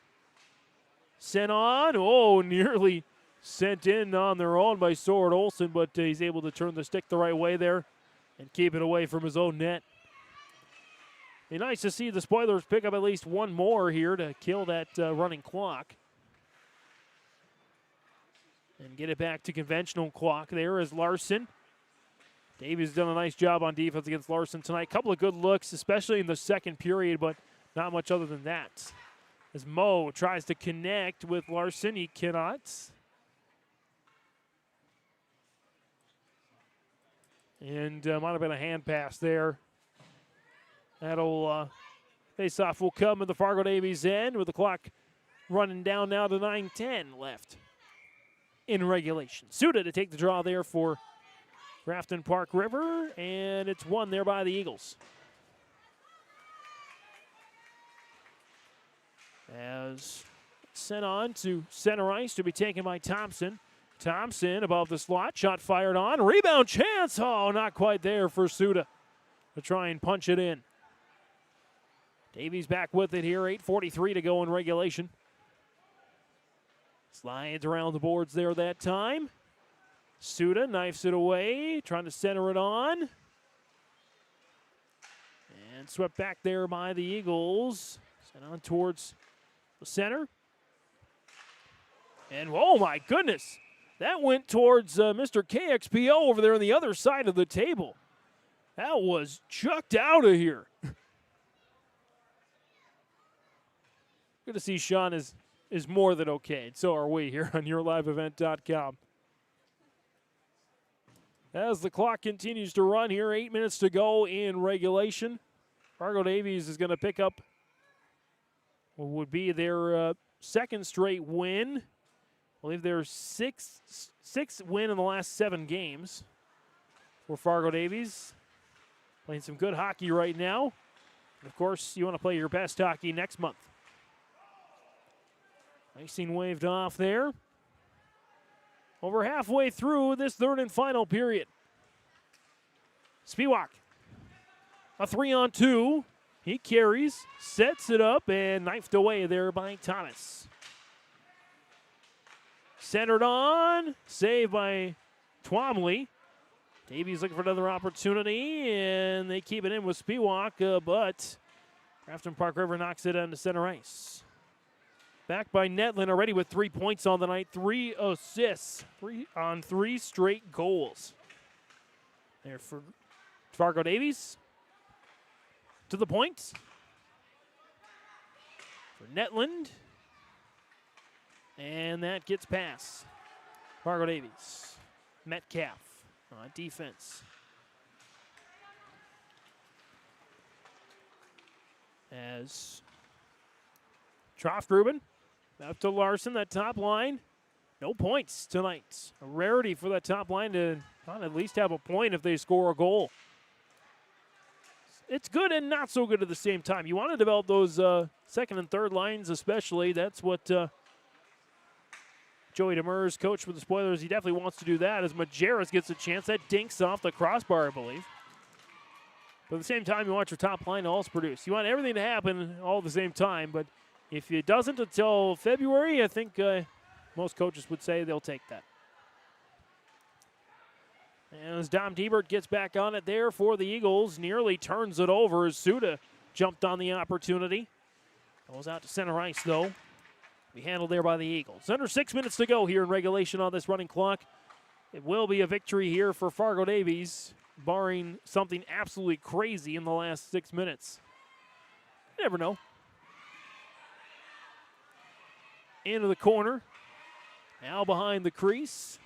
[SPEAKER 2] Sent on. Oh, nearly sent in on their own by Soren Olsen, but he's able to turn the stick the right way there and keep it away from his own net. Be nice to see the Spoilers pick up at least one more here to kill that running clock. And get it back to conventional clock there as Larson. Davies done a nice job on defense against Larson tonight. Couple of good looks, especially in the second period, but not much other than that. As Moe tries to connect with Larson, he cannot. And might have been a hand pass there. That'll face-off will come at the Fargo Davies end with the clock running down now to 9:10 left in regulation. Suda to take the draw there for Grafton-Park River, and it's won there by the Eagles. As sent on to center ice to be taken by Thompson. Thompson above the slot, shot fired on, rebound chance. Oh, not quite there for Suda to try and punch it in. Davies back with it here, 8:43 to go in regulation. Slides around the boards there that time. Suda knifes it away, trying to center it on. And swept back there by the Eagles. Sent on towards the center. And, oh my goodness, that went towards Mr. KXPO over there on the other side of the table. That was chucked out of here. Good to see Sean is more than okay. And so are we here on YourLiveEvent.com. As the clock continues to run here, 8 minutes to go in regulation. Fargo Davies is going to pick up what would be their second straight win. I believe their sixth win in the last 7 games for Fargo Davies. Playing some good hockey right now. And of course, you want to play your best hockey next month. Icing waved off there. Over halfway through this third and final period. Spiewak. A 3-on-2. He carries, sets it up, and knifed away there by Thomas. Centered on. Saved by Twomley. Davies looking for another opportunity, and they keep it in with Spiewak, but Grafton-Park River knocks it onto center ice. Back by Netlin already with 3 points on the night, 3 assists, 3 straight goals. There for Fargo Davies. To the point. For Netland. And that gets past Fargo Davies. Metcalf on defense. As Troft Rubin up to Larson, that top line. No points tonight. A rarity for that top line to not at least have a point if they score a goal. It's good and not so good at the same time. You want to develop those second and third lines especially. That's what Joey Demers, coach for the Spoilers, he definitely wants to do that as Majerus gets a chance. That dinks off the crossbar, I believe. But at the same time, you want your top line to also produce. You want everything to happen all at the same time, but if it doesn't until February, I think most coaches would say they'll take that. And as Dom Diebert gets back on it there for the Eagles, nearly turns it over as Suda jumped on the opportunity. Goes out to center ice, though. Be handled there by the Eagles. Under 6 minutes to go here in regulation on this running clock. It will be a victory here for Fargo Davies, barring something absolutely crazy in the last 6 minutes. You never know. Into the corner. Now behind the crease.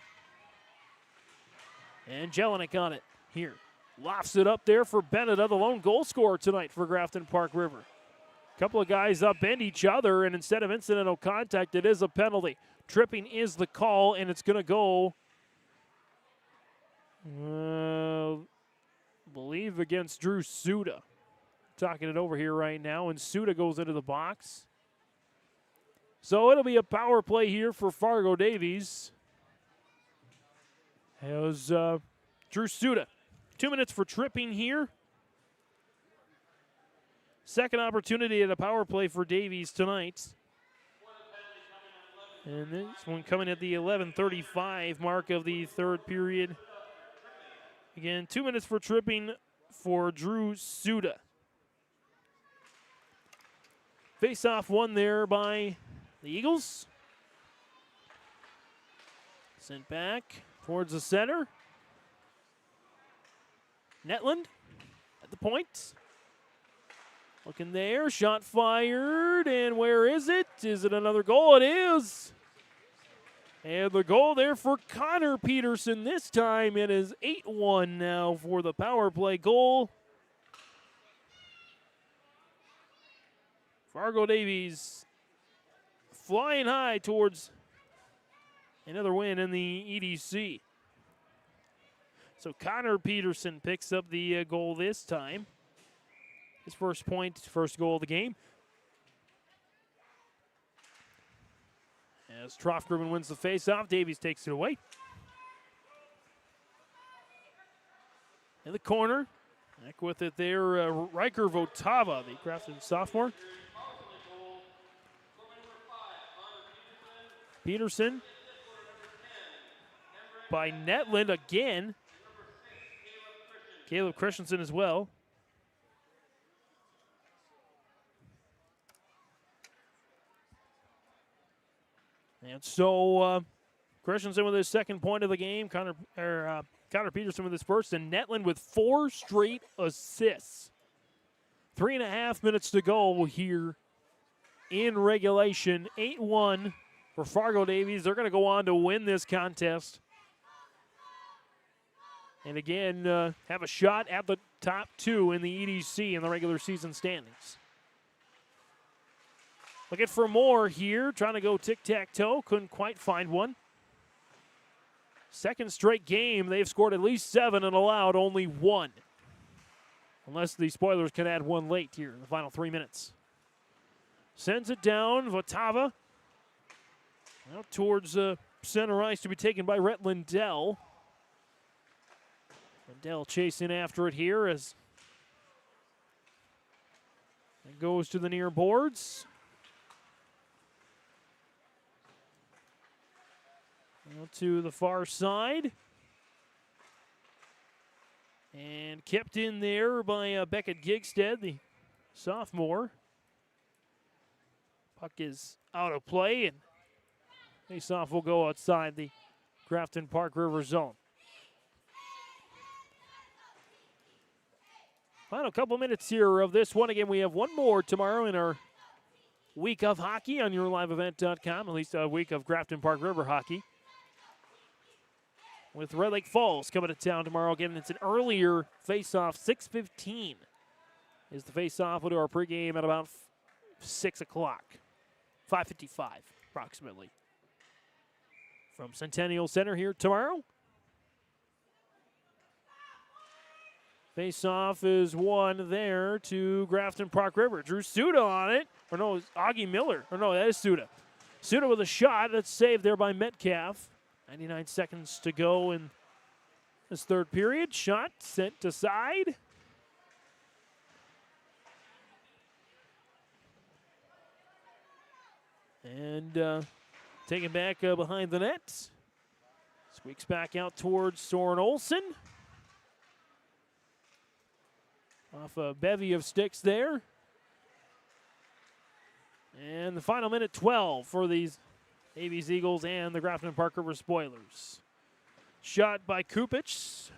[SPEAKER 2] And Jelinek on it here. Lofts it up there for Bennett, the lone goal scorer tonight for Grafton-Park River. A couple of guys upend each other, and instead of incidental contact, it is a penalty. Tripping is the call, and it's going to go, I believe, against Drew Suda. Talking it over here right now, and Suda goes into the box. So it'll be a power play here for Fargo Davies. As Drew Suda, 2 minutes for tripping here. Second opportunity at a power play for Davies tonight. And this one coming at the 11:35 mark of the third period. Again, 2 minutes for tripping for Drew Suda. Face-off won there by the Eagles. Sent back towards the center. Netland at the point. Looking there, shot fired, and where is it? Is it another goal? It is. And the goal there for Connor Peterson. This time it is 8-1 now for the power play goal. Fargo Davies flying high towards another win in the EDC. So Connor Peterson picks up the goal this time. His first point, first goal of the game. As Trofgruben wins the faceoff, Davies takes it away. In the corner, back with it there, Riker Votava, the Grafton sophomore. Peterson by Netland again. Caleb Christensen as well. And so Christensen with his second point of the game. Connor Peterson with his first. And Netland with 4 straight assists. 3.5 minutes to go here in regulation. 8-1 for Fargo Davies. They're going to go on to win this contest. And again, have a shot at the top 2 in the EDC in the regular season standings. Looking for more here, trying to go tic-tac-toe. Couldn't quite find one. Second straight game, they've scored at least 7 and allowed only 1. Unless the Spoilers can add 1 late here in the final 3 minutes. Sends it down, Votava. Out towards center ice to be taken by Rhett Lindell. Lindell chasing after it here as it goes to the near boards. Out to the far side. And kept in there by Beckett Gigstead, the sophomore. Puck is out of play, and face-off will go outside the Grafton-Park River zone. Final couple minutes here of this one. Again, we have one more tomorrow in our week of hockey on yourliveevent.com, at least a week of Grafton-Park River hockey. With Red Lake Falls coming to town tomorrow. Again, it's an earlier face-off, 6:15 is the face-off. We'll do our pregame at about 6 o'clock, 5:55 approximately. From Centennial Center here tomorrow. Face-off is won there to Grafton-Park River. Drew Suda on it. Or no, it's Augie Miller. Or no, that is Suda. Suda with a shot. That's saved there by Metcalf. 99 seconds to go in this third period. Shot sent aside. And taken back behind the net. Squeaks back out towards Soren Olsen. Off a bevy of sticks there. And the final minute 12 for these Davies Eagles and the Grafton-Park River Spoilers. Shot by Kupich.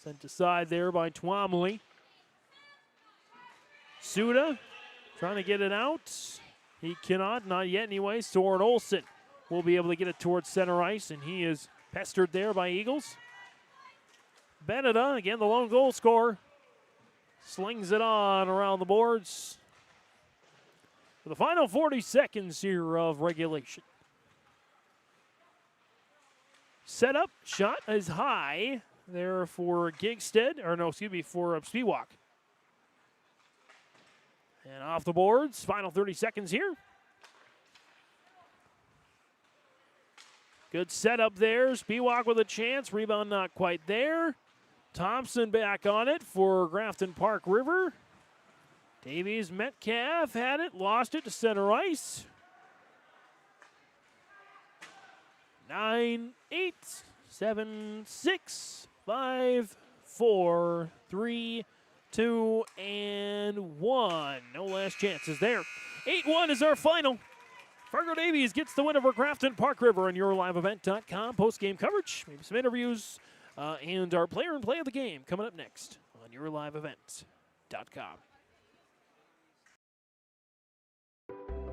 [SPEAKER 2] Sent aside there by Twomley. Suda trying to get it out. He cannot, not yet anyway. Soren Olsen will be able to get it towards center ice, and he is pestered there by Eagles. Beneda, again the lone goal scorer, slings it on around the boards for the final 40 seconds here of regulation. Set up, shot is high there for Gigstead, or no, excuse me, for Speedwalk. And off the boards, final 30 seconds here. Good setup there, Speedwalk with a chance, rebound not quite there. Thompson back on it for Grafton-Park River. Davies Metcalf had it, lost it to center ice. 9, 8, 7, 6, 5, 4, 3, 2, and 1. No last chances there. 8-1 is our final. Fargo Davies gets the win over Grafton-Park River on yourliveevent.com. Post-game coverage, maybe some interviews, and our player and play of the game coming up next on yourliveevent.com.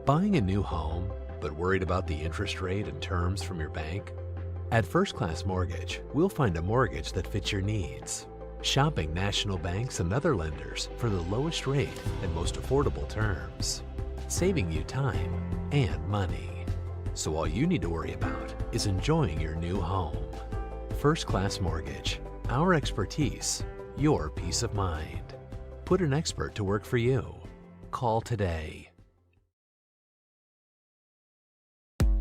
[SPEAKER 6] Buying a new home, but worried about the interest rate and terms from your bank? At First Class Mortgage, we'll find a mortgage that fits your needs. Shopping national banks and other lenders for the lowest rate and most affordable terms, saving you time and money. So all you need to worry about is enjoying your new home. First Class Mortgage. Our expertise, your peace of mind. Put an expert to work for you. Call today.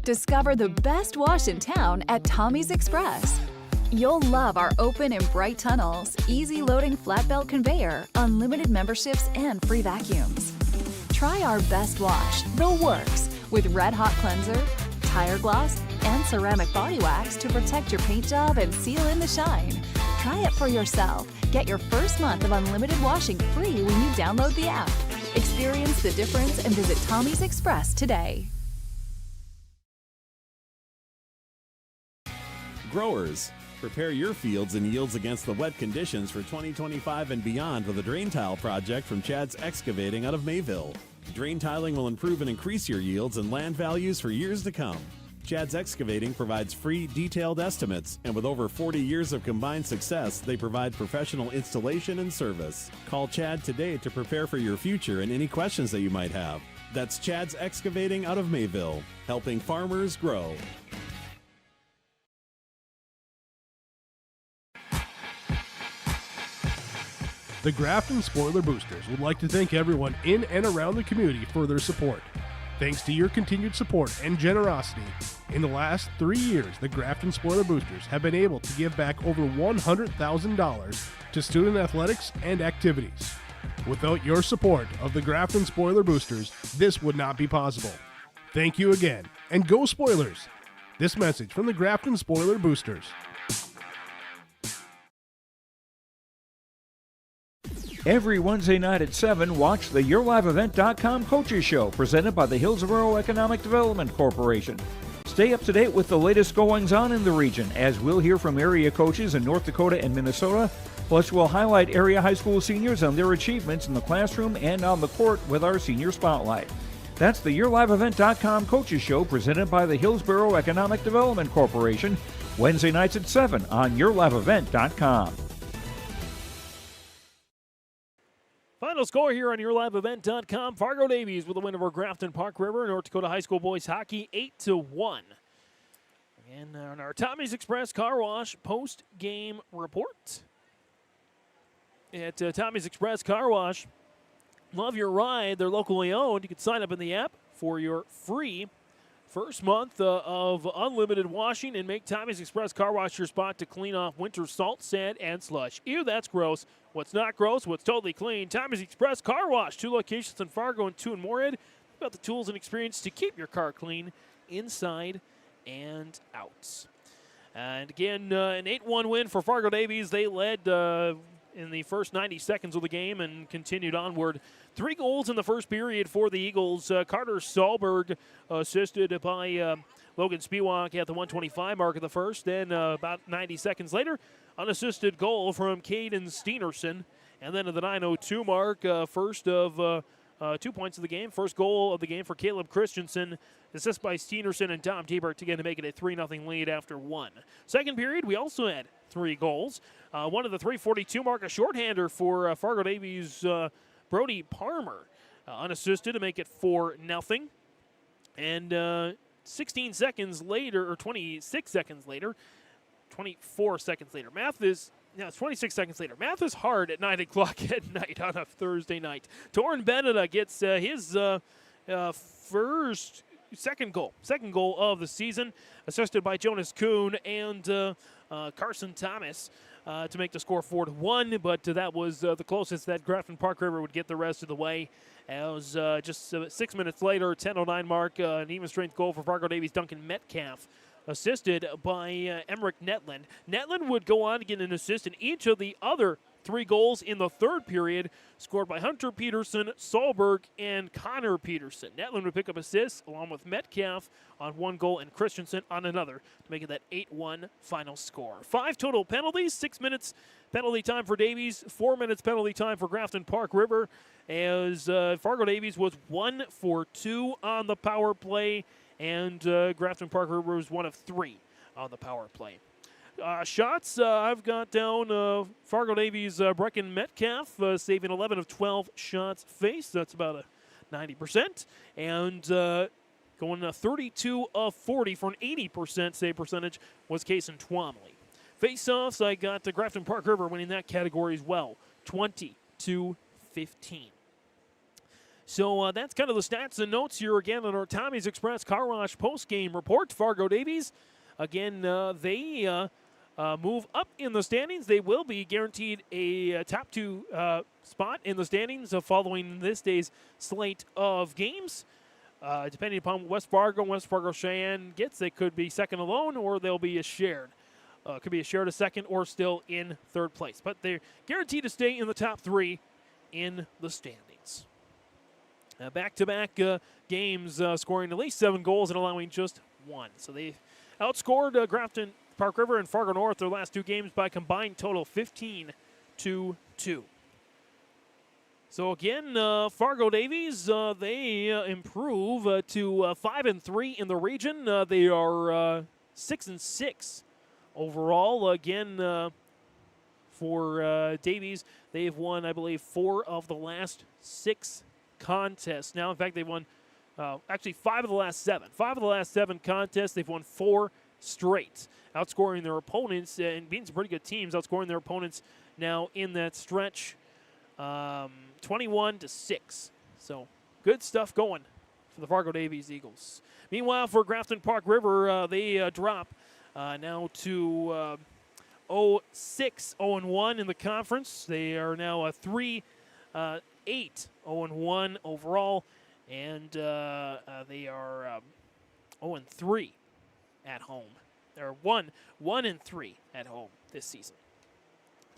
[SPEAKER 5] Discover the best wash in town at Tommy's Express. You'll love our open and bright tunnels, easy loading flat belt conveyor, unlimited memberships, and free vacuums. Try our best wash, the works, with red hot cleanser, tire gloss, and ceramic body wax to protect your paint job and seal in the shine. Try it for yourself. Get your first month of unlimited washing free when you download the app. Experience the difference and visit Tommy's Express today.
[SPEAKER 7] Growers, prepare your fields and yields against the wet conditions for 2025 and beyond with a drain tile project from Chad's Excavating out of Mayville. Drain tiling will improve and increase your yields and land values for years to come. Chad's Excavating provides free, detailed estimates, and with over 40 years of combined success, they provide professional installation and service. Call Chad today to prepare for your future and any questions that you might have. That's Chad's Excavating out of Mayville, helping farmers grow.
[SPEAKER 8] The Grafton Spoiler Boosters would like to thank everyone in and around the community for their support. Thanks to your continued support and generosity, in the last 3 years, the Grafton Spoiler Boosters have been able to give back over $100,000 to student athletics and activities. Without your support of the Grafton Spoiler Boosters, this would not be possible. Thank you again, and go Spoilers! This message from the Grafton Spoiler Boosters.
[SPEAKER 3] Every Wednesday night at 7, watch the YourLiveEvent.com Coaches Show presented by the Hillsborough Economic Development Corporation. Stay up to date with the latest goings-on in the region, as we'll hear from area coaches in North Dakota and Minnesota. Plus, we'll highlight area high school seniors on their achievements in the classroom and on the court with our Senior Spotlight. That's the YourLiveEvent.com Coaches Show presented by the Hillsborough Economic Development Corporation, Wednesday nights at 7 on YourLiveEvent.com.
[SPEAKER 2] Final score here on YourLiveEvent.com. Fargo Davies with a win over Grafton-Park River. North Dakota High School boys hockey 8-1. And on our Tommy's Express Car Wash post-game report. At Tommy's Express Car Wash, love your ride. They're locally owned. You can sign up in the app for your free first month of unlimited washing and make Tommy's Express Car Wash your spot to clean off winter salt, sand, and slush. Ew, that's gross. What's not gross? What's totally clean? Tommy's Express Car Wash. 2 locations in Fargo and 2 in Moorhead. You've got the tools and experience to keep your car clean inside and out. And again, an 8-1 win for Fargo Davies. They led in the first 90 seconds of the game and continued onward. 3 goals in the first period for the Eagles. Carter Sahlberg assisted by Logan Spiewak at the 125 mark of the first. Then about 90 seconds later, unassisted goal from Caden Steenerson. And then at the 9:02 mark, first of 2 points of the game. First goal of the game for Caleb Christensen. Assist by Steenerson and Tom Tiebert to make it a 3-0 lead after 1. Second period, we also had 3 goals. One of the 3:42 mark, a shorthander for Fargo Davies' Brody Palmer. Unassisted to make it 4-0. And 16 seconds later, or 26 seconds later, 24 seconds later. It's 26 seconds later. Math is hard at 9 o'clock at night on a Thursday night. Torrin Beneda gets his second goal of the season, assisted by Jonas Kuhn and Carson Thomas to make the score 4-1, but that was the closest that Grafton-Park River would get the rest of the way. It was just 6 minutes later, 10:09 mark, an even strength goal for Fargo Davies' Duncan Metcalf, assisted by Emmerich Netland. Netland would go on to get an assist in each of the other 3 goals in the third period, scored by Hunter Peterson, Sahlberg, and Connor Peterson. Netland would pick up assists along with Metcalf on 1 goal and Christensen on another to make it that 8-1 final score. 5 total penalties, 6 minutes penalty time for Davies, 4 minutes penalty time for Grafton-Park River, as Fargo Davies was 1 for 2 on the power play, and Grafton-Park River was 1 of 3 on the power play. Shots, I've got down Fargo Davies' Brecken Metcalf saving 11 of 12 shots faced. That's about a 90%. And going 32 of 40 for an 80% save percentage was Kason Twomley. Face-offs, I got the Grafton-Park River winning that category as well, 20-15. So that's kind of the stats and notes here again on our Tommy's Express Car Wash post-game report. Fargo Davies, again, they move up in the standings. They will be guaranteed a top 2 spot in the standings following this day's slate of games. Depending upon what West Fargo Cheyenne gets, they could be second alone or they'll be shared. Could be shared a second or still in third place. But they're guaranteed to stay in the top 3 in the standings. Back-to-back games scoring at least 7 goals and allowing just 1. So they outscored Grafton-Park River and Fargo North their last 2 games by combined total 15-2. So again, Fargo Davies, they improve to 5-3 in the region. They are 6-6 overall. Again, for Davies, they've won, I believe, 4 of the last 6 contests. Now, in fact, they've won actually 5 of the last 7. 5 of the last 7 contests, they've won 4 straight, outscoring their opponents and beating some pretty good teams, outscoring their opponents now in that stretch 21-6. So good stuff going for the Fargo Davies Eagles. Meanwhile, for Grafton-Park River, they drop now to 0-6-0-1 in the conference. They are now a 3-8-0-1 overall, and they are 0-3 at home. They're 1-3 at home this season.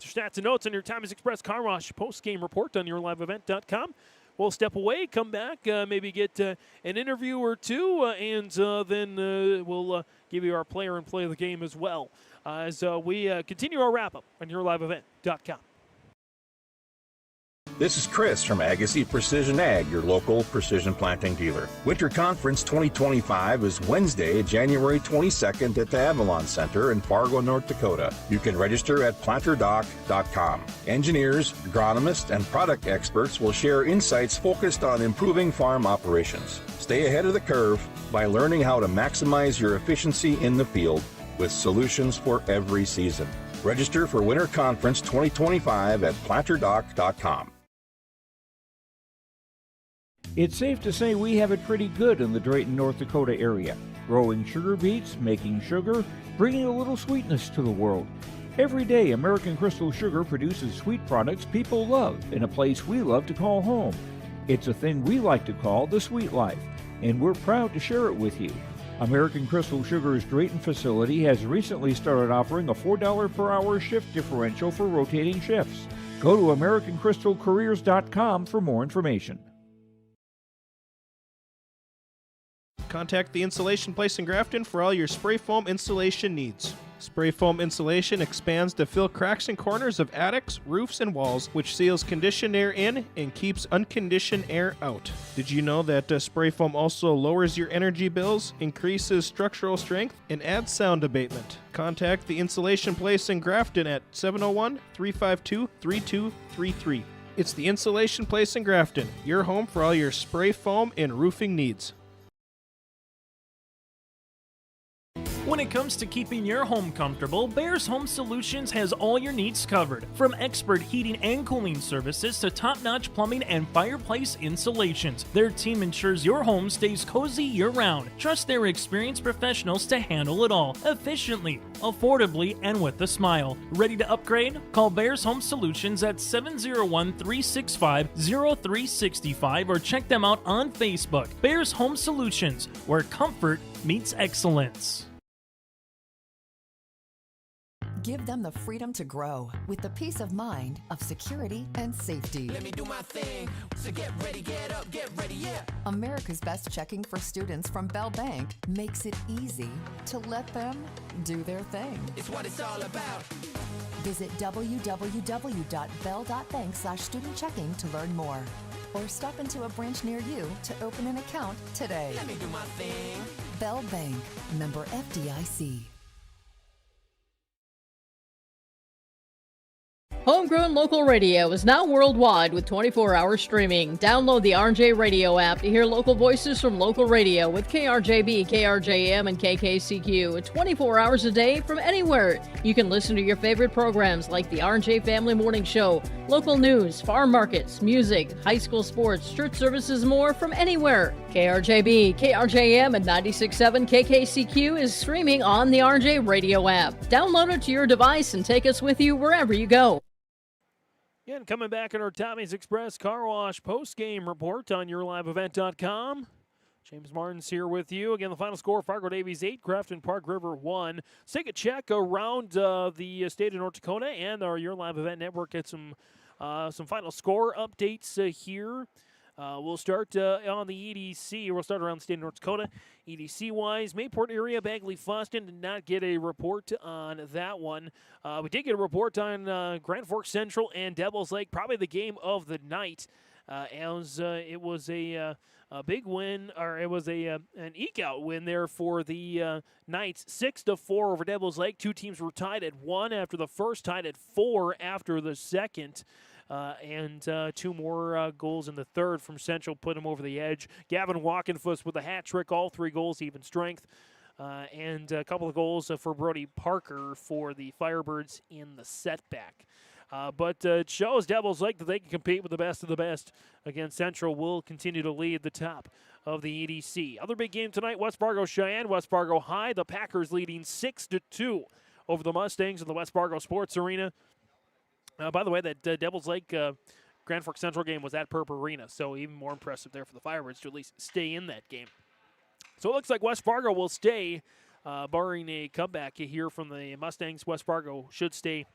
[SPEAKER 2] Stats and notes on your Tommy's Express Car Wash post-game report on yourliveevent.com. We'll step away, come back, maybe get an interview or two, and then we'll give you our player and play of the game as well as we continue our wrap-up on yourliveevent.com.
[SPEAKER 9] This is Chris from Agassi Precision Ag, your local precision planting dealer. Winter Conference 2025 is Wednesday, January 22nd at the Avalon Center in Fargo, North Dakota. You can register at planterdoc.com. Engineers, agronomists, and product experts will share insights focused on improving farm operations. Stay ahead of the curve by learning how to maximize your efficiency in the field with solutions for every season. Register for Winter Conference 2025 at planterdoc.com.
[SPEAKER 3] It's safe to say we have it pretty good in the Drayton, North Dakota area. Growing sugar beets, making sugar, bringing a little sweetness to the world. Every day, American Crystal Sugar produces sweet products people love in a place we love to call home. It's a thing we like to call the sweet life, and we're proud to share it with you. American Crystal Sugar's Drayton facility has recently started offering a $4 per hour shift differential for rotating shifts. Go to AmericanCrystalCareers.com for more information.
[SPEAKER 10] Contact the Insulation Place in Grafton for all your spray foam insulation needs. Spray foam insulation expands to fill cracks and corners of attics, roofs, and walls, which seals conditioned air in and keeps unconditioned air out. Did you know that spray foam also lowers your energy bills, increases structural strength, and adds sound abatement? Contact the Insulation Place in Grafton at 701-352-3233. It's the Insulation Place in Grafton, your home for all your spray foam and roofing needs.
[SPEAKER 11] When it comes to keeping your home comfortable, Bears Home Solutions has all your needs covered. From expert heating and cooling services to top-notch plumbing and fireplace installations, their team ensures your home stays cozy year-round. Trust their experienced professionals to handle it all efficiently, affordably, and with a smile. Ready to upgrade? Call Bears Home Solutions at 701-365-0365 or check them out on Facebook. Bears Home Solutions, where comfort meets excellence.
[SPEAKER 12] Give them the freedom to grow with the peace of mind of security and safety.
[SPEAKER 13] Let me do my thing. So get ready, get up, get ready, yeah.
[SPEAKER 12] America's Best Checking for students from Bell Bank makes it easy to let them do their thing.
[SPEAKER 13] It's what it's all about.
[SPEAKER 12] Visit www.bell.bank/student-checking to learn more. Or stop into a branch near you to open an account today.
[SPEAKER 13] Let me do my thing.
[SPEAKER 12] Bell Bank, member FDIC.
[SPEAKER 14] Homegrown local radio is now worldwide with 24-hour streaming. Download the RJ Radio app to hear local voices from local radio with KRJB, KRJM, and KKCQ 24 hours a day from anywhere. You can listen to your favorite programs like the RJ Family Morning Show, local news, farm markets, music, high school sports, church services, more from anywhere. KRJB, KRJM, and 96.7 KKCQ is streaming on the RJ Radio app. Download it to your device and take us with you wherever you go.
[SPEAKER 2] And coming back in our Tommy's Express Car Wash post-game report on yourliveevent.com. James Martin's here with you. Again, the final score, Fargo Davies 8, Grafton-Park River 1. Let's take a check around the state of North Dakota and our Your Live Event Network. Get some final score updates here. We'll start on the EDC. We'll start around the state of North Dakota. EDC-wise, Mayport area, Bagley-Foston did not get a report on that one. We did get a report on Grand Forks Central and Devils Lake, probably the game of the night, as it was a big win, or it was an eke-out win there for the Knights, 6-4 over Devils Lake. Two teams were tied at 1 after the first, tied at 4 after the second. And two more goals in the third from Central put him over the edge. Gavin Walkenfuss with a hat trick, all 3 goals, even strength. And a couple of goals for Brody Parker for the Firebirds in the setback. But it shows Devils Lake that they can compete with the best of the best. Again, Central will continue to lead the top of the EDC. Other big game tonight, West Fargo Cheyenne, West Fargo High. The Packers leading 6-2 over the Mustangs in the West Fargo Sports Arena. By the way, that Devils Lake Grand Forks Central game was at Purple Arena, so even more impressive there for the Firebirds to at least stay in that game. So it looks like West Fargo will stay, barring a comeback here from the Mustangs. West Fargo should stay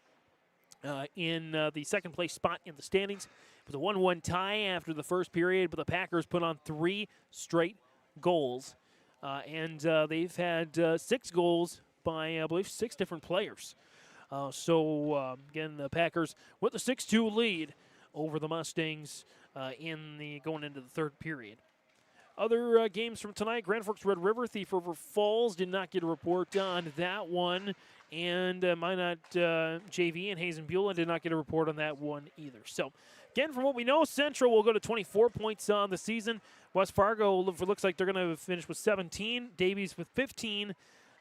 [SPEAKER 2] in the second place spot in the standings. It was a 1-1 tie after the first period, but the Packers put on 3 straight goals, and they've had 6 goals by, I believe, 6 different players. Again, the Packers with a 6-2 lead over the Mustangs going into the third period. Other games from tonight, Grand Forks Red River, Thief River Falls did not get a report on that one. And Minot JV and Hazen Beulah did not get a report on that one either. So, again, from what we know, Central will go to 24 points on the season. West Fargo looks like they're going to finish with 17. Davies with 15.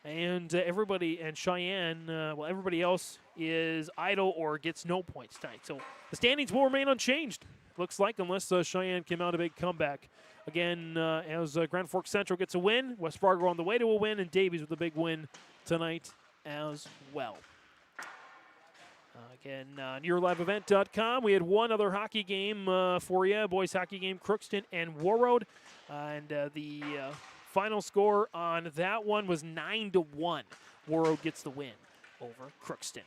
[SPEAKER 2] And everybody, and Cheyenne, everybody else is idle or gets no points tonight. So the standings will remain unchanged, looks like, unless Cheyenne came out a big comeback. Again, as Grand Forks Central gets a win, West Fargo on the way to a win, and Davies with a big win tonight as well. Again, on yourliveevent.com, we had one other hockey game for you, boys hockey game, Crookston and Warroad. And the final score on that one was 9-1. Warroad gets the win over Crookston.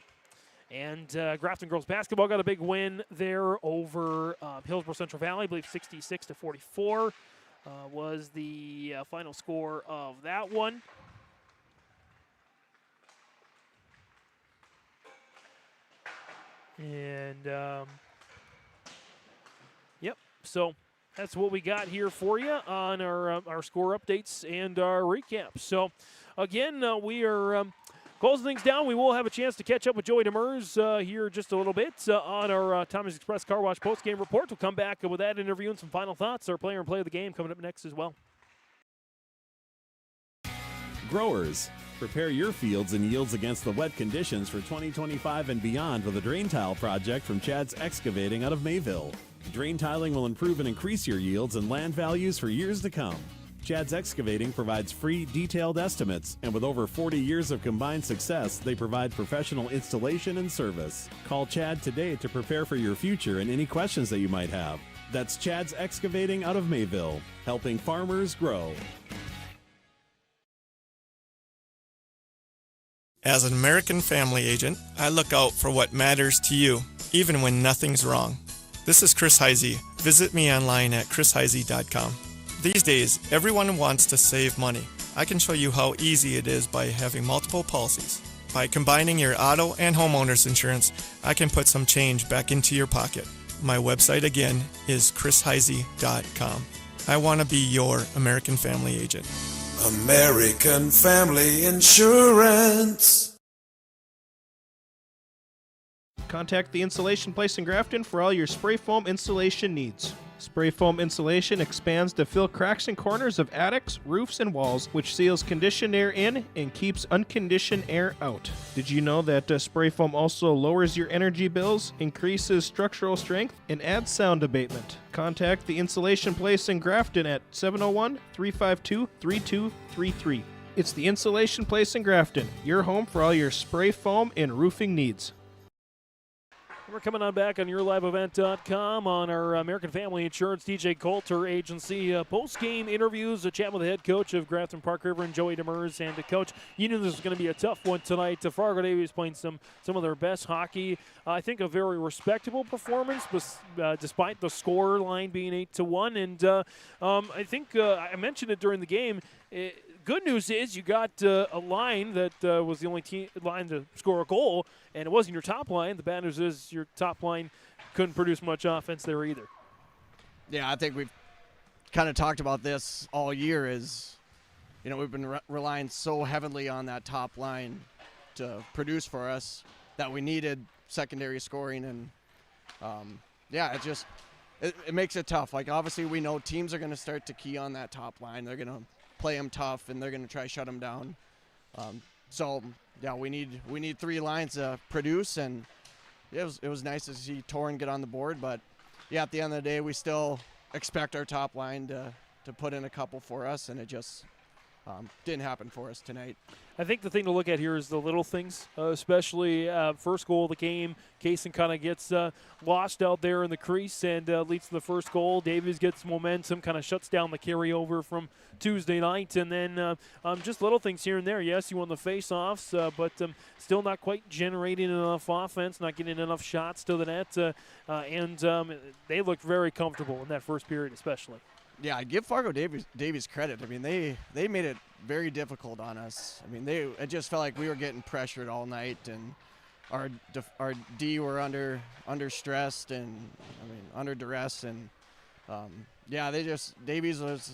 [SPEAKER 2] And Grafton girls basketball got a big win there over Hillsborough Central Valley. I believe 66-44 was the final score of that one. And, yep, so that's what we got here for you on our score updates and our recap. So, again, we are closing things down. We will have a chance to catch up with Joey Demers here just a little bit on our Tommy's Express Car Wash postgame report. We'll come back with that interview and some final thoughts. Our player and play of the game coming up next as well.
[SPEAKER 7] Growers, prepare your fields and yields against the wet conditions for 2025 and beyond with a drain tile project from Chad's Excavating out of Mayville. Drain tiling will improve and increase your yields and land values for years to come. Chad's Excavating provides free, detailed estimates, and with over 40 years of combined success, they provide professional installation and service. Call Chad today to prepare for your future and any questions that you might have. That's Chad's Excavating out of Mayville, helping farmers grow.
[SPEAKER 15] As an American family agent, I look out for what matters to you, even when nothing's wrong. This is Chris Heisey. Visit me online at chrisheisey.com. These days, everyone wants to save money. I can show you how easy it is by having multiple policies. By combining your auto and homeowner's insurance, I can put some change back into your pocket. My website again is chrisheisey.com. I want to be your American family agent.
[SPEAKER 13] American Family Insurance.
[SPEAKER 10] Contact the insulation place in Grafton for all your spray foam insulation needs. Spray foam insulation expands to fill cracks and corners of attics, roofs, and walls, which seals conditioned air in and keeps unconditioned air out. Did you know that spray foam also lowers your energy bills, increases structural strength, and adds sound abatement? Contact the insulation place in Grafton at 701-352-3233. It's the insulation place in Grafton, your home for all your spray foam and roofing needs.
[SPEAKER 2] We're coming on back on YourLiveEvent.com on our American Family Insurance DJ Coulter Agency post-game interviews, a chat with the head coach of Grafton-Park River and Joey Demers. And coach, you knew this was going to be a tough one tonight. Fargo Davies playing some of their best hockey. I think a very respectable performance, despite the score line being 8-1. And I think I mentioned it during the game. Good news is you got a line that was the only line to score a goal, and it wasn't your top line. The bad news is your top line couldn't produce much offense there either.
[SPEAKER 16] Yeah, I think we've kind of talked about this all year is, we've been relying so heavily on that top line to produce for us that we needed secondary scoring. And, it makes it tough. Like, obviously we know teams are going to start to key on that top line. They're going to play them tough, and they're going to try to shut them down. We need three lines to produce, and it was nice to see Torrin get on the board. But at the end of the day, we still expect our top line to put in a couple for us, and it just didn't happen for us tonight.
[SPEAKER 2] I think the thing to look at here is the little things, especially first goal of the game. Kaysen kind of gets lost out there in the crease and leads to the first goal. Davies gets momentum, kind of shuts down the carryover from Tuesday night. And then just little things here and there. Yes, you won the face-offs, but still not quite generating enough offense, not getting enough shots to the net. And they looked very comfortable in that first period especially.
[SPEAKER 16] Yeah, I give Fargo Davies credit. I mean, they made it very difficult on us. I mean, it just felt like we were getting pressured all night, and our D were under stressed and under duress, and Davies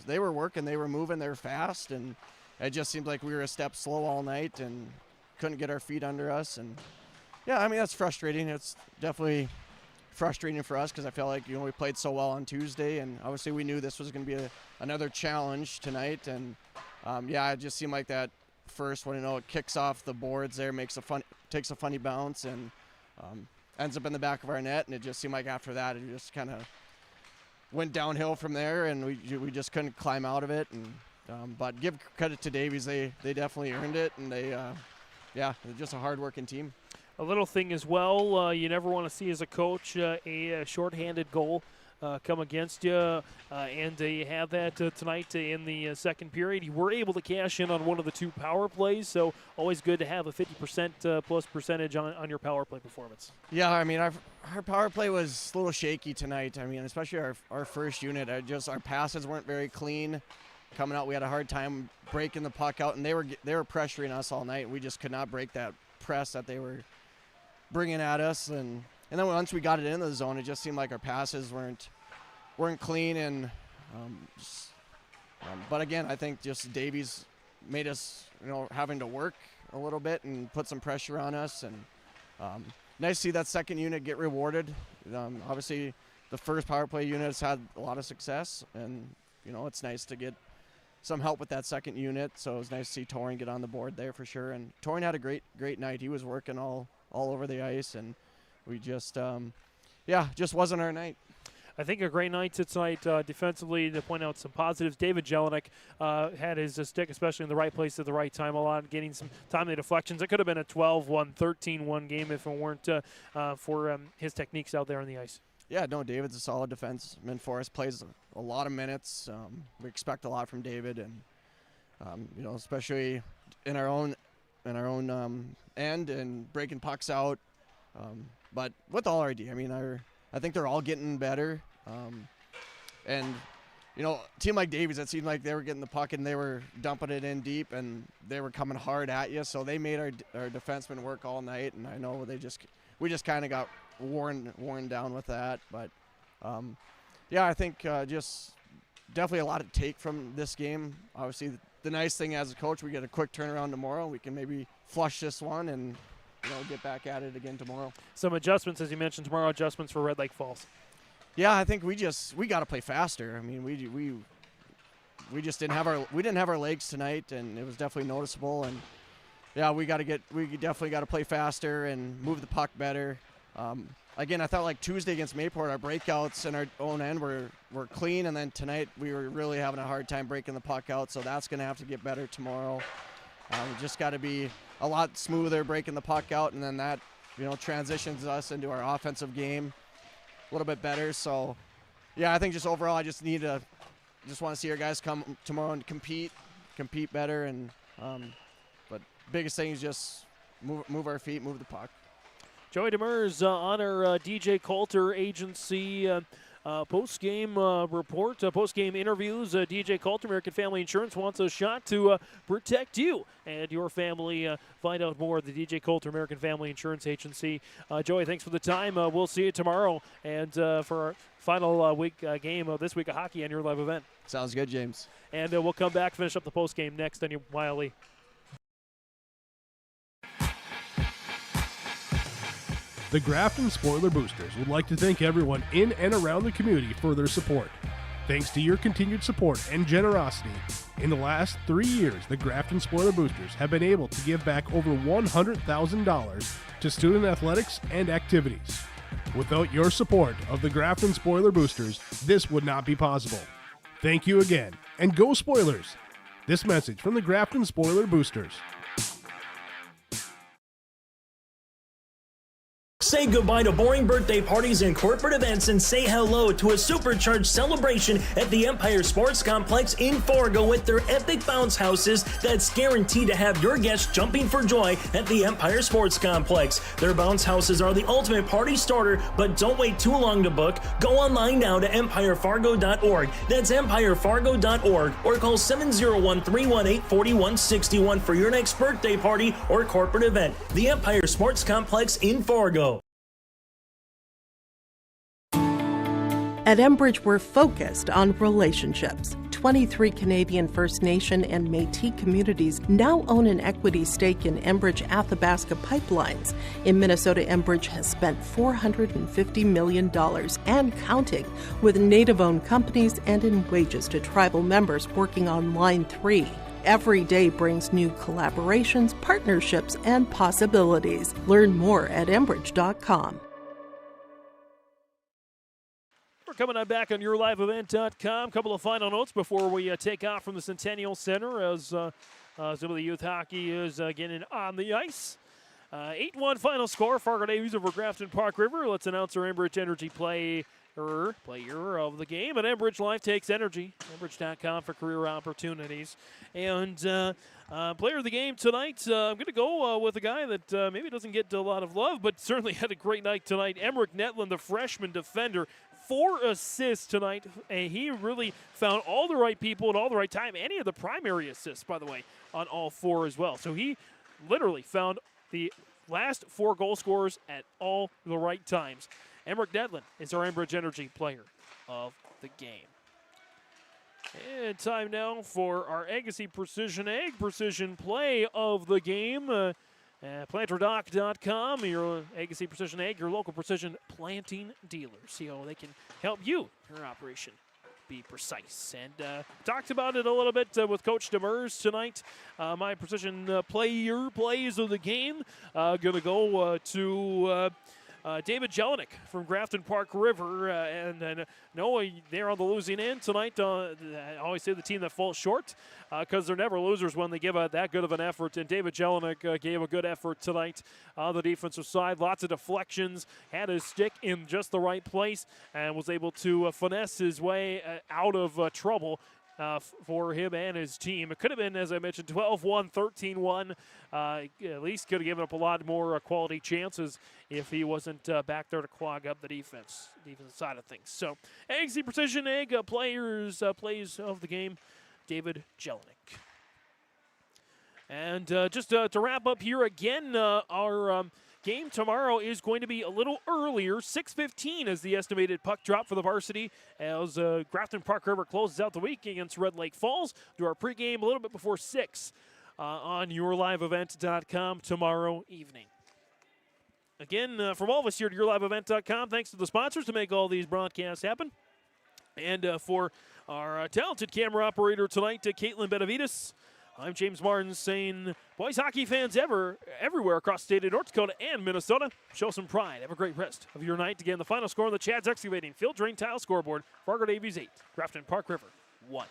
[SPEAKER 16] they were working, they were moving, they were fast, and it just seemed like we were a step slow all night and couldn't get our feet under us. And that's frustrating. It's definitely frustrating for us because I felt like we played so well on Tuesday, and obviously we knew this was going to be another challenge tonight. And it just seemed like that first one, it kicks off the boards there, takes a funny bounce, and ends up in the back of our net. And it just seemed like after that it just kind of went downhill from there, and we just couldn't climb out of it. And but give credit to Davies, they definitely earned it, and they're just a hard-working team.
[SPEAKER 2] A little thing as well, you never want to see as a coach a shorthanded goal come against you, and you have that tonight in the second period. You were able to cash in on one of the two power plays, so always good to have a 50% plus percentage on your power play performance.
[SPEAKER 16] Yeah, I mean, our power play was a little shaky tonight. I mean, especially our first unit. Our passes weren't very clean coming out. We had a hard time breaking the puck out, and they were pressuring us all night. We just could not break that press that they were bringing at us, and then once we got it in the zone, it just seemed like our passes weren't clean, and but again, I think just Davies made us having to work a little bit and put some pressure on us, and nice to see that second unit get rewarded. Obviously the first power play unit has had a lot of success, and it's nice to get some help with that second unit, so it was nice to see Torrin get on the board there for sure. And Torrin had a great night. He was working all over the ice, and we just wasn't our night.
[SPEAKER 2] I think a great night tonight defensively. To point out some positives, David Jelinek had his stick, especially in the right place at the right time a lot, getting some timely deflections. It could have been a 12-1, 13-1 game if it weren't for his techniques out there on the ice.
[SPEAKER 16] Yeah, no, David's a solid defenseman for us, plays a lot of minutes. We expect a lot from David, and especially in our own end and breaking pucks out. But with all our D, I mean, I think they're all getting better. And a team like Davies, it seemed like they were getting the puck and they were dumping it in deep, and they were coming hard at you. So they made our defensemen work all night, and I know we just kind of got worn down with that. But I think just definitely a lot to take from this game. Obviously, the nice thing as a coach, we get a quick turnaround tomorrow. We can maybe flush this one and get back at it again tomorrow.
[SPEAKER 2] Some adjustments, as you mentioned, tomorrow adjustments for Red Lake Falls.
[SPEAKER 16] Yeah, I think we got to play faster. I mean, we just didn't have our legs tonight, and it was definitely noticeable. And yeah, we definitely got to play faster and move the puck better. Again, I thought like Tuesday against Mayport, our breakouts in our own end were clean, and then tonight we were really having a hard time breaking the puck out, so that's going to have to get better tomorrow. We just got to be a lot smoother breaking the puck out, and then that transitions us into our offensive game a little bit better. So yeah, I think just overall I just want to see our guys come tomorrow and compete better, and but biggest thing is just move our feet, move the puck.
[SPEAKER 2] Joey Demers on our DJ Coulter agency post-game report, post-game interviews. DJ Coulter, American Family Insurance, wants a shot to protect you and your family. Find out more at the DJ Coulter, American Family Insurance Agency. Joey, thanks for the time. We'll see you tomorrow and for our final game of this week of hockey on your live event.
[SPEAKER 16] Sounds good, James.
[SPEAKER 2] And we'll come back, finish up the post-game next on your Wiley.
[SPEAKER 8] The Grafton Spoiler Boosters would like to thank everyone in and around the community for their support. Thanks to your continued support and generosity, in the last 3 years, the Grafton Spoiler Boosters have been able to give back over $100,000 to student athletics and activities. Without your support of the Grafton Spoiler Boosters, this would not be possible. Thank you again, and go Spoilers! This message from the Grafton Spoiler Boosters.
[SPEAKER 4] Say goodbye to boring birthday parties and corporate events and say hello to a supercharged celebration at the Empire Sports Complex in Fargo with their epic bounce houses that's guaranteed to have your guests jumping for joy at the Empire Sports Complex. Their bounce houses are the ultimate party starter, but don't wait too long to book. Go online now to empirefargo.org. That's empirefargo.org, or call 701-318-4161 for your next birthday party or corporate event. The Empire Sports Complex in Fargo.
[SPEAKER 18] At Enbridge, we're focused on relationships. 23 Canadian First Nation and Métis communities now own an equity stake in Enbridge Athabasca Pipelines. In Minnesota, Enbridge has spent $450 million and counting with Native-owned companies and in wages to tribal members working on Line 3. Every day brings new collaborations, partnerships, and possibilities. Learn more at Enbridge.com.
[SPEAKER 2] We're coming on back on YourLiveEvent.com. Couple of final notes before we take off from the Centennial Center as some of the youth hockey is getting on the ice. 8-1 final score. Fargo Davies over Grafton-Park River. Let's announce our Enbridge Energy player of the game. And Enbridge Life takes energy. Enbridge.com for career opportunities. And player of the game tonight, I'm going to go with a guy that maybe doesn't get a lot of love, but certainly had a great night tonight. Emmerich Netland, the freshman defender. 4 assists tonight, and he really found all the right people at all the right time. And he had the primary assists, by the way, on all 4 as well. So he literally found the last 4 goal scorers at all the right times. Emmerich Netland is our Enbridge Energy player of the game. And time now for our Agassi Precision Egg Precision play of the game. PlanterDoc.com, your Agassi Precision Egg, your local precision planting dealer. See how they can help you, your operation, be precise. And talked about it a little bit with Coach Demers tonight. My precision plays of the game. Going to go to David Jelinek from Grafton-Park River. And no, they're on the losing end tonight. I always say the team that falls short because they're never losers when they give that good of an effort. And David Jelinek gave a good effort tonight on the defensive side. Lots of deflections, had his stick in just the right place, and was able to finesse his way out of trouble. For him and his team. It could have been, as I mentioned, 12-1, 13-1. At least could have given up a lot more quality chances if he wasn't back there to clog up the defense side of things. So, Agassi Precision Egg plays of the game, David Jelinek. And just to wrap up here again, our game tomorrow is going to be a little earlier. 6:15 is the estimated puck drop for the varsity as Grafton-Park River closes out the week against Red Lake Falls. Do our pregame a little bit before 6 on YourLiveEvent.com tomorrow evening. again, from all of us here at YourLiveEvent.com, thanks to the sponsors to make all these broadcasts happen. And for our talented camera operator tonight, Caitlin Benavides, I'm James Martin saying, boys hockey fans everywhere across the state of North Dakota and Minnesota, show some pride. Have a great rest of your night. Again, the final score on the Chad's Excavating Field Drain Tile scoreboard, Fargo Davies 8, Grafton-Park River 1.